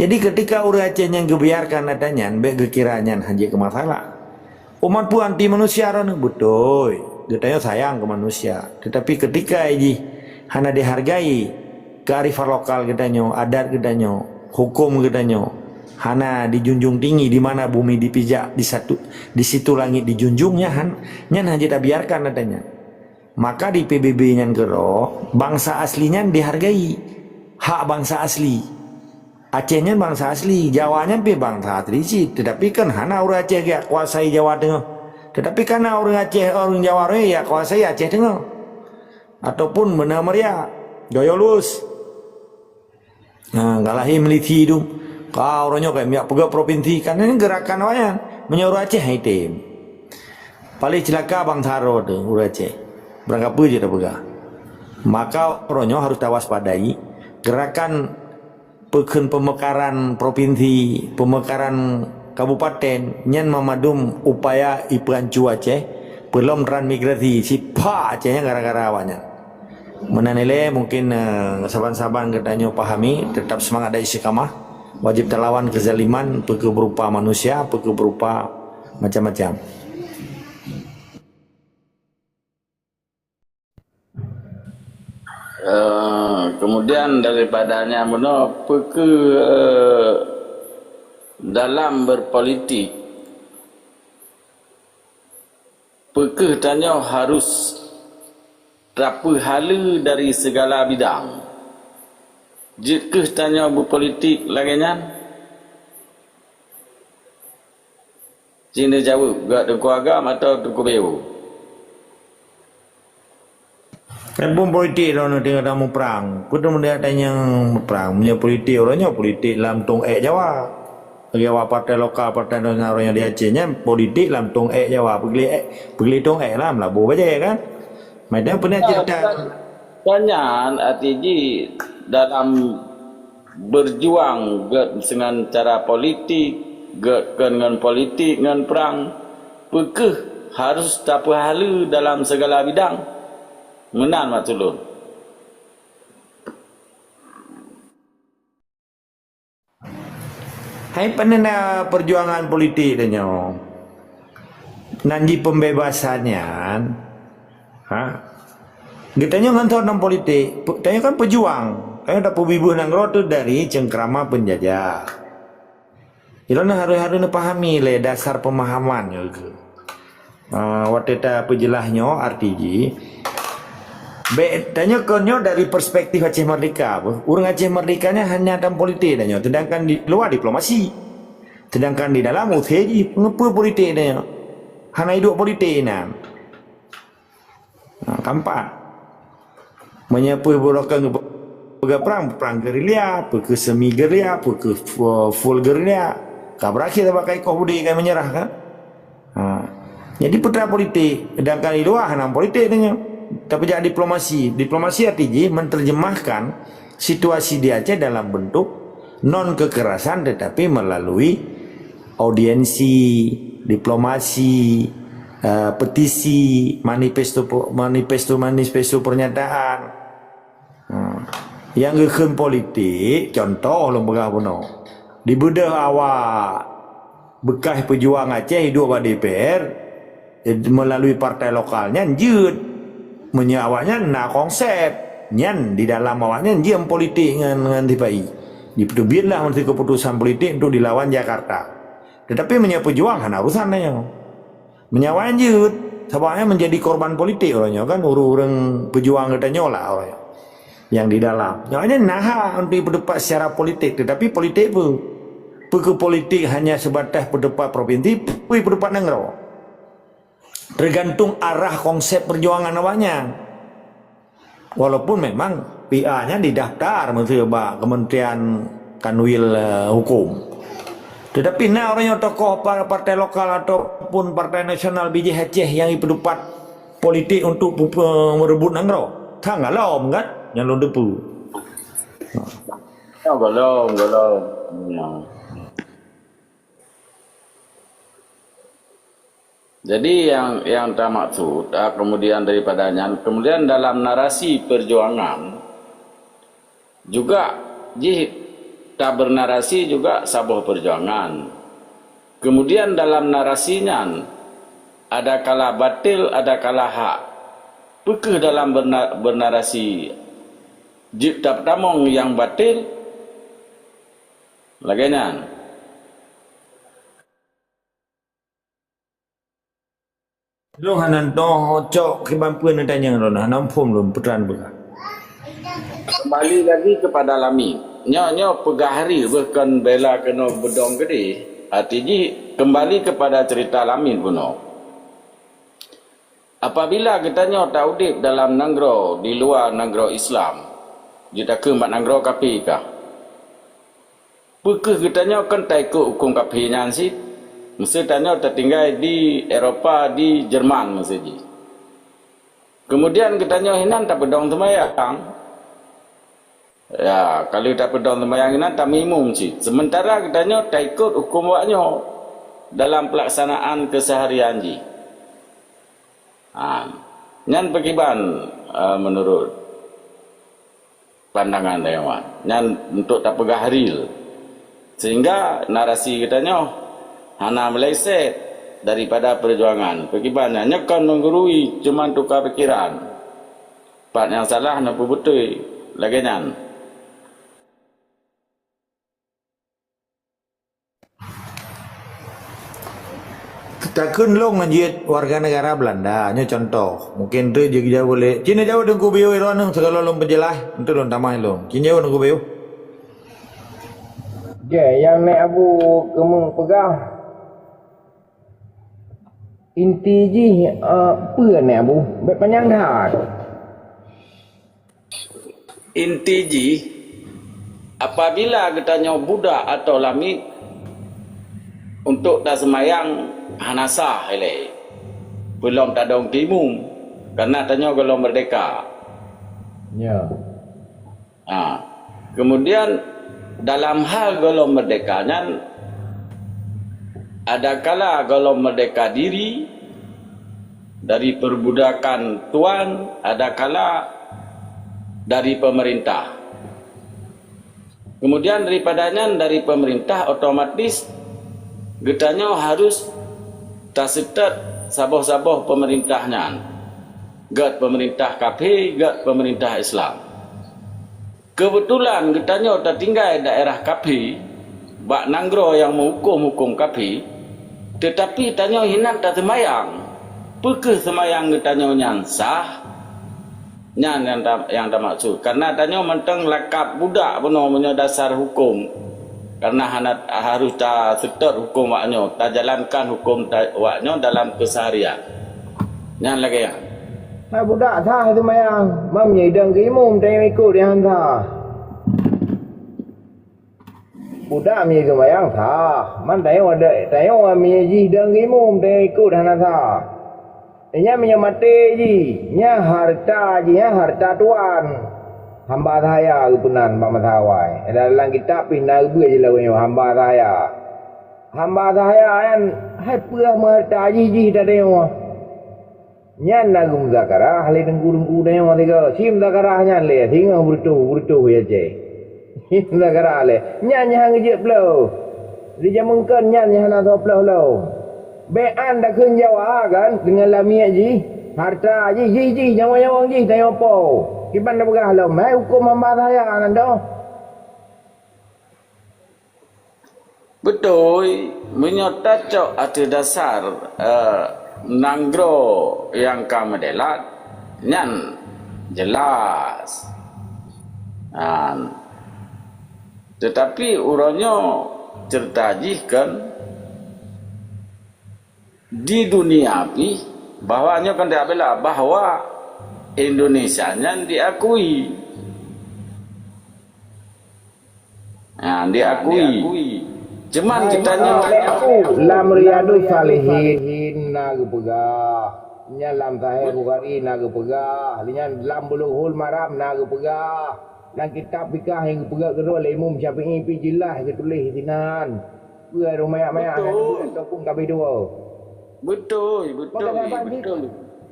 Jadi ketika orang Aceh yang kebiarkan adanya, baik kekiranya hanya ke masalah. Umat pun anti manusia orang betul. Dia sayang ke manusia. Tetapi ketika ini hanya dihargai kearifan lokal katanya, adat katanya, hukum katanya. Hana dijunjung tinggi di mana bumi dipijak di situ langit dijunjungnya hanya tak biarkan adanya. Maka di PBB nya gero bangsa aslinya dihargai, hak bangsa asli. Acehnya bangsa asli, Jawanya bangsa asli. Tetapi kan hana orang Aceh ya kuasai Jawa Tengah. Tetapi karena orang Aceh orang Jawa ya kuasai Aceh Tengah. Ataupun benar meria gaya lulus. Nah, galahi meliti itu. Kau orangnya kayak minyak pegawai provinsi karena ini gerakan awaknya menyuruh Aceh hitam. Paling celaka Bang Taro tu orang Aceh. Berangkat apa je dah pegawai. Maka orangnya harus tawaspadai gerakan pemekaran provinsi, pemekaran kabupaten nyan memadum upaya ipancu Aceh belum transmigrasi siapa Acehnya gara-gara awaknya. Menanile mungkin saban-saban katanya pahami tetap semangat dari istiqamah. Wajib terlawan kezaliman perkara berupa manusia, perkara berupa macam-macam. Kemudian daripadanya dalam berpolitik tanya harus terapa hala dari segala bidang. Jika tanya berpolitik laginya Cina jawab gak tengku agam atau tengku bewu. Kan pun politik orang tengok dalam perang. Kita melihat yang perang punya politik orangnya politik dalam tong Jawa. Jawa partai lokal partai orang yang di Acehnya politik dalam tong Jawa. Pergi tong lah melabuh aja kan. Macam pernah cerita. Tanyaan artinya dalam berjuang dengan cara politik, dengan politik, dengan perang, harus tak hala dalam segala bidang. Menan mak tulun. Hai pernah perjuangan politik tanya. Nanti pembebasannya, Ditanya kan tentang politik, tanya kan pejuang. Tanya tak pubibu nanggro tu dari cengkrama penjajah. Ilona harus pahami le dasar pemahaman juga. Waktu kita penjelasnya artinya, tanya konyo dari perspektif Aceh Merdeka. Orang Aceh Merdekanya hanya dalam politik tanya. Sedangkan di luar diplomasi. Sedangkan di dalam usaha ngapa politik tanya. Hanya hidup politik nah. Kampak. Menyapa berakan perang gerilya, pergi semi gerilya, pergi full gerilya. Kau berakhir pakai kau budi kau menyerah kan? Jadi putra politik, sedangkan di luar hanya politik dengan. Tapi jangan diplomasi. Diplomasi artinya menerjemahkan situasi di Aceh dalam bentuk non kekerasan tetapi melalui audiensi, diplomasi, petisi, manifesto pernyataan. Yang gekun politik, contoh lembaga puno. Di bedah awak bekas pejuang Aceh hidup di DPR melalui partai lokalnya njut menyawanya na konsep nyan di dalam awaknya njem politik dengan TPI. Diperbiarlah menteri keputusan politik untuk dilawan Jakarta. Tetapi menyapu pejuang hana urusannya. Menyawa njut sebabnya menjadi korban politik orangnya kan orang pejuang kita nyola orangnya. Yang di dalam. Nyawanya nah untuk berdebat secara politik, tetapi politik ke politik hanya sebatas berdebat provinsi, berdebat negara. Tergantung arah konsep perjuangan awaknya. Walaupun memang PA-nya didaftar Kementerian Kanwil Hukum. Tetapi nah orangnya tokoh partai lokal ataupun partai nasional biji Aceh yang berdebat politik untuk merebut negara. Tanggalom kan? Yang lo depu. Belum. Ya. Jadi yang tak maksud kemudian daripadanya, kemudian dalam narasi perjuangan juga tak bernarasi juga sabuh perjuangan. Kemudian dalam narasinya ada kala batil, ada kala hak. Pekeh dalam bernarasi tak tamong yang batil laganya. Lo hanan toh cok kebampuan tanya lo nah nampum lo puteran belah. Kembali lagi kepada Lami. Nyo pegahari bahkan bela kena bedong gede. Artinya kembali kepada cerita Lamin puno. Apabila kita nyo taudip dalam negara di luar negara Islam, kita ke mak negara kafir kah? Pekeh kita nyo kan tak ikut hukum kafirnya sih. Mesti tanya tertinggal di Eropah, di Jerman mesti. Kemudian kita nyo hinan tak bedong semayang. Ya, kalau tak bedong semayang hinan tak minimum sih. Sementara kita nyo tak ikut hukum waknyo dalam pelaksanaan keseharian ji. Nyan pekiban menurut pandangan dewan. Nyan untuk tak pegah haril. Sehingga narasi kita nyo hana meleset daripada perjuangan. Pekibannya kan menggurui cuma tukar pikiran. Part yang salah nak betul lagi nyan. Takkan lo ngajit warga negara Belanda, nya contoh. Mungkin tu dia boleh. Cina jauh dengan kubiu itu anu segala lo penjelas. Itu lo tamah lo. Cina jauh dengan kubiu. Yang naik abu kemung pegah. Inti ji apa naik abu? Baik panjang dah. Inti ji apabila kita nyo budak atau lamit untuk dah semayang hanasah eleh belum tak ada timum karena tanya kalau merdeka ya. Kemudian dalam hal golong merdekanya ada kala golong merdeka diri dari perbudakan tuan, ada kala dari pemerintah. Kemudian daripadanya dari pemerintah otomatis getanya harus tersetat saboh-saboh pemerintahnya. Gat pemerintah KP, gat pemerintah Islam. Kebetulan getanya tertinggal daerah KP, bak nanggro yang menghukum KP, tetapi tanya hinak tak semayang. Pekeh semayang getanya nyan sah, nyan yang tak maksud. Karena tanya mentang lakap budak penuh punya dasar hukum. Karena harus tak setat hukum waknya, tak jalankan hukum waknya dalam keseharian. Nyan lagi ya. Hai budak sah itu mayang, mam nyai dang kimum tengok ikut dia hantar. Budak mi ke mayang sah, man tengok mi ji dang kimum tengok ikut hantar sah. Nya mi mati ji, nya harta tuan. hamba saya kepunan mak matawai. Dalam kitab pindah gue je lawan hamba saya. Hamba saya kan hai pernah merta jiji dah dia. Nyan nagu muzakarah le dengku dia tiga. Sim zakarah nyan le tinggal bertuh ya je. Sim zakarah le nyan hang je belau. Dia mungkin nyan hana top belau. Bean dah kun Jawa kan dengan lamiat ji. Harta ji nyawa ji tanya apa. Kiban dah berah lah. Mai hukum hamba saya kan dah. Betul, menyota cok atas dasar nanggro yang kami delat, nyan jelas. Tetapi urangnya certajihkan di dunia api bahwanya kan dia bela bahwa Indonesia nyan diakui. Diakui. Cuman kita lam riyadu salihin nagu pegah nya lam sahih bukhari nagu pegah nya lam bulughul maram nagu pegah dan kitab fikah yang pegah kedua Imam Syafi'i pi jelas ke tulis sinan pegah rumah-rumah ataupun kabeh dua betul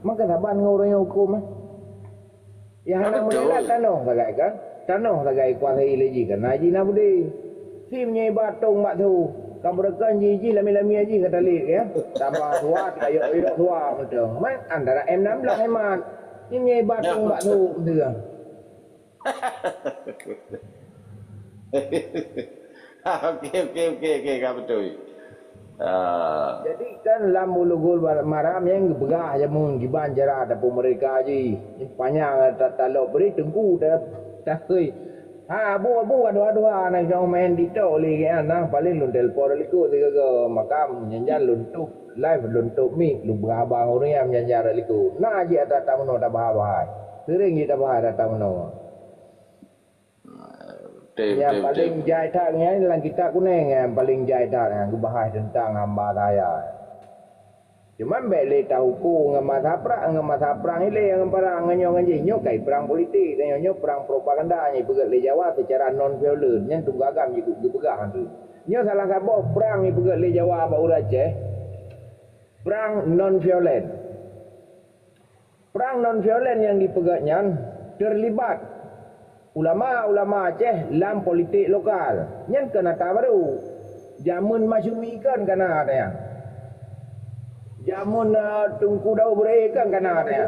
maka saban ngorang yang hukum ya hana mulai tanah sagai kan tanah sagai kuasai leji kan haji na budi timnya batung mak tu. Kamu rekan jiji lami-lami aji kata lik ya. Tambah tua ayok tua betul. Man antara M16 hemat. Timnya batung mak tu betul. Okey kau betul. Jadi kan lam bulugul maram yang berah jamun giban jara ataupun mereka aji. Panjang tak lok beri tengku tak abu dua nak jauh main di tol lagi kan paling lu telpon liku tiga makam nyanjar luntuk live luntuk mi lu berabang orang yang nyanjar liku na aja ada tamu dah bahai sering kita bahai ada tamu yang paling jahitnya dalam kita kuning yang paling jahitnya yang bahai tentang hamba saya cuman beli tahu ku ngamata perang ile yang perang nyo kai perang politik nyo perang propaganda nyo pegat le Jawa secara non violent yang tunggagam juga pegang tu nyo salah satu perang ni pegat le Jawa ba ura Aceh perang non violent yang dipegatnya terlibat ulama Aceh dalam politik lokal nyen kena ta baru jamun masyumi kan kana ada yang jamun tungku dau berikan kana ada.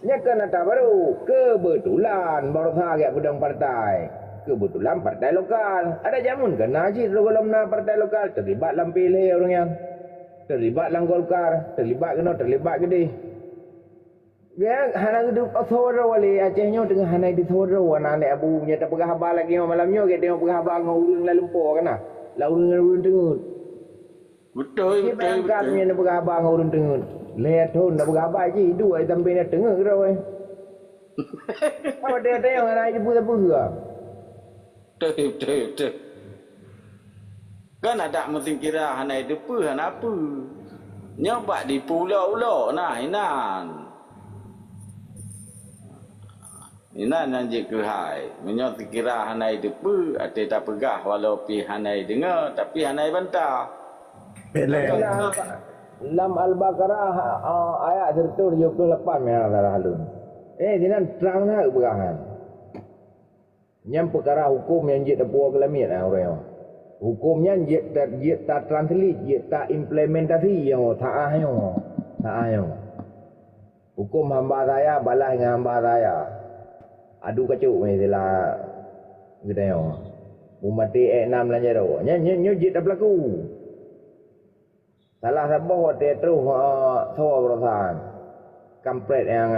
Nya kana ta baru kebetulan baru saja pedang partai. Kebetulan partai lokal. Ada jamun kana haji dalam partai lokal terlibat dalam pilih orang yang terlibat dalam Golkar, terlibat gede. Dia hana hidup saudara wali Acehnya dengan hana di saudara wana anak abu nya tak pegah haba lagi malamnya ke dia pegah haba ngurung la lumpur kana. La urung tengut. Betul. Kami nak berabang orang tengah. Lihat tu nak berabang je. Dua sampai nak tengah ke dah. Apa dia yang nak ibu tak pula? Betul. Kan ada mesti kira hana itu apa. Nyobak di pulau nah inan. Inan nanti ke hai. Menyok kira hana itu ada tak pegah walau pi hana dengar tapi hana bantah. Lam Al-Baqarah ayat 178 memang dah halun. Dinan terang nak berahan. Yang perkara hukum yang jid puak kelamit orang. Hukumnya jid tak translate, jid tak implementasi yang tak ayo. Hukum hamba saya balas dengan hamba saya. Adu kacuk mestilah kita yo. Umat E6 lanja dah. Nya jid dah berlaku. Salah satu hotel terus tahu perasaan kampret yang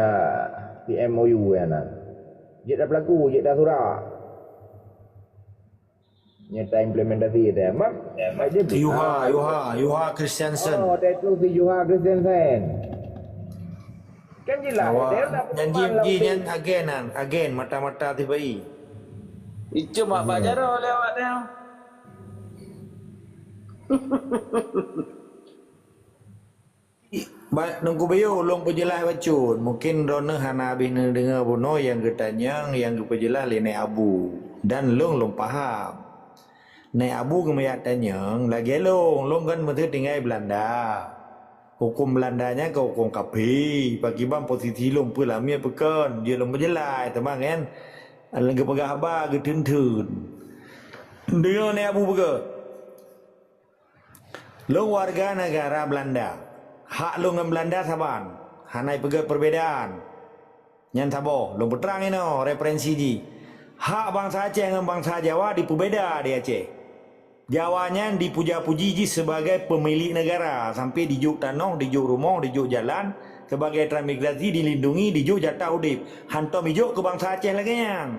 di MOU yang nan. Jid dah berlaku, jid dah surat. Nyata implementasi dia. Mak dia Yuha Christiansen. Hotel tu si Yuha Christiansen. Kan jelas janji again mata-mata tiba-i. Itu mak bajaro lewat dia. Nunggu bayu ulung pejelah bacun. Mungkin rona hana bina dengar bono yang getanya yang pejelah le naik abu. Dan long faham. Naik abu kemayatannya lagi long kan betul tinggal Belanda. Hukum Belandanya ke hukum kapi. Bagi bang posisi long pelamia pekan. Dia long pejelah teman kan. Lagi pegah abah getentun. Dengar naik abu pekan. Long warga negara Belanda. Hak lu dengan Belanda saban. Hanai pegat perbedaan. Yang sabo, lu berterang ini referensi ji. Hak bangsa Aceh dengan bangsa Jawa dipubeda di Aceh. Jawanya dipuja-puji ji sebagai pemilik negara. Sampai dijuk tanah, dijuk rumah, dijuk jalan. Sebagai transmigrasi dilindungi, dijuk jatah udip. Hantam ijuk ke bangsa Aceh lagi yang.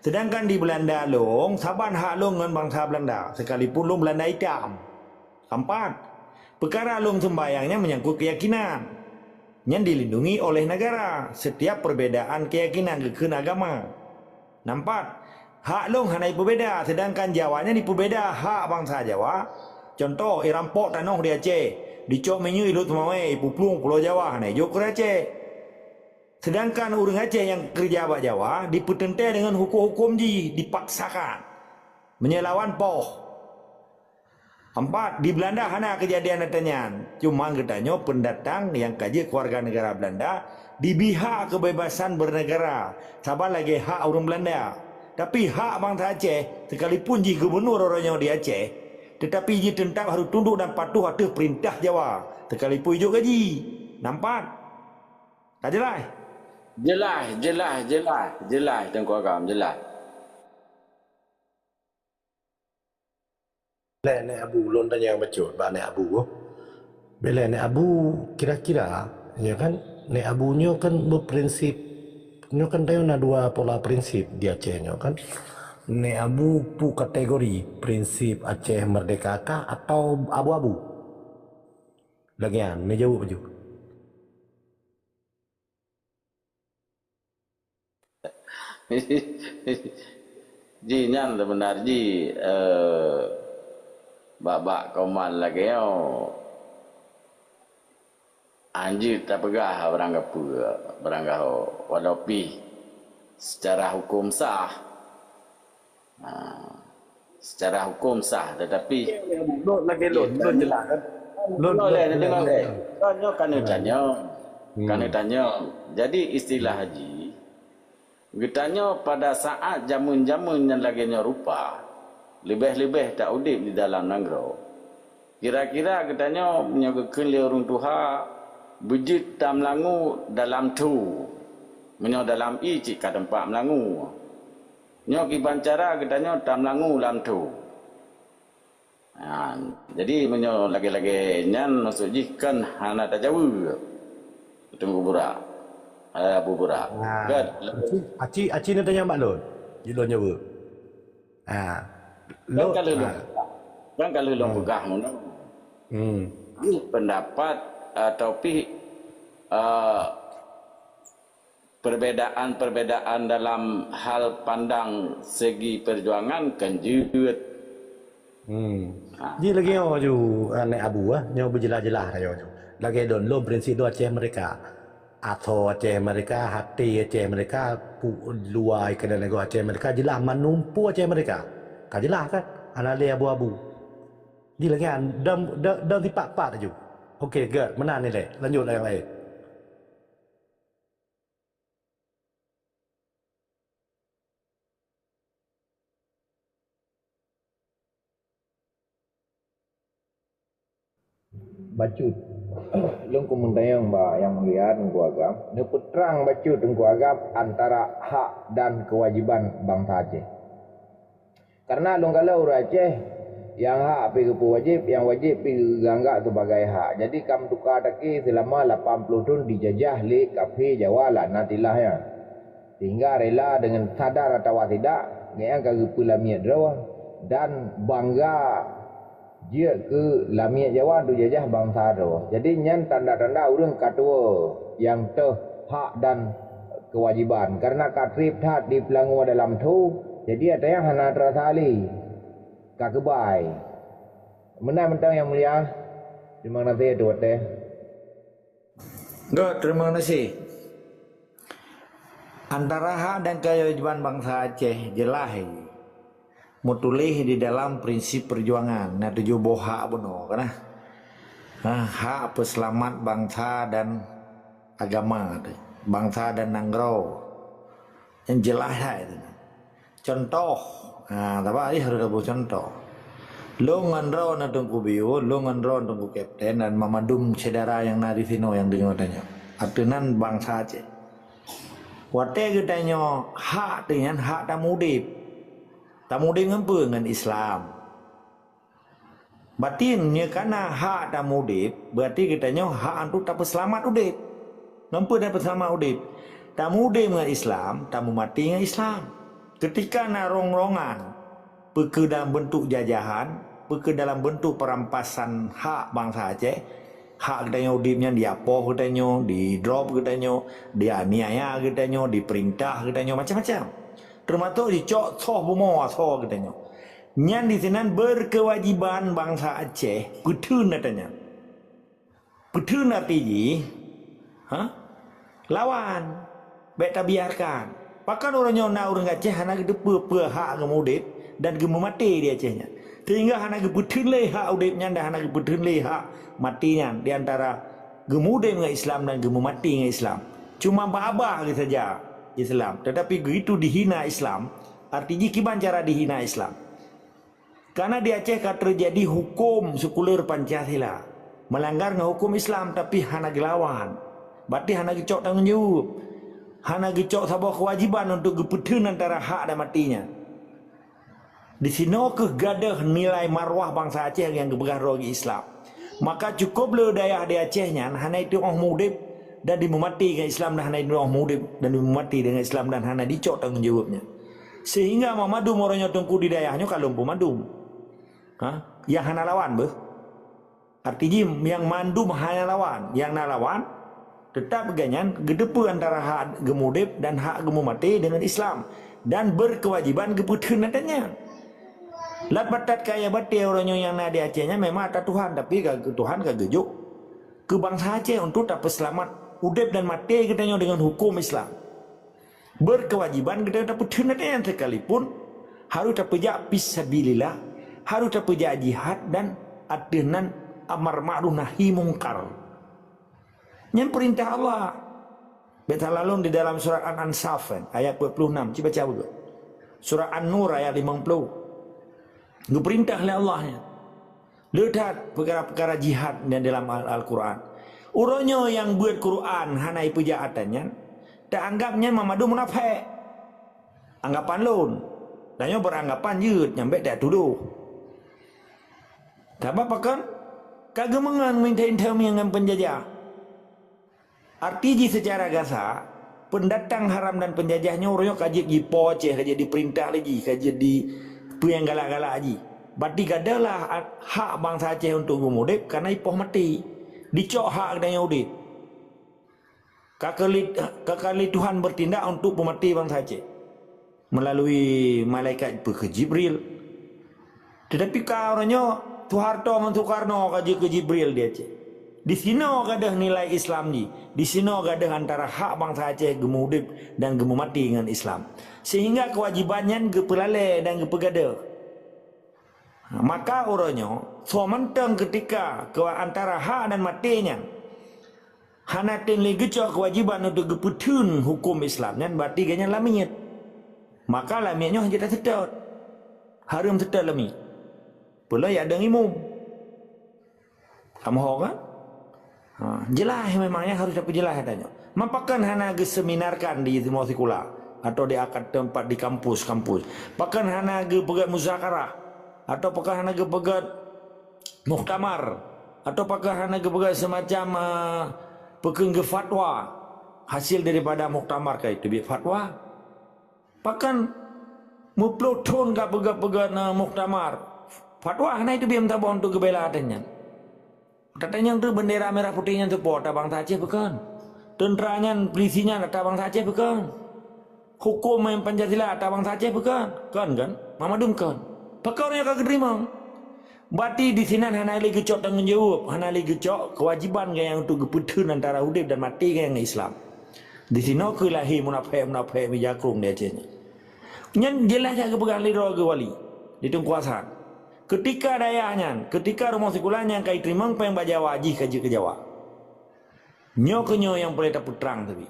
Sedangkan di Belanda long, saban hak lu dengan bangsa Belanda. Sekalipun lu Belanda hitam. Keempat. Perkara long sembayangnya menyangkut keyakinan yang dilindungi oleh negara. Setiap perbedaan keyakinan kekun agama. Nampak? Hak long hanai berbeda. Sedangkan Jawanya diperbeda hak bangsa Jawa. Contoh, irampok tanah di Aceh. Dicok menyu ilut semawai. Puplung Pulau Jawa. Hanai jok ke Aceh. Sedangkan orang Aceh yang kerja bak Jawa dipertentai dengan hukum-hukum ji. Dipaksakan. Menyelawan poh. Empat, di Belanda hana kejadian datanya. Cuma katanya pendatang yang kaji keluarga negara Belanda dibihak kebebasan bernegara. Sabar lagi hak orang Belanda. Tapi hak bangsa Aceh, sekalipun ji gubernur orangnya di Aceh, tetapi ji tentang harus tunduk dan patuh atas perintah Jawa. Sekalipun hijau gaji. Nampak? Tak jelas? Jelas Tengku Agam, jelas. Nek abu ulun tanya yang bacut ba nek abu. Bila nek abu kira-kira ya kan nek abunya kan berprinsip nyo kan tayo na dua pola prinsip di Aceh nyo kan. Nek abu pu kategori prinsip Aceh merdeka kah atau abu-abu? Lagian me jawab baju. Ji nyan benar ji bak kauman lagi anjir tak pegah berangga walaupun secara hukum sah tetapi Lagi lon jelas kan. Kan tanya jadi istilah haji getanya pada saat jamun-jamun yang lagi rupa lebih-lebih tak udip di dalam nanggro. Kira-kira katanya menyagakan li orang tuha bejit tam langu dalam tu. Menyo dalam i cik ka tempat melangu. Nyo ki bancara katanya tam langu dalam tu. Jadi menyo lagi-lagi nyan masuk ji kan hana tajawu. Tunggu burak. Abu burak. Aci ni tanya mak lon. Jilon nyawa. Kan kalau long pegah mana pendapat topik perbedaan dalam hal pandang segi perjuangan kan jut Ji lagi ju nek abu nyo berjelas-jelas ayo ju lagi don lo prinsip do Aceh mereka atau Aceh mereka hati Aceh mereka luai ke dalam Aceh mereka jelas menumpu Aceh mereka kan jelas kan anak dia abu-abu dia lagi dan tipak-pak je okey good menang ni leh lanjut yang lain bacut long kumundayang ba yang melihat Tengku Agam ne peterang bacut Tengku Agam antara hak dan kewajiban bangsa Aceh. Karena long kalau orang Aceh yang hak pergi ke wajib, yang wajib pergi ganggak sebagai hak. Jadi kam tukar taki selama 80 tahun dijajah oleh kafe Jawa lah natilah ya. Sehingga rela dengan sadar atau tidak yang kagak pulamiat draw dan bangga dia ke lamiat Jawa tu jajah bangsa tu. Jadi nyan tanda-tanda orang katua yang hak dan kewajiban. Karena katrip tat di pelangu dalam tu, jadi ada yang hana terasali kakebai. Menang mentang yang mulia. Terima kasih tu teh. Enggak, terima kasih. Antara hak dan kewajiban bangsa Aceh jelas ini. Mutulih di dalam prinsip perjuangan. Nah, tujuh boha benar kan? Hak peselamat bangsa dan agama, bangsa dan nanggro. Yang jelas itu. Contoh, tapi harus ada contoh. Lo nganro na tungku biu, lo nganro tungku kapten dan mamadum saudara yang nari sino yang dengar tanya. Atunan bangsa Aceh. Wate kitanya hak dengan hak tamudip. Tamudip ngampu dengan Islam. Batinnya karena hak tamudip, berarti kitanya hak antu tak selamat udip. Ngampu dapat selamat udip. Tamudip dengan Islam, tamu mati dengan Islam. Ketika narong-rongan ke dalam bentuk jajahan, ke dalam bentuk perampasan hak bangsa Aceh, hak katanya udipnya diapoh katanya, di drop katanya, dianiaya katanya, diperintah katanya, macam-macam. Termasuk dicok soh bumo soh katanya. Nyan di sini berkewajiban bangsa Aceh, petun katanya. Petun artinya, lawan, beta biarkan. Bahkan orangnya orang Aceh hanya depe hak gemudip dan gemu mati di Acehnya. Sehingga hanya gebutun leh hak udipnya dan hanya gebutun leh hak matinya di antara gemudip dengan Islam dan gemu mati dengan Islam. Cuma babah saja Islam. Tetapi begitu dihina Islam, artinya gimana cara dihina Islam? Karena di Aceh terjadi hukum sekuler Pancasila, melanggar hukum Islam tapi hanya gelawan. Berarti hanya gecok tanggung jawab. Hanya gecok sebuah kewajiban untuk gebutun antara hak dan matinya. Di sini kegadah nilai marwah bangsa Aceh yang kebegar rogi Islam. Maka cukup le daya di Acehnya hanya itu orang mudib dan dimati dengan Islam dan hanya itu orang mudib dan dimati dengan Islam dan hanya dicok tanggung jawabnya. Sehingga mamadum orangnya tungku di dayahnya kalau pemadum. Yang hanya lawan beh. Artinya yang mandum hanya lawan, yang nalawan tetap ganyan gedepu antara hak gemudib dan hak gemu mati dengan Islam dan berkewajiban gebutun adanya. Lapatat kaya batik orangnya yang nadi Acehnya memang ada Tuhan, tapi Tuhan kagejuk ke bangsa Aceh untuk dapat selamat udip dan mati katanya dengan hukum Islam. Berkewajiban kita dapat tunatnya sekalipun harus terpejak fisabilillah, harus terpejak jihad dan adenan amar ma'ruf nahi mungkar. Yang perintah Allah. Betul lalu di dalam surat An-Ansaf ayat 46, coba baca dulu. Surah An-Nur ayat 50. Diperintah oleh Allahnya. Lihat perkara-perkara jihad yang dalam Al-Quran. Orangnya yang buat Quran hanai pejaatannya, tak anggapnya mamadu munafik. Anggapan lon. Dan beranggapan yud nyampe tak tuduh. Tak apa kan? Kagemangan minta dengan penjajah. Artinya secara gasa, pendatang haram dan penjajahnya orangnya kaji di poceh, kaji diperintah lagi, kaji di yang galak-galak haji. Berarti gadalah hak bangsa Aceh untuk gemudip karena ipoh mati. Dicok hak dan Yahudi. Kakali Tuhan bertindak untuk pemati bangsa Aceh melalui malaikat ke Jibril. Tetapi orangnya Soeharto dan Soekarno kaji ke Jibril di Aceh. Di sini ada nilai Islam ni. Di sini ada antara hak bangsa Aceh gemudip dan gemu mati dengan Islam. Sehingga kewajibannya gepelale dan gepegada. Maka orangnya sementang ketika antara hak dan matinya hanatin lagi kewajiban untuk geputun hukum Islam dan berarti ganya lamiyat. Maka lamiyatnya hanya sedot. Harum sedot lamiyat. Pula ya ada ngimum. Kamu kan? Jelas memangnya harus dapat jelas katanya. Mampakan hana geseminarkan di semua sekolah atau di akad tempat di kampus-kampus. Bahkan hana pegat muzakarah atau apakah hana pegat muktamar atau apakah hana pegat semacam pegang fatwa hasil daripada muktamar kayak itu fatwa. Bahkan muploton ka pegat muktamar fatwa hana itu biam tabah untuk kebelaannya. Katanya itu bendera merah putihnya itu pota bangsa Aceh bukan. Tenteranya, polisinya kata bangsa Aceh bukan. Hukum yang Pancasila kata bangsa Aceh bukan. Kan? Mamadum kan. Pakai orang yang kagak terima. Berarti di sini hana lagi gecok tanggung jawab, hana lagi gecok kewajiban yang untuk geputun antara hidup dan mati yang Islam. Di sini ke lahir munafik mijakrung dia cina. Nyan jelas jaga pegang lidah ke wali di tengkuasan. Ketika dayahnya, ketika rumah sekolahnya kai terimang peng bajawa haji kaji ke Jawa. Nyo ke nyo yang boleh dapat terang tapi.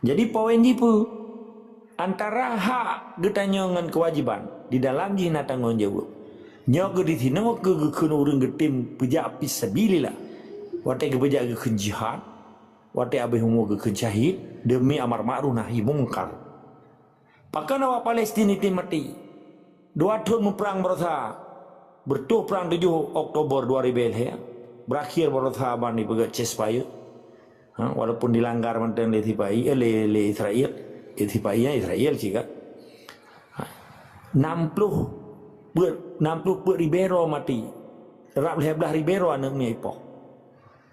Jadi poin jipu antara hak getanya dengan kewajiban di dalam jihna tanggung jawab. Nyo ke di sini ke kena urang getim pejak fisabilillah. Wate ke pejak ke jihad, wate abih umur ke syahid demi amar ma'ruf nahi mungkar. Pakan awak Palestin itu mati. 2 tahun memperang berusaha. Bertuh perang 7 Oktober 2000 berakhir berusaha bani pegat ceasefire. Walaupun dilanggar mantan le Israel, Israel juga. 60 Ribeiro mati. Rap lebah Ribeiro anak ni ipoh.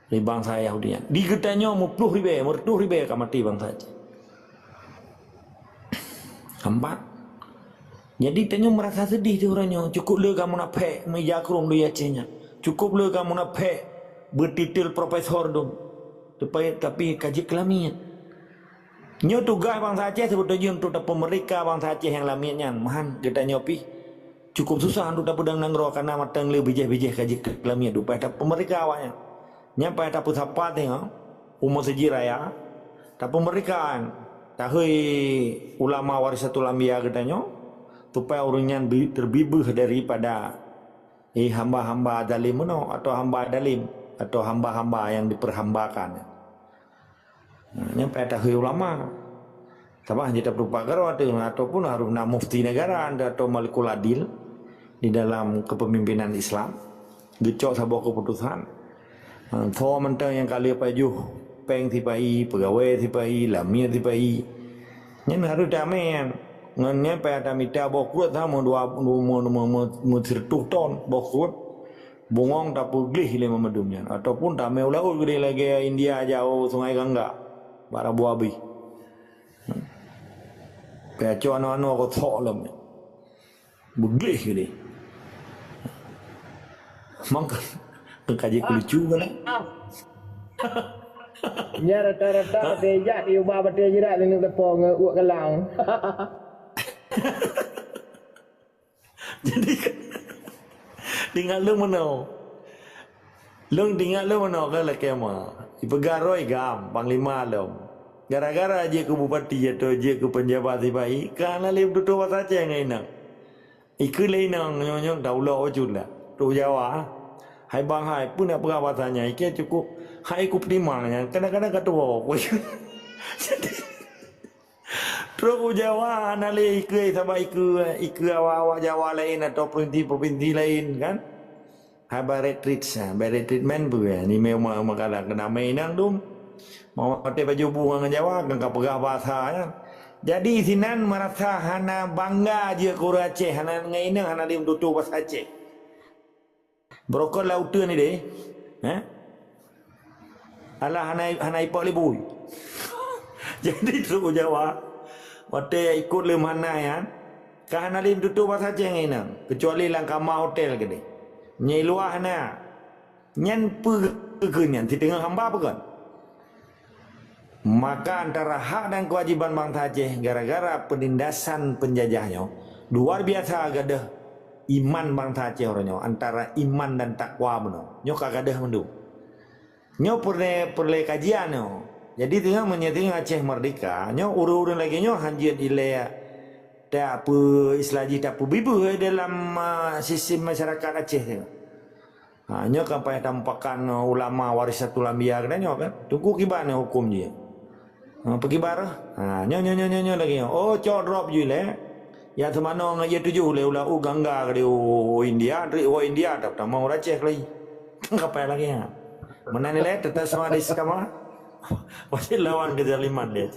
Di bangsa Yahudi. Di getanya 10 Ribeiro kan mati bangsa aja. Hambat. Jadi tanya merasa sedih tu orangnya. Cukup le kamu nafek mejakrung dia cenya. Cukup le kamu nafek bertitel profesor dong. Tapi kaji kelamin. Nyo tugas bangsa Aceh sebetulnya untuk pemerintah bangsa Aceh yang laminnya. Mahan kita nyopi. Cukup susah untuk dapat pedang nangro karena matang le bijih kaji kelamin. Dupai tak pemerintah awaknya. Nyampai tak pusapa tengok. Umur seji raya. Tak pemerintah. Tak ulama warisatul anbiya katanya. Supaya orangnya terbibih daripada hamba-hamba zalim atau hamba dalim atau hamba-hamba yang diperhambakan. Nyampai tak ulama. Sabah kita berupa ataupun harus mufti negara atau malikul adil di dalam kepemimpinan Islam. Gecok sebuah keputusan. So mentang yang kali pajuh peng tipai, pegawai tipai, lamia tipai. Nyen harus damai. Ngennya pada mita bokut sama mu sirtuh ton bokut bungong tak puglih le memedumnya ataupun tak mau laut gede lagi India jauh Sungai Gangga bara buabi peco anu aku thok lem buglih gede mangka kaji lucu kan nya rata-rata teja di ubah bete jerat dengan tepung uak kelang. Jadi tinggal lu menau. Lung tinggal lu menau kan lah kema. Ipegaroi gam panglima lom. Gara-gara aja ke bupati atau aja ke penjabat tibai karena lem tutu bahasa Aceh ngainang. Iku lainang nyonyong daulah ojul lah. Tu Jawa. Hai bang hai pun nak berapa bahasanya. Iki cukup hai ku primanya. Kadang-kadang ketua. Jadi terus Jawa nale iku sama iku awak Jawa lain atau provinsi lain kan. Habar treatment pun ni memang makalah kena mainang dum. Mau pakai baju bunga Jawa kan kapegah bahasa kan. Jadi sinan merasa hana bangga je ku Aceh, hana ngainang hana lim tutu bahasa Aceh. Brokol laut ni deh. Alah hana ipok lebui. Jadi terus Jawa hotel ikut le mana ya kahana lim tutu bahasa Aceh ngainang kecuali langkama hotel gede nyai luah na nyan pegenyan di tengah hamba apa kan maka antara hak dan kewajiban bangsa Aceh gara-gara penindasan penjajahnya luar biasa gadah iman bangsa Aceh orangnya antara iman dan takwa benar nyo kagadah mendu nyo perle kajian nyo. Jadi tengah menyeting Aceh merdeka, nyo urun-urun lagi nyo hanjir ilaya tak apa islaji tak apa bibu dalam sistem masyarakat Aceh tengah. Nyo kan payah tampakan ulama warisatul anbiya kan nyo kan. Tunggu kiban hukum dia. Pergi barah. Nyo lagi nyo. Oh cok drop je le. Ya semana ngaya tujuh le ulah Gangga ke India, India tak mau Aceh lagi. Kapai lagi ya. Mana ni le tetap sama di skama. Masih lawan kezaliman dia.